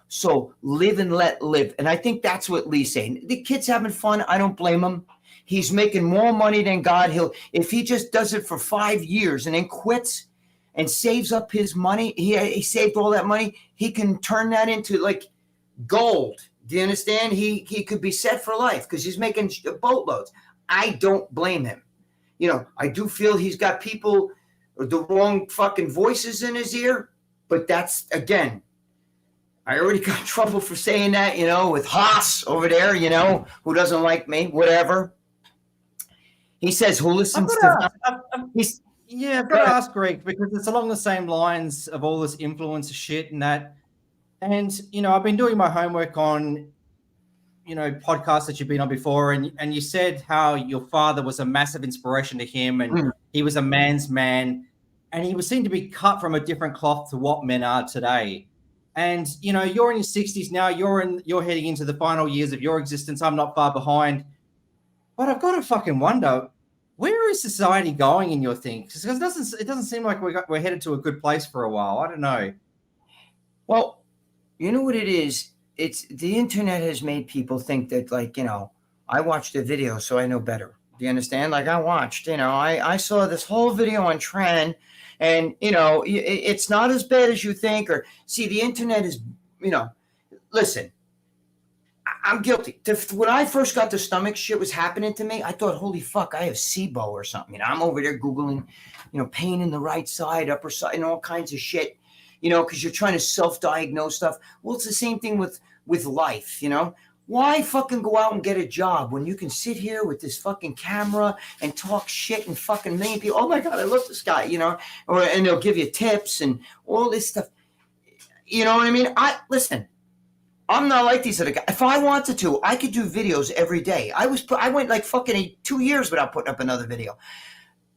So live and let live. And I think that's what Lee's saying. The kid's having fun. I don't blame him. He's making more money than God. If he just does it for 5 years and then quits and saves up his money, he saved all that money, he can turn that into like gold. Do you understand? He could be set for life because he's making boatloads. I don't blame him. You know, I do feel he's got people, the wrong fucking voices in his ear, but that's, again, I already got in trouble for saying that, you know, with Haas over there, you know, who doesn't like me, whatever. He says, who listens to I've got to ask Greg, because it's along the same lines of all this influencer shit and that. And, you know, I've been doing my homework on, you know, podcasts that you've been on before, and you said how your father was a massive inspiration to him, and he was a man's man, and he seemed to be cut from a different cloth to what men are today. And, you know, you're in your 60s now, you're heading into the final years of your existence. I'm not far behind. But I've got to fucking wonder, where is society going in your thing? Because it doesn't seem like we're headed to a good place for a while. I don't know. Well, you know what it is? It's the internet has made people think that, like, you know, I watched a video, so I know better. Do you understand? Like, I watched, you know, I saw this whole video on trend, and, you know, it's not as bad as you think. Or see, the internet is, you know, listen, I'm guilty. When I first got the stomach shit was happening to me, I thought, holy fuck, I have SIBO or something. You know, I'm over there Googling, you know, pain in the right side, upper side, and all kinds of shit, you know, because you're trying to self-diagnose stuff. Well, it's the same thing with life, you know. Why fucking go out and get a job when you can sit here with this fucking camera and talk shit and fucking million people? Oh my God, I love this guy, you know, and they'll give you tips and all this stuff. You know what I mean? Listen, I'm not like these other guys. If I wanted to, I could do videos every day. I went like fucking 2 years without putting up another video.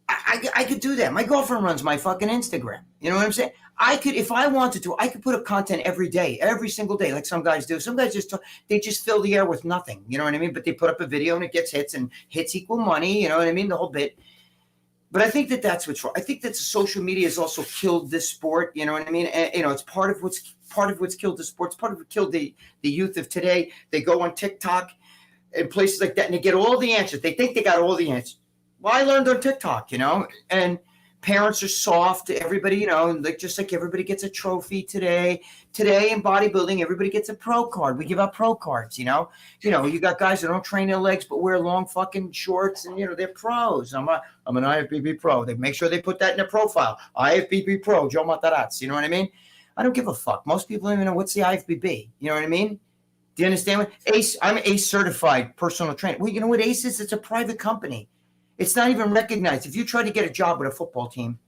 I could do that. My girlfriend runs my fucking Instagram. You know what I'm saying? I could, if I wanted to, I could put up content every day, every single day, like some guys do. Some guys they just fill the air with nothing. You know what I mean? But they put up a video and it gets hits, and hits equal money. You know what I mean? The whole bit. But I think that's what's wrong. I think that social media has also killed this sport. You know what I mean? And, you know, it's part of what's part of what's killed the sports. Part of what killed the youth of today. They go on TikTok and places like that, and they get all the answers. They think they got all the answers. Well, I learned on TikTok, and parents are soft. Everybody, like just like everybody gets a trophy today. Today in bodybuilding, everybody gets a pro card. We give out pro cards, you got guys that don't train their legs but wear long fucking shorts, and they're pros. I'm an IFBB pro. They make sure they put that in their profile. IFBB pro, Joe Matarazzi. You know what I mean? I don't give a fuck. Most people don't even know what's the IFBB. You know what I mean? Do you understand what ACE? I'm ACE certified personal trainer. Well, you know what ACE is? It's a private company. It's not even recognized. If you try to get a job with a football team,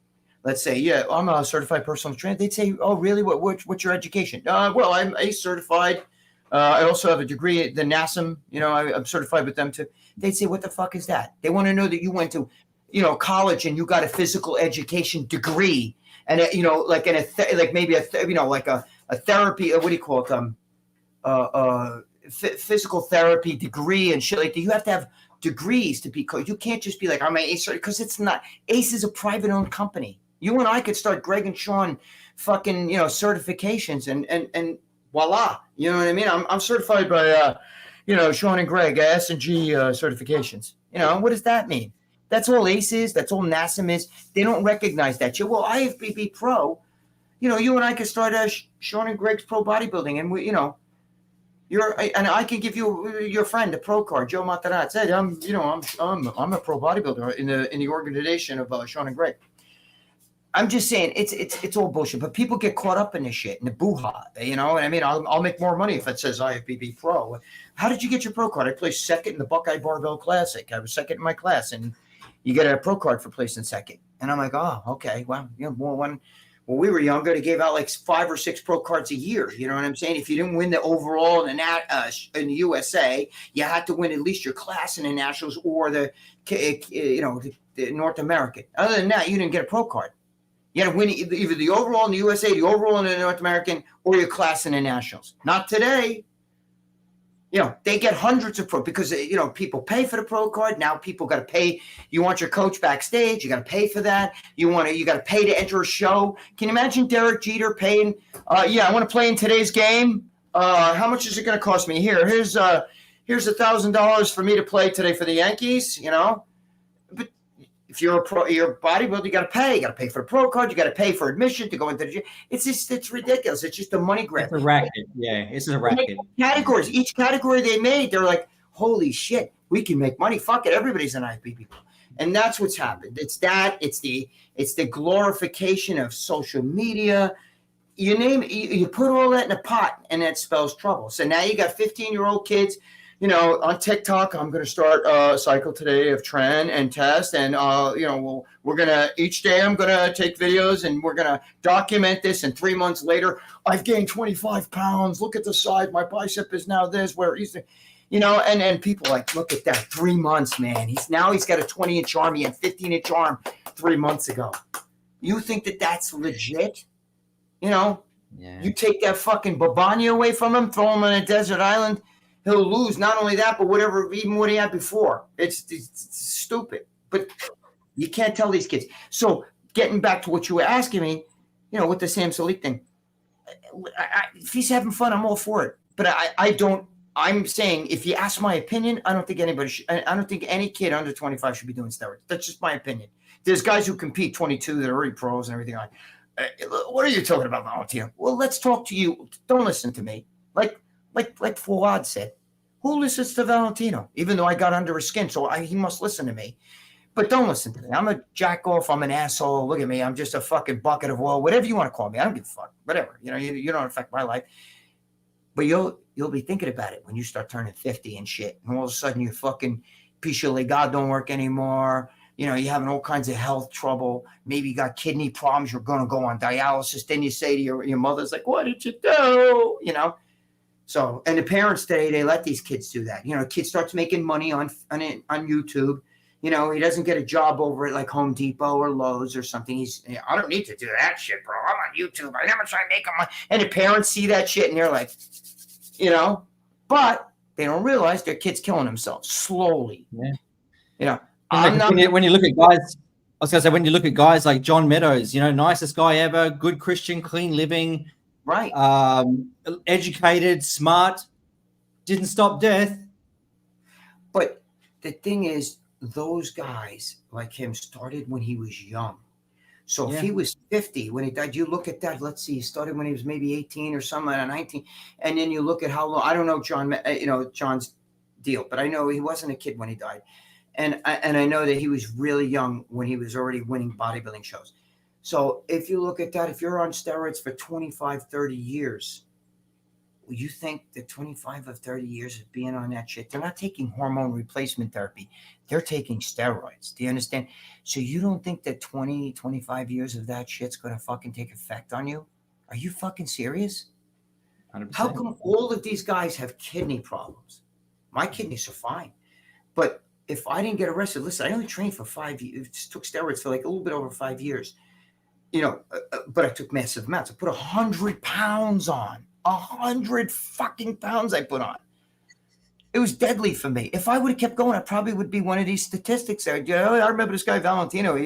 let's say, yeah, I'm a certified personal trainer. They'd say, oh, really? What's your education? Well, I'm ACE certified. I also have a degree at the NASM. I'm certified with them too. They'd say, what the fuck is that? They want to know that you went to, college and you got a physical education degree, and like maybe a therapy. What do you call it? Physical therapy degree and shit like that. You have to have degrees to be coach. You can't just be like, I'm an ACE, because it's not. ACE is a private owned company. You and I could start Gregg and Sean fucking, certifications and voila. You know what I mean? I'm certified by, Sean and Gregg, S&G certifications. What does that mean? That's all ACE is. That's all NASM is. They don't recognize that shit. Well, IFBB Pro, you and I could start Sean and Gregg's Pro Bodybuilding, and we, and I can give you your friend a pro card, Joe Matarazzi. Said, I'm a pro bodybuilder in the organization of Sean and Gregg. I'm just saying it's all bullshit, but people get caught up in this shit and the boo-ha, and I mean, I'll make more money if it says IFBB Pro. How did you get your pro card? I placed second in the Buckeye Barbell Classic. I was second in my class, and you get a pro card for placing second. And I'm like, oh, okay, well, when we were younger, they gave out like 5 or 6 pro cards a year. You know what I'm saying? If you didn't win the overall in the USA, you had to win at least your class in the nationals or the North American. Other than that, you didn't get a pro card. You had to win either the overall in the USA, the overall in the North American, or your class in the nationals. Not today. They get hundreds of pro because, people pay for the pro card. Now people got to pay. You want your coach backstage. You got to pay for that. You got to pay to enter a show. Can you imagine Derek Jeter paying? I want to play in today's game. How much is it going to cost me? Here's $1,000 for me to play today for the Yankees, But if you're a bodybuilder, you got to pay. You got to pay for the pro card. You got to pay for admission to go into the gym. It's ridiculous. It's just a money grab. It's a racket. Yeah, it's a racket. Categories. Each category they made, they're like, holy shit, we can make money. Fuck it, everybody's an IFBB. And that's what's happened. It's that. It's the glorification of social media. You name it. You put all that in a pot, and that spells trouble. So now you got 15-year-old kids. On TikTok, I'm going to start a cycle today of trend and test. And, we're going to, each day I'm going to take videos and we're going to document this. And 3 months later, I've gained 25 pounds. Look at the size. My bicep is now this, where he's, and people like, look at that. 3 months, man. He's got a 20-inch arm. He had 15-inch arm 3 months ago. You think that that's legit? Yeah. You take that fucking Babanya away from him, throw him on a desert island. He'll lose not only that, but even what he had before. It's stupid. But you can't tell these kids. So getting back to what you were asking me, with the Sam Salik thing, if he's having fun, I'm all for it. But I'm saying, if you ask my opinion, I don't think any kid under 25 should be doing steroids. That's just my opinion. There's guys who compete 22 that are already pros and everything. What are you talking about, Valentino? Well, let's talk to you. Don't listen to me. Like Fouad said, who listens to Valentino? Even though I got under his skin, so he must listen to me. But don't listen to me. I'm a jack off. I'm an asshole. Look at me. I'm just a fucking bucket of oil. Whatever you want to call me. I don't give a fuck. Whatever. You don't affect my life. But you'll be thinking about it when you start turning 50 and shit. And all of a sudden your fucking piece of legado don't work anymore. You're having all kinds of health trouble. Maybe you got kidney problems. You're going to go on dialysis. Then you say to your mother's like, what did you do? So, and the parents today, they let these kids do that. Kid starts making money on YouTube. He doesn't get a job over at like Home Depot or Lowe's or something. I don't need to do that shit, bro. I'm on YouTube. I never try to make money. And the parents see that shit and they're like, but they don't realize their kid's killing themselves slowly. Yeah. When you look at guys, I was going to say, when you look at guys like John Meadows, nicest guy ever, good Christian, clean living, Right. Educated, smart, didn't stop death. But the thing is, those guys like him started when he was young. So if he was 50 when he died, you look at that. Let's see, he started when he was maybe 18 or something, 19, and then you look at how long. I don't know John's deal, but I know he wasn't a kid when he died, and I know that he was really young when he was already winning bodybuilding shows. So if you look at that, if you're on steroids for 25, 30 years, you think the 25 of 30 years of being on that shit, they're not taking hormone replacement therapy. They're taking steroids. Do you understand? So you don't think that 20, 25 years of that shit's going to fucking take effect on you? Are you fucking serious? 100%. How come all of these guys have kidney problems? My kidneys are fine. But if I didn't get arrested, listen, I only trained for 5 years, took steroids for like a little bit over 5 years, but I took massive amounts. I put 100 pounds on. 100 fucking pounds I put on. It was deadly for me. If I would have kept going, I probably would be one of these statistics there. I remember this guy Valentino.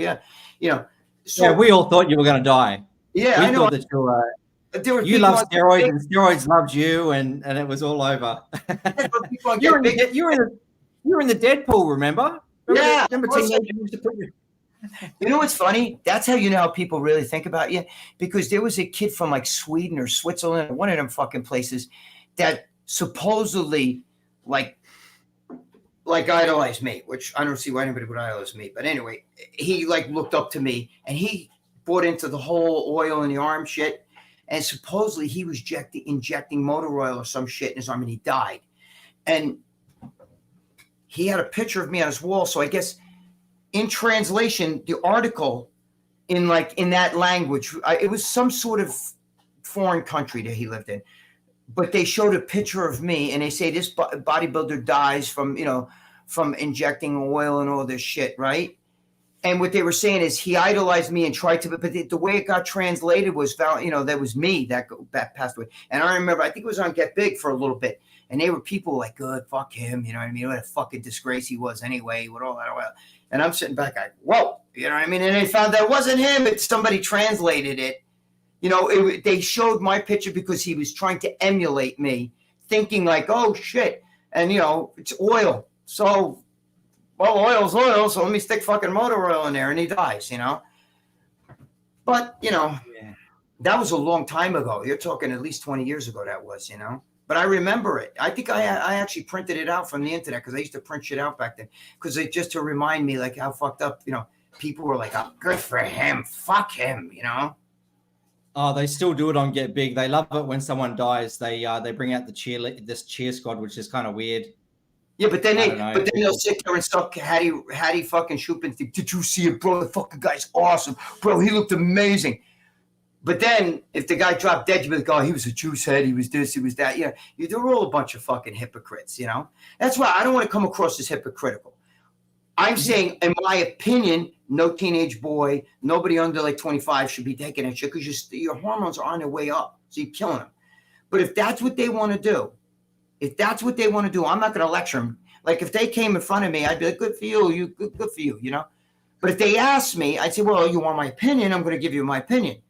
So we all thought you were going to die. Yeah, we I know. Thought that you love steroids, and steroids loved you, and it was all over. You were in the Deadpool, remember? Yeah. Remember You know what's funny? That's how you know how people really think about you. Because there was a kid from like Sweden or Switzerland, one of them fucking places, that supposedly like idolized me, which I don't see why anybody would idolize me. But anyway, he like looked up to me and he bought into the whole oil in the arm shit. And supposedly he was injecting motor oil or some shit in his arm and he died. And he had a picture of me on his wall. So I guess in translation, the article in that language, it was some sort of foreign country that he lived in, but they showed a picture of me and they say this bodybuilder dies from injecting oil and all this shit, right? And what they were saying is he idolized me and tried to, but the way it got translated was, that was me that passed away. And I remember, I think it was on Get Big for a little bit. And they were people like, good, fuck him. You know what I mean? What a fucking disgrace he was anyway, with all that oil. And I'm sitting back like, whoa, you know what I mean? And they found that it wasn't him. It's somebody translated it. They showed my picture because he was trying to emulate me, thinking like, oh, shit. And, it's oil. So, well, oil's oil, so let me stick fucking motor oil in there. And he dies, But, that was a long time ago. You're talking at least 20 years ago that was, But I remember it. I think I actually printed it out from the internet because I used to print shit out back then. Because just to remind me like how fucked up, people were like, oh, good for him. Fuck him, Oh, they still do it on Get Big. They love it when someone dies. They bring out this cheer squad, which is kind of weird. Yeah, but then they'll sit there and stuff. Hattie fucking shoot and think, did you see it, bro? The fucking guy's awesome, bro. He looked amazing. But then if the guy dropped dead, you'd be like, oh, he was a juice head. He was this, he was that. They're all a bunch of fucking hypocrites, That's why I don't want to come across as hypocritical. I'm saying, in my opinion, no teenage boy, nobody under like 25 should be taking that shit because your hormones are on their way up. So you're killing them. But if that's what they want to do, I'm not going to lecture them. Like if they came in front of me, I'd be like, good for you, good for you, But if they asked me, I'd say, well, you want my opinion? I'm going to give you my opinion.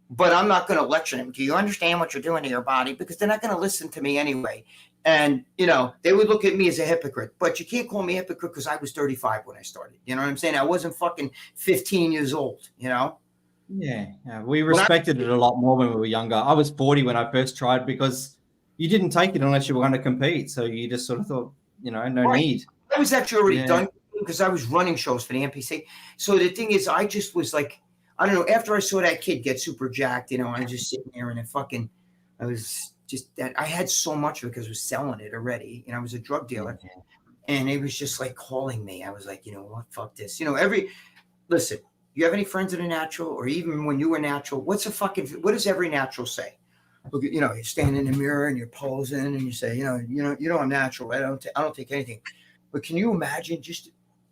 But I'm not going to lecture them. Do you understand what you're doing to your body? Because they're not going to listen to me anyway. And, they would look at me as a hypocrite. But you can't call me a hypocrite because I was 35 when I started. You know what I'm saying? I wasn't fucking 15 years old, Yeah. We respected it a lot more when we were younger. I was 40 when I first tried because you didn't take it unless you were going to compete. So you just sort of thought, no need. I was actually already done because I was running shows for the NPC. So the thing is, I just was like, I don't know, after I saw that kid get super jacked, I was just sitting there and I was just that I had so much of it because I was selling it already. I was a drug dealer and it was just like calling me. I was like, what, fuck this. Listen, you have any friends that are natural or even when you were natural, what does every natural say? Look, you stand in the mirror and you're posing and you say, I'm natural. Right? I don't take anything. But can you imagine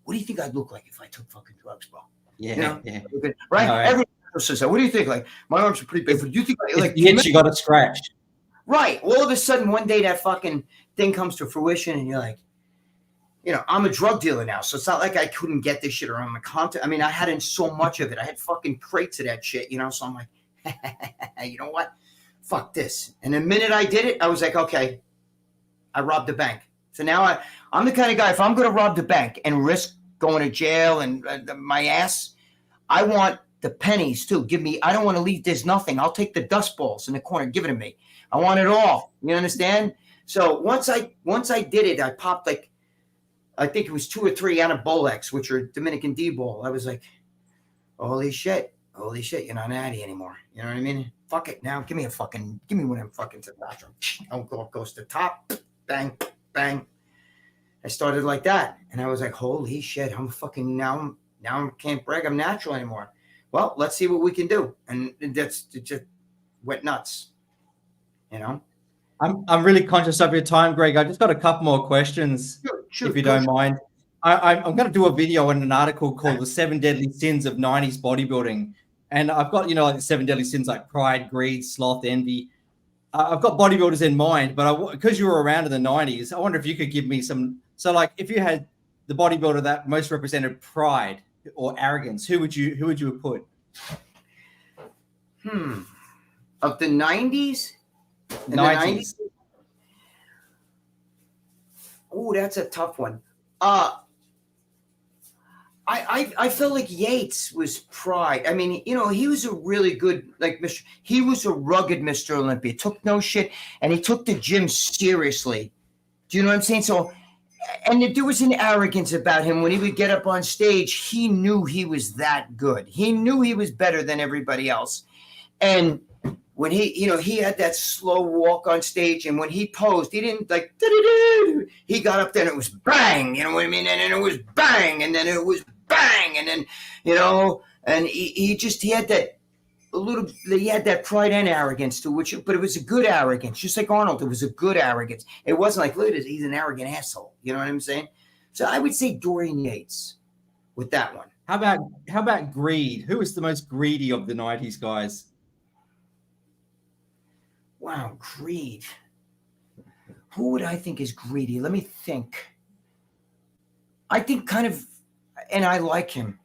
what do you think I'd look like if I took fucking drugs, bro? Yeah. Right? Everyone says that. What do you think? Like, my arms are pretty big. But do you think you got it scratched? Right. All of a sudden, one day that fucking thing comes to fruition, and you're like, I'm a drug dealer now, so it's not like I couldn't get this shit around my content. I mean, I had in so much of it. I had fucking crates of that shit, So I'm like, you know what? fuck this. And the minute I did it, I was like, okay, I robbed the bank. So now I'm the kind of guy, if I'm going to rob the bank and risk going to jail and my ass, I want the pennies too. I don't want to leave, there's nothing. I'll take the dust balls in the corner, give it to me. I want it all. You understand? So once I did it, I popped like, I think it was 2 or 3 anabolics, which are Dominican D-ball. I was like, holy shit, you're not natty anymore. You know what I mean? Fuck it. Now give me one of them fucking to the bathroom. Goes to the top, bang, bang. I started like that. And I was like, holy shit, I'm fucking now I can't brag I'm natural anymore. Well, let's see what we can do. And it just went nuts. You know? I'm really conscious of your time, Greg. I just got a couple more questions, if you don't mind. I'm going to do a video on an article called The 7 Deadly Sins of 90s Bodybuilding. And I've got, like the 7 deadly sins like pride, greed, sloth, envy. I've got bodybuilders in mind, but because you were around in the 90s, I wonder if you could give me some. So like if you had the bodybuilder that most represented pride or arrogance, who would you have put? Of the 90s? 90s. Oh, that's a tough one. I felt like Yates was pride. I mean, he was a really good, like, he was a rugged Mr. Olympia, took no shit, and he took the gym seriously. Do you know what I'm saying? So, and there was an arrogance about him when he would get up on stage. He knew he was that good. He knew he was better than everybody else. And when he had that slow walk on stage, and when he posed, he didn't like, he got up there and it was bang, you know what I mean? And then it was bang, and then it was bang, and then, and he had that he had that pride and arrogance to but it was a good arrogance, just like Arnold. It was a good arrogance. It wasn't like, look at this, he's an arrogant asshole. You know what I'm saying? So I would say Dorian Yates with that one. How about greed? Who was the most greedy of the 90s guys? Wow, greed. Who would I think is greedy? Let me think. I think kind of, and I like him.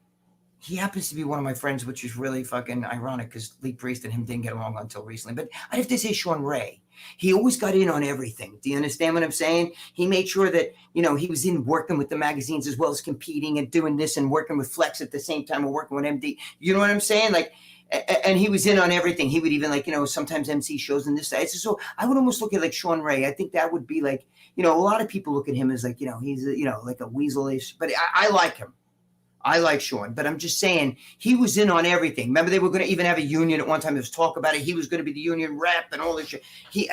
He happens to be one of my friends, which is really fucking ironic because Lee Priest and him didn't get along until recently. But I'd have to say Sean Ray. He always got in on everything. Do you understand what I'm saying? He made sure that, he was in working with the magazines as well as competing and doing this and working with Flex at the same time and working with MD. You know what I'm saying? Like, and he was in on everything. He would even sometimes MC shows and this. So I would almost look at like Sean Ray. I think that would be like, a lot of people look at him as like, he's, like a weaselish, but I like him. I like Sean, but I'm just saying he was in on everything. Remember, they were going to even have a union at one time. There was talk about it. He was going to be the union rep and all this shit. He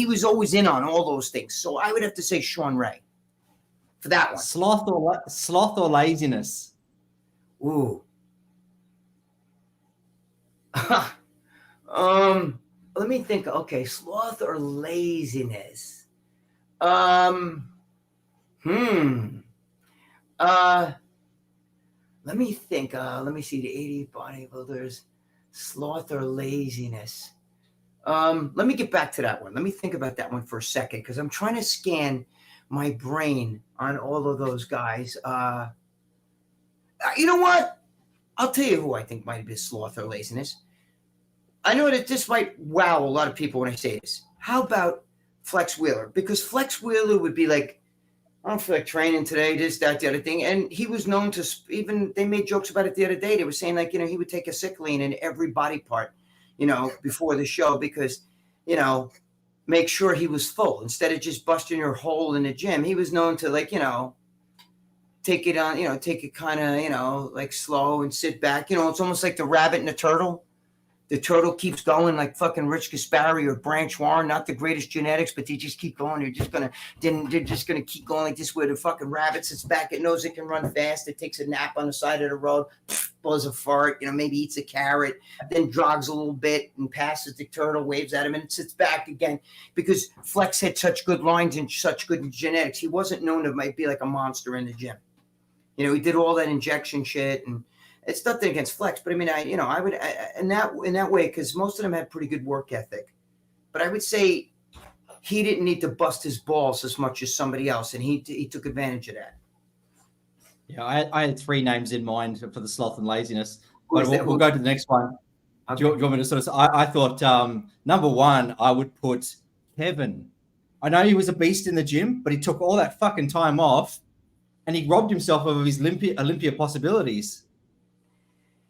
was always in on all those things. So I would have to say Sean Ray for that one. Sloth or laziness? Ooh. Let me think. Okay, sloth or laziness? Let me think. Let me see the 80 bodybuilders. Sloth or laziness? Let me get back to that one. Let me think about that one for a second because I'm trying to scan my brain on all of those guys. You know what? I'll tell you who I think might be sloth or laziness. I know that this might wow a lot of people when I say this. How about Flex Wheeler? Because Flex Wheeler would be like, I don't feel like training today, this, that, the other thing. And he was known to even, they made jokes about it the other day. They were saying like, he would take a sick lean in every body part, before the show because, make sure he was full instead of just busting your hole in the gym. He was known to like, take it on, take it kind of, like slow and sit back. It's almost like the rabbit and the turtle. The turtle keeps going like fucking Rich Gaspari or Branch Warren, not the greatest genetics, but they just keep going. They're just gonna keep going like this. Where the fucking rabbit sits back, it knows it can run fast. It takes a nap on the side of the road, blows a fart, maybe eats a carrot, then jogs a little bit and passes the turtle, waves at him, and sits back again. Because Flex had such good lines and such good genetics, he wasn't known to might be like a monster in the gym. He did all that injection shit and. It's nothing against Flex, but I mean, I would in that way because most of them had pretty good work ethic. But I would say he didn't need to bust his balls as much as somebody else, and he took advantage of that. Yeah, I had 3 names in mind for the sloth and laziness. But we'll go to the next one. Do you want me to sort of? I thought number one, I would put Kevin. I know he was a beast in the gym, but he took all that fucking time off, and he robbed himself of his Olympia possibilities.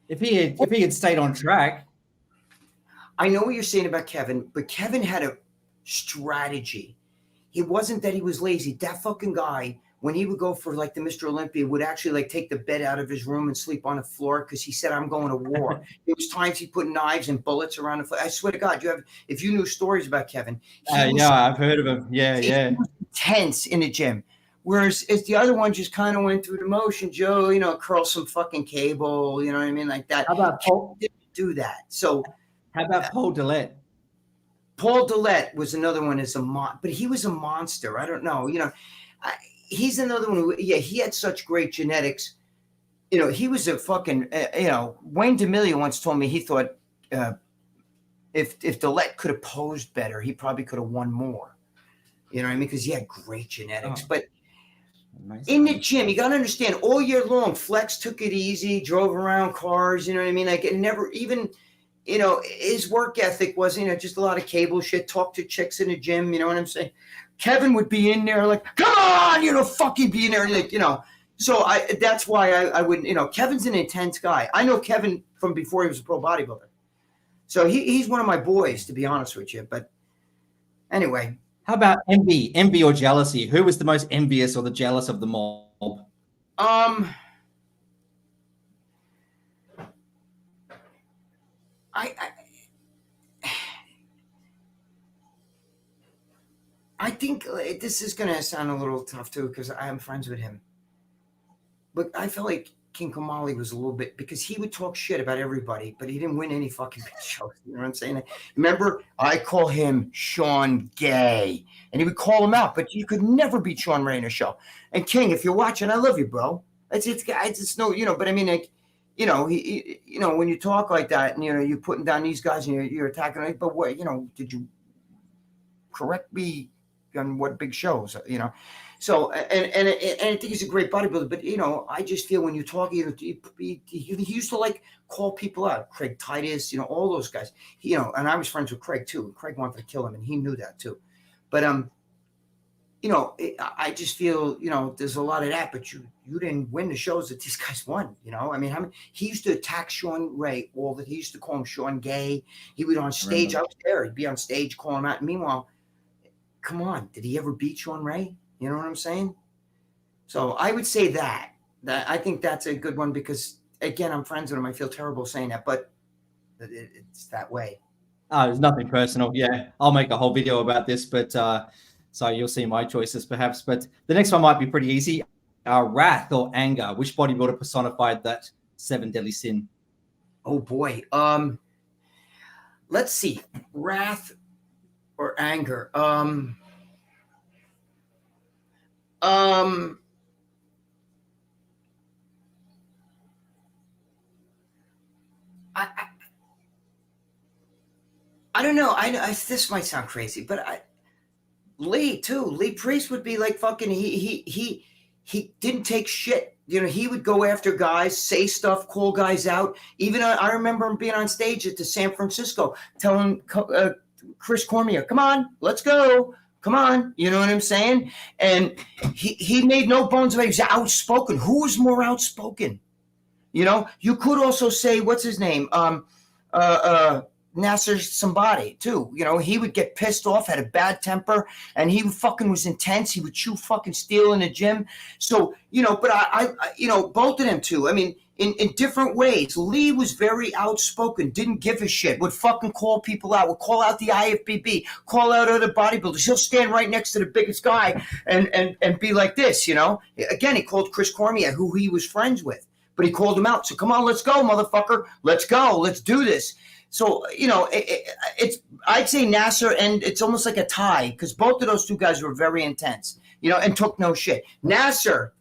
If he had stayed on track. I know what you're saying about Kevin, but Kevin had a strategy. It wasn't that he was lazy. That fucking guy, when he would go for like the Mr. Olympia, would actually like take the bed out of his room and sleep on the floor because he said, "I'm going to war." There was times he put knives and bullets around the floor. I swear to God, if you knew stories about Kevin, I've heard of him. Yeah. He was intense in the gym. Whereas if the other one just kind of went through the motion, Joe, curl some fucking cable, you know what I mean, like that. How about Paul? Didn't do that. So how about Paul Dillette? Paul Dillette was another one but he was a monster. I don't know. He's another one. He had such great genetics. He was a fucking, Wayne DeMilio once told me he thought if Dillette could have posed better, he probably could have won more. You know what I mean? Because he had great genetics. But in the gym, you got to understand, all year long, Flex took it easy, drove around cars, you know what I mean? Like, it never even, his work ethic was, just a lot of cable shit, talk to chicks in the gym, you know what I'm saying? Kevin would be in there like, come on, fucking be in there, like, So that's why I wouldn't, Kevin's an intense guy. I know Kevin from before he was a pro bodybuilder. So he's one of my boys, to be honest with you. But anyway. How about envy or jealousy? Who was the most envious or the jealous of the mob? I think this is going to sound a little tough too, because I am friends with him. But I feel like King Kamali was a little bit, because he would talk shit about everybody, but he didn't win any fucking big shows. You know what I'm saying? Remember, I call him Sean Gay, and he would call him out, but you could never beat Sean Ray in a show. And King, if you're watching, I love you, bro. It's no, but I mean, like, he, when you talk like that, and you're putting down these guys and you're attacking, but what, did you correct me on what big shows, So, and I think he's a great bodybuilder, but, I just feel when you talk, he used to like call people out, Craig Titus, all those guys, and I was friends with Craig too. Craig wanted to kill him and he knew that too. But, I just feel, there's a lot of that, but you didn't win the shows that these guys won, I mean, he used to attack Sean Ray he used to call him Sean Gay. He would on stage, I was there, he'd be on stage calling him out. And meanwhile, come on, did he ever beat Sean Ray? You know what I'm saying? So I would say that I think that's a good one because, again, I'm friends with him. I feel terrible saying that, but it's that way. There's nothing personal. Yeah, I'll make a whole video about this, but so you'll see my choices perhaps. But the next one might be pretty easy. Wrath or anger? Which bodybuilder personified that 7 deadly sin? Oh, boy. Let's see. Wrath or anger? I don't know. This might sound crazy, but Lee too. Lee Priest would be like fucking. He didn't take shit. He would go after guys, say stuff, call guys out. Even I remember him being on stage at the San Francisco, telling Chris Cormier, "Come on, let's go." Come on, you know what I'm saying? And he made no bones about it. He was outspoken. Who was more outspoken? You could also say, what's his name? Nasser somebody too. He would get pissed off, had a bad temper, and he fucking was intense. He would chew fucking steel in the gym. So, but I both of them too. I mean, in different ways. Lee was very outspoken, didn't give a shit, would fucking call people out, would call out the IFBB, call out other bodybuilders. He'll stand right next to the biggest guy and be like this, Again, he called Chris Cormier, who he was friends with, but he called him out. So come on, let's go, motherfucker. Let's go. Let's do this. So, I'd say Nasser, and it's almost like a tie because both of those two guys were very intense, and took no shit. Nasser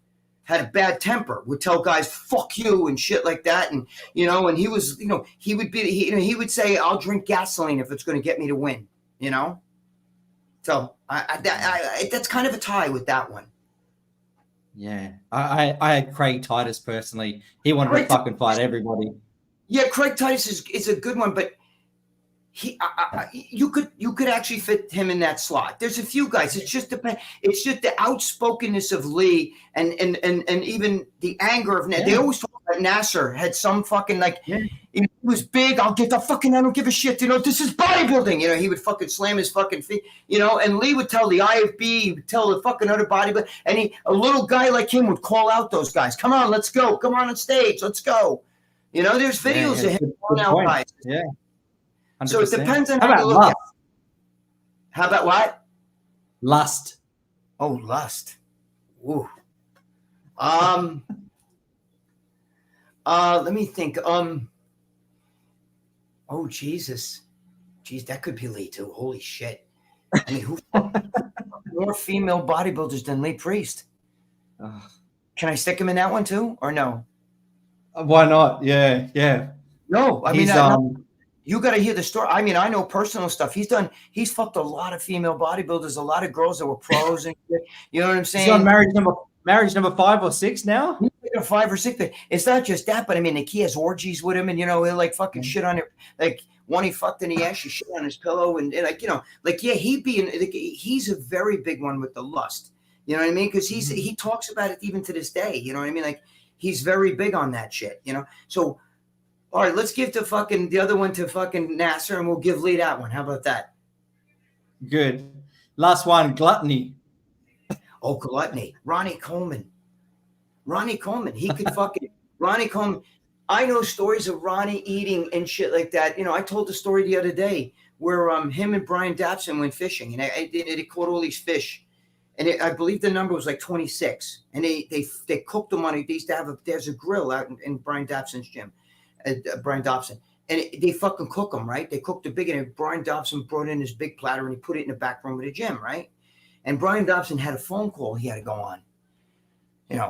had a bad temper, would tell guys, fuck you and shit like that. And, and he was, he would say, I'll drink gasoline if it's going to get me to win, So that's kind of a tie with that one. Yeah. I had Craig Titus personally. He wanted to fucking fight everybody. Yeah, Craig Titus is a good one, but you could actually fit him in that slot. There's a few guys. It's just the outspokenness of Lee and even the anger of Ned. They always talk about Nasser had some fucking he was big. I don't give a shit. This is bodybuilding. He would fucking slam his fucking feet. And Lee would tell the IFB, he would tell the fucking other bodybuilder, and a little guy like him would call out those guys. Come on, let's go. Come on stage, let's go. There's videos of him calling out guys. Yeah. 100%. So it depends on how you look at it. How about what? Lust. Oh, lust. Ooh. Let me think. Oh, Jesus. Jeez, that could be Lee too. Holy shit. I mean, who more female bodybuilders than Lee Priest? Can I stick him in that one too, or no? Why not? Yeah. No, I mean, you got to hear the story. I mean, I know personal stuff. He's fucked a lot of female bodybuilders, a lot of girls that were pros, and you know what I'm saying. He's on marriage number 5 or 6 now. He's like 5 or 6. But it's not just that, but I mean, he has orgies with him, and he'll like fucking shit on it. Like one he fucked in the ass, she shit on his pillow, and he's a very big one with the lust. You know what I mean? Because he talks about it even to this day. You know what I mean? Like he's very big on that shit. So. All right, let's give the other one to fucking Nasser, and we'll give Lee that one. How about that? Good. Last one, gluttony. Oh, gluttony. Ronnie Coleman. He could fucking Ronnie Coleman. I know stories of Ronnie eating and shit like that. I told the story the other day where him and Brian Dobson went fishing, and they caught all these fish, and I believe the number was like 26, and they cooked them on it. They used to have there's a grill out in Brian Dobson's gym. Brian Dobson, and they fucking cook them, right? They cooked the big, and Brian Dobson brought in this big platter, and he put it in the back room of the gym, right? And Brian Dobson had a phone call he had to go on,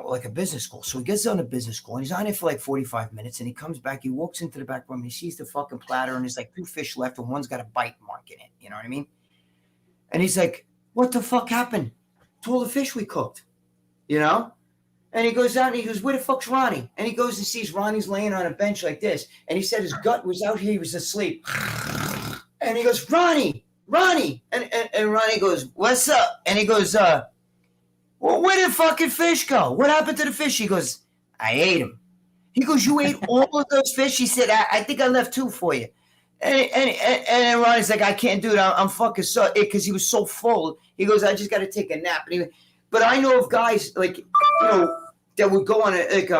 like a business call. So he gets on a business call, and he's on it for like 45 minutes, and he comes back, he walks into the back room, and he sees the fucking platter, and there's like 2 fish left, and one's got a bite mark in it, you know what I mean? And he's like, what the fuck happened to all the fish we cooked, And he goes out and he goes, where the fuck's Ronnie? And he goes and sees Ronnie's laying on a bench like this. And he said his gut was out here. He was asleep. And he goes, Ronnie. And Ronnie goes, what's up? And he goes, well, where did fucking fish go? What happened to the fish? He goes, I ate him. He goes, you ate all of those fish? He said, I think I left 2 for you. And Ronnie's like, I can't do it. I'm fucking so, because he was so full. He goes, I just got to take a nap. But I know of guys like, that would go on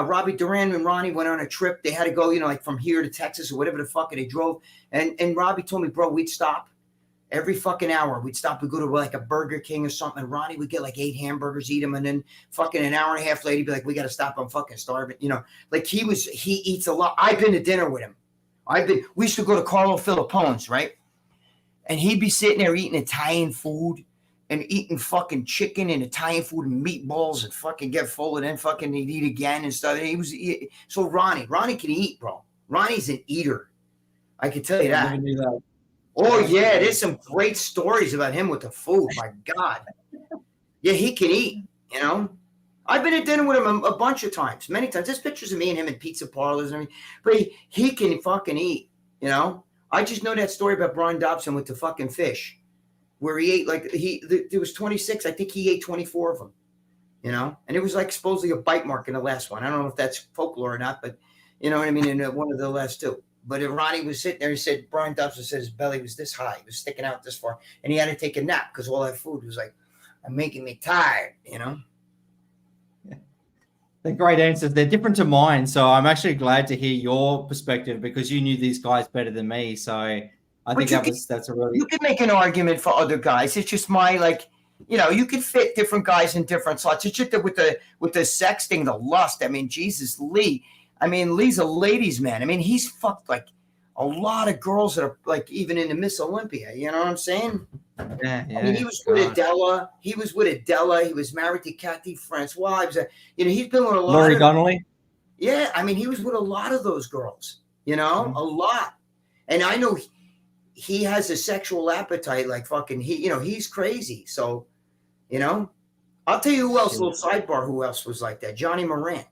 Robbie Duran and Ronnie went on a trip. They had to go, like from here to Texas or whatever the fuck, and they drove. And Robbie told me, bro, we'd stop every fucking hour. We'd stop. We'd go to like a Burger King or something. And Ronnie would get like 8 hamburgers, eat them. And then fucking an hour and a half later, he'd be like, we got to stop. I'm fucking starving. Like he eats a lot. I've been to dinner with him. We used to go to Carlo Filippone's, right? And he'd be sitting there eating Italian food. And eating fucking chicken and Italian food and meatballs and fucking get full and then fucking he'd eat again and stuff. And so Ronnie can eat, bro. Ronnie's an eater. I can tell you that. I never knew that. Oh yeah, there's some great stories about him with the food. My God. Yeah, he can eat, I've been at dinner with him a bunch of times, many times. There's pictures of me and him in pizza parlors and everything. But he can fucking eat, I just know that story about Brian Dobson with the fucking fish. Where he ate there was 26. I think he ate 24 of them, and it was like supposedly a bite mark in the last one. I don't know if that's folklore or not, but you know what I mean. In one of the last 2, but if Ronnie was sitting there, he said Brian Dobson said his belly was this high, it was sticking out this far, and he had to take a nap because all that food was like making me tired, Yeah. They're great answers. They're different to mine, so I'm actually glad to hear your perspective because you knew these guys better than me. So. I think that's a really. You could make an argument for other guys. It's just you could fit different guys in different slots. It's just that with the sex thing, the lust. I mean, Jesus, Lee. I mean, Lee's a ladies' man. I mean, he's fucked like a lot of girls that are like even in the Miss Olympia. You know what I'm saying? Yeah. I mean, he was with Adela. He was married to Kathy Francois. He's been with a lot. Laurie Donnelly. Yeah, I mean, he was with a lot of those girls. A lot. And I know. He has a sexual appetite like fucking he's crazy. So, I'll tell you who else, little sidebar, who else was like that. Johnny Moran,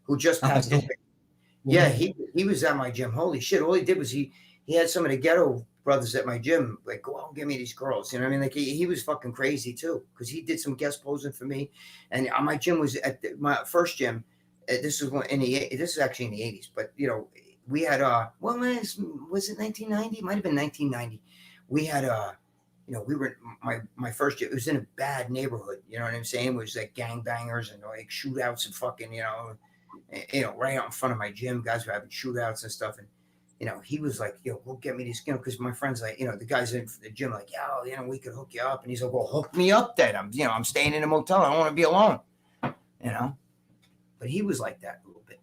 who just passed away. Yeah, he was at my gym. Holy shit! All he did was he had some of the ghetto brothers at my gym like, go out and get me these girls. You know what I mean? Like he was fucking crazy too, because he did some guest posing for me. And my gym was at my first gym. This was this is actually in the 80s, but you know, we had well, was it 1990? It might have been 1990. We had you know, we were my first gym. It was in a bad neighborhood. You know what I'm saying? It was like gangbangers and like shootouts and fucking, you know, right out in front of my gym, guys were having shootouts and stuff. And, you know, he was like, yo, go get me these, you know, because my friends, like, you know, the guys in the gym, like, yo, you know, we could hook you up. And he's like, well, hook me up then. I'm staying in a motel. I don't want to be alone, you know. But he was like that a little bit.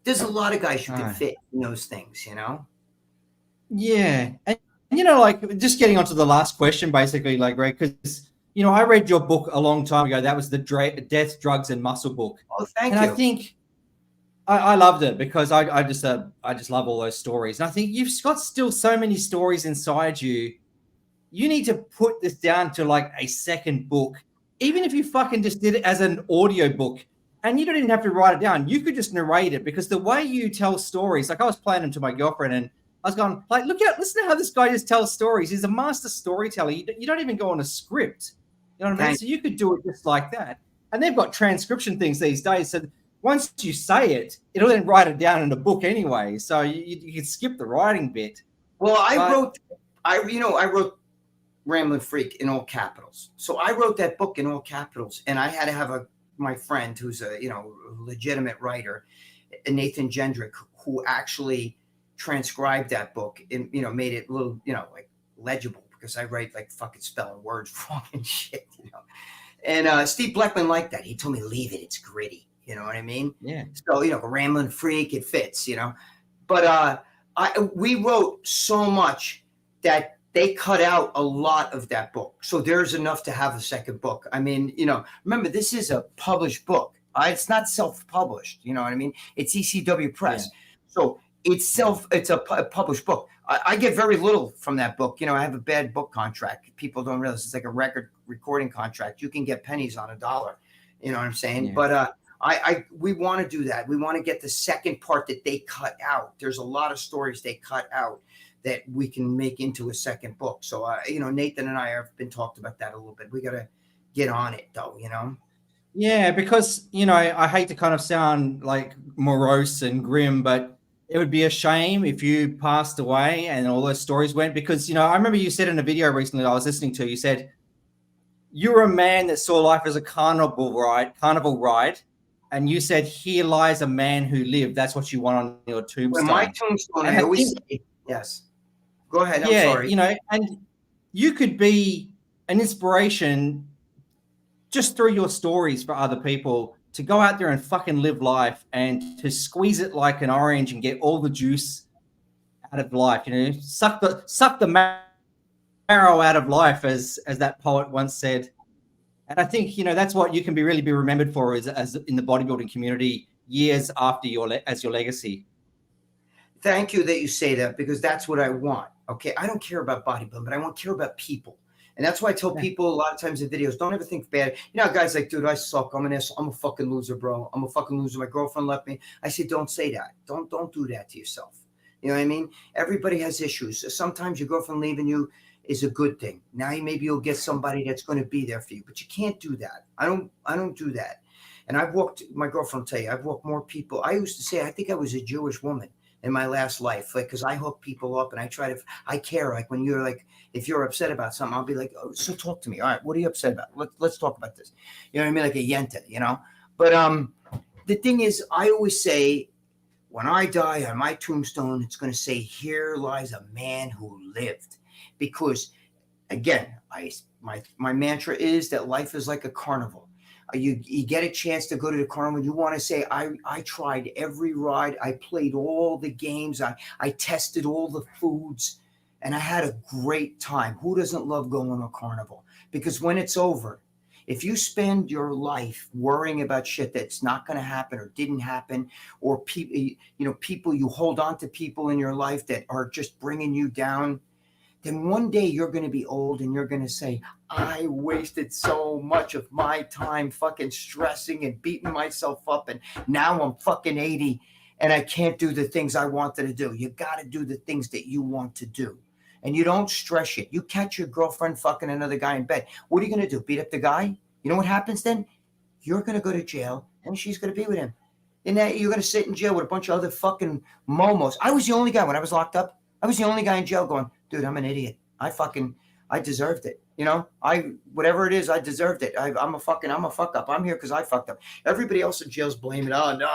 There's a lot of guys who can fit in those things, you know. Yeah. And, you know, like, just getting onto the last question, basically, like, Greg, because, you know, I read your book a long time ago. That was the Death, Drugs, and Muscle book. Oh, thank you. And I think I loved it because I just love all those stories. And I think you've got still so many stories inside you. You need to put this down to like a second book, even if you fucking just did it as an audio book. And you don't even have to write it down. You could just narrate it, because the way you tell stories, like I was playing them to my girlfriend and I was going, like, listen to how this guy just tells stories. He's a master storyteller. You don't even go on a script. You know what I mean? So you could do it just like that. And they've got transcription things these days. So once you say it, it'll then write it down in a book anyway. So you can skip the writing bit. Well, I wrote Ramblin Freak in all capitals. So I wrote that book in all capitals, and I had to have my friend who's a, you know, legitimate writer, Nathan Jendrick, who actually transcribed that book and, you know, made it a little, you know, like legible, because I write like fucking spelling words wrong and shit, you know. And Steve Bleckman liked that. He told me, leave it, it's gritty. You know what I mean? Yeah. So, you know, Ramblin Freak, it fits, you know. But we wrote so much that they cut out a lot of that book. So there's enough to have a second book. I mean, you know, remember, this is a published book. It's not self-published. You know what I mean? It's ECW Press. Yeah. So it's a published book. I get very little from that book. You know, I have a bad book contract. People don't realize it's like a record recording contract. You can get pennies on a dollar. You know what I'm saying? Yeah. But we want to do that. We want to get the second part that they cut out. There's a lot of stories they cut out that we can make into a second book. So, you know, Nathan and I have been talked about that a little bit. We got to get on it though, you know? Yeah, because, you know, I hate to kind of sound like morose and grim, but it would be a shame if you passed away and all those stories went, because, you know, I remember you said in a video recently I was listening to, you said, you're a man that saw life as a carnival ride. And you said, here lies a man who lived. That's what you want on your tombstone. My tombstone, I always say, yes. Go ahead. I'm sorry. You know, and you could be an inspiration just through your stories for other people to go out there and fucking live life and to squeeze it like an orange and get all the juice out of life. You know, suck the marrow out of life, as that poet once said. And I think, you know, that's what you can really be remembered for, as in the bodybuilding community years after your legacy. Thank you that you say that, because that's what I want. Okay, I don't care about bodybuilding, but I want to care about people. And that's why I tell people a lot of times in videos, don't ever think bad. You know, guys like, dude, I suck. I'm an asshole. I'm a fucking loser, bro. I'm a fucking loser. My girlfriend left me. I say, don't say that. Don't do that to yourself. You know what I mean? Everybody has issues. Sometimes your girlfriend leaving you is a good thing. Now maybe you'll get somebody that's going to be there for you, but you can't do that. I don't do that. And my girlfriend will tell you, I've walked more people. I used to say, I think I was a Jewish woman in my last life, like, because I hook people up and I care. Like when you're like, if you're upset about something, I'll be like, oh, so talk to me. All right, what are you upset about? Let's talk about this. You know what I mean? Like a yenta, you know? But the thing is, I always say, when I die on my tombstone, it's going to say, here lies a man who lived. Because again, my mantra is that life is like a carnival. You get a chance to go to the carnival. You want to say, I tried every ride. I played all the games. I tested all the foods, and I had a great time. Who doesn't love going to a carnival? Because when it's over, if you spend your life worrying about shit that's not going to happen or didn't happen, or people, you hold on to people in your life that are just bringing you down, then one day you're going to be old and you're going to say, I wasted so much of my time fucking stressing and beating myself up, and now I'm fucking 80 and I can't do the things I wanted to do. You got to do the things that you want to do. And you don't stress it. You catch your girlfriend fucking another guy in bed. What are you going to do? Beat up the guy? You know what happens then? You're going to go to jail and she's going to be with him. And then you're going to sit in jail with a bunch of other fucking momos. I was the only guy when I was locked up. I was the only guy in jail going, dude, I'm an idiot. I deserved it. You know, whatever it is, I deserved it. I'm a fuck up. I'm here because I fucked up. Everybody else in jail's blaming. Oh no,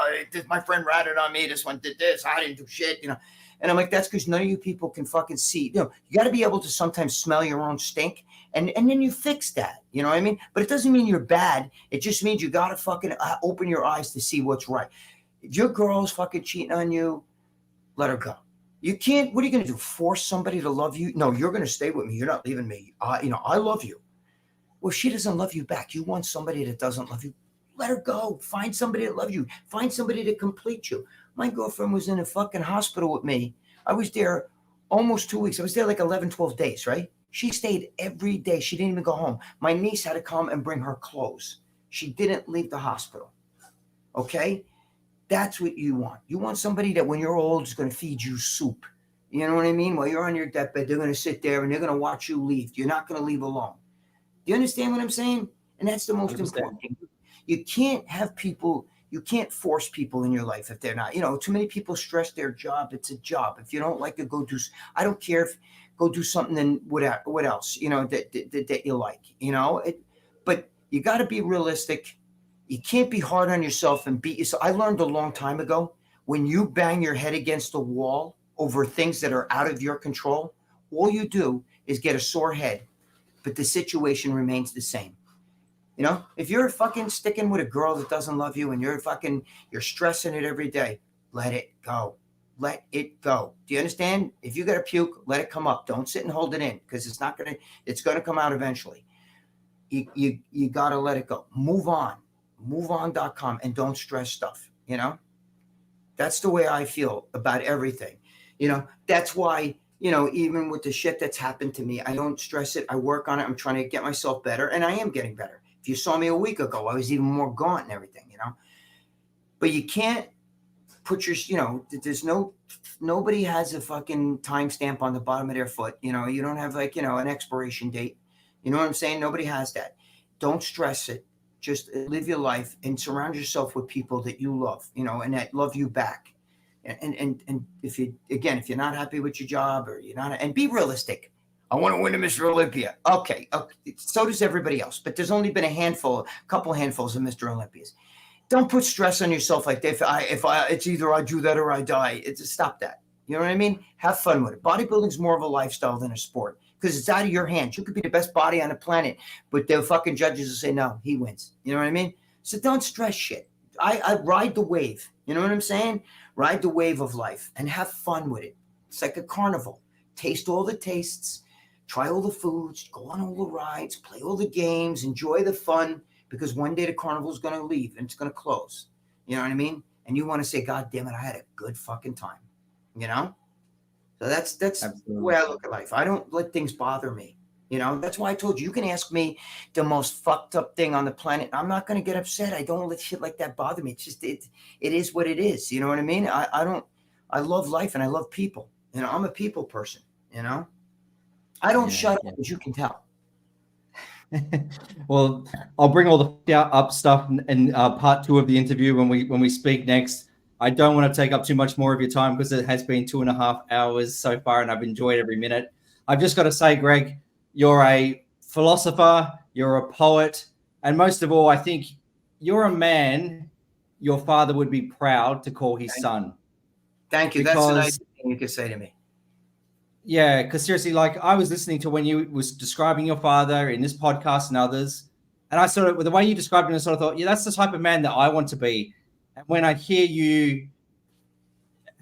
my friend ratted on me. This one did this. I didn't do shit. You know, and I'm like, that's because none of you people can fucking see. You know, you got to be able to sometimes smell your own stink, and then you fix that. You know what I mean? But it doesn't mean you're bad. It just means you got to fucking open your eyes to see what's right. If your girl's fucking cheating on you, let her go. You can't, what are you going to do? Force somebody to love you? No, you're going to stay with me. You're not leaving me. I love you. Well, she doesn't love you back. You want somebody that doesn't love you. Let her go. Find somebody that loves you. Find somebody to complete you. My girlfriend was in a fucking hospital with me. I was there almost 2 weeks. I was there like 11, 12 days, right? She stayed every day. She didn't even go home. My niece had to come and bring her clothes. She didn't leave the hospital. Okay? That's what you want. You want somebody that when you're old is going to feed you soup. You know what I mean? While you're on your deathbed, they're going to sit there and they're going to watch you leave. You're not going to leave alone. Do you understand what I'm saying? And that's the most 100%. Important thing. You can't have people, you can't force people in your life if they're not. You know, too many people stress their job. It's a job. If you don't like it, go do, I don't care if, go do something then what else, you know, that you like, you know. But you got to be realistic. You can't be hard on yourself and beat yourself. I learned a long time ago, when you bang your head against the wall over things that are out of your control, all you do is get a sore head, but the situation remains the same. You know, if you're fucking sticking with a girl that doesn't love you and you're stressing it every day, let it go. Let it go. Do you understand? If you got to puke, let it come up. Don't sit and hold it in, because it's going to come out eventually. You got to let it go. Move on. MoveOn.com, and don't stress stuff. You know, that's the way I feel about everything. You know, that's why, you know, even with the shit that's happened to me, I don't stress it. I work on it. I'm trying to get myself better, and I am getting better. If you saw me a week ago, I was even more gaunt and everything, you know. But you can't put your, you know, there's nobody has a fucking timestamp on the bottom of their foot. You know, you don't have like, you know, an expiration date. You know what I'm saying? Nobody has that. Don't stress it. Just live your life and surround yourself with people that you love, you know, and that love you back. And if you're not happy with your job, or you're not, and be realistic. I want to win a Mr. Olympia. Okay. So does everybody else, but there's only been a couple handfuls of Mr. Olympias. Don't put stress on yourself like that. If it's either I do that or I die. Stop that. You know what I mean? Have fun with it. Bodybuilding is more of a lifestyle than a sport, because it's out of your hands. You could be the best body on the planet, but the fucking judges will say, no, he wins. You know what I mean? So don't stress shit. I ride the wave. You know what I'm saying? Ride the wave of life and have fun with it. It's like a carnival. Taste all the tastes, try all the foods, go on all the rides, play all the games, enjoy the fun, because one day the carnival is going to leave and it's going to close. You know what I mean? And you want to say, God damn it, I had a good fucking time. You know? So that's Absolutely. The way I look at life. I don't let things bother me. You know, that's why I told you, you can ask me the most fucked up thing on the planet. I'm not going to get upset. I don't let shit like that bother me. It's just, it is what it is. You know what I mean? I love life and I love people. You know, I'm a people person, you know? I don't shut up, as you can tell. Well, I'll bring all the up stuff in part 2 of the interview when we speak next. I don't want to take up too much more of your time, because it has been 2.5 hours so far and I've enjoyed every minute. I've just got to say, Gregg, you're a philosopher, you're a poet, and most of all, I think you're a man your father would be proud to call his son. Thank you. That's a nice thing you could say to me. Yeah, because seriously, like, I was listening to when you was describing your father in this podcast and others, and I sort of, with the way you described him, I sort of thought, yeah, that's the type of man that I want to be. And when I hear you,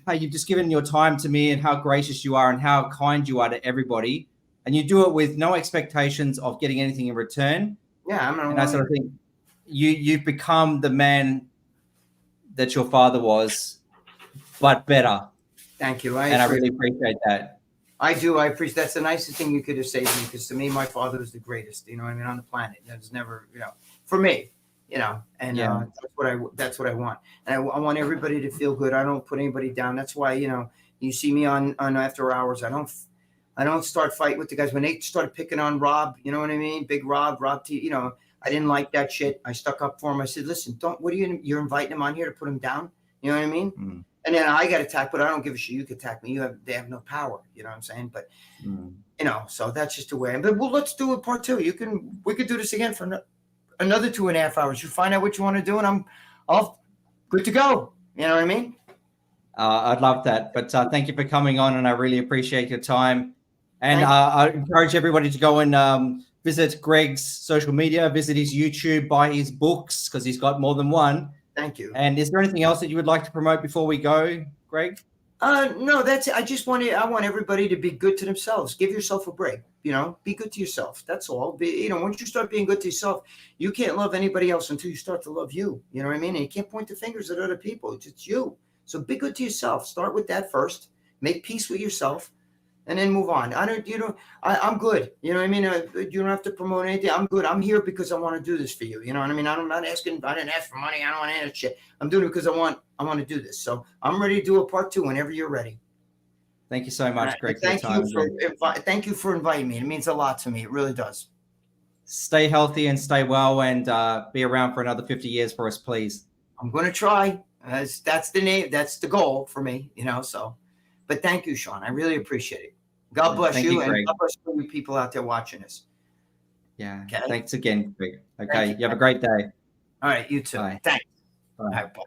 how you've just given your time to me and how gracious you are and how kind you are to everybody, and you do it with no expectations of getting anything in return. Yeah, and I sort of think you've become the man that your father was, but better. Thank you. I really appreciate that. I do. I appreciate. That's the nicest thing you could have said to me, because to me, my father was the greatest. You know what I mean, on the planet. There's never, you know, for me, you know, and Yeah. that's what I want. And I want everybody to feel good. I don't put anybody down. That's why, you know, you see me on After Hours. I don't start fighting with the guys when they started picking on Rob. You know what I mean? Big Rob T. You know, I didn't like that shit. I stuck up for him. I said, listen, don't. What are you're inviting him on here to put him down? You know what I mean? Mm. And then I got attacked, but I don't give a shit. You can attack me. They have no power. You know what I'm saying? But you know, so that's just the way. But well, let's do a part 2. We could do this again for another 2.5 hours. You find out what you want to do, and I'll good to go. You know what I mean? I'd love that. But thank you for coming on, and I really appreciate your time. And I encourage everybody to go and visit Gregg's social media, visit his YouTube, buy his books, because he's got more than one. Thank you. And is there anything else that you would like to promote before we go, Gregg? No, that's it. I want everybody to be good to themselves. Give yourself a break. You know, be good to yourself. That's all. You know, once you start being good to yourself, you can't love anybody else until you start to love you. You know what I mean? And you can't point the fingers at other people. It's you. So be good to yourself. Start with that first. Make peace with yourself, and then move on. I'm good. You know what I mean? You don't have to promote anything. I'm good. I'm here because I want to do this for you. You know what I mean? I'm not asking. I didn't ask for money. I don't want any of that shit. I'm doing it because I want to do this. So I'm ready to do a part 2 whenever you're ready. Thank you so much, Gregg. Thank you for inviting me. It means a lot to me. It really does. Stay healthy and stay well, and be around for another 50 years for us, please. I'm going to try. That's the name. That's the goal for me. You know. So, but thank you, Sean. I really appreciate it. God bless you, and God bless you people out there watching this. Yeah. Okay? Thanks again, Gregg. Okay. You have a great day. All right. You too. Bye. Thanks. Bye. All right, bye.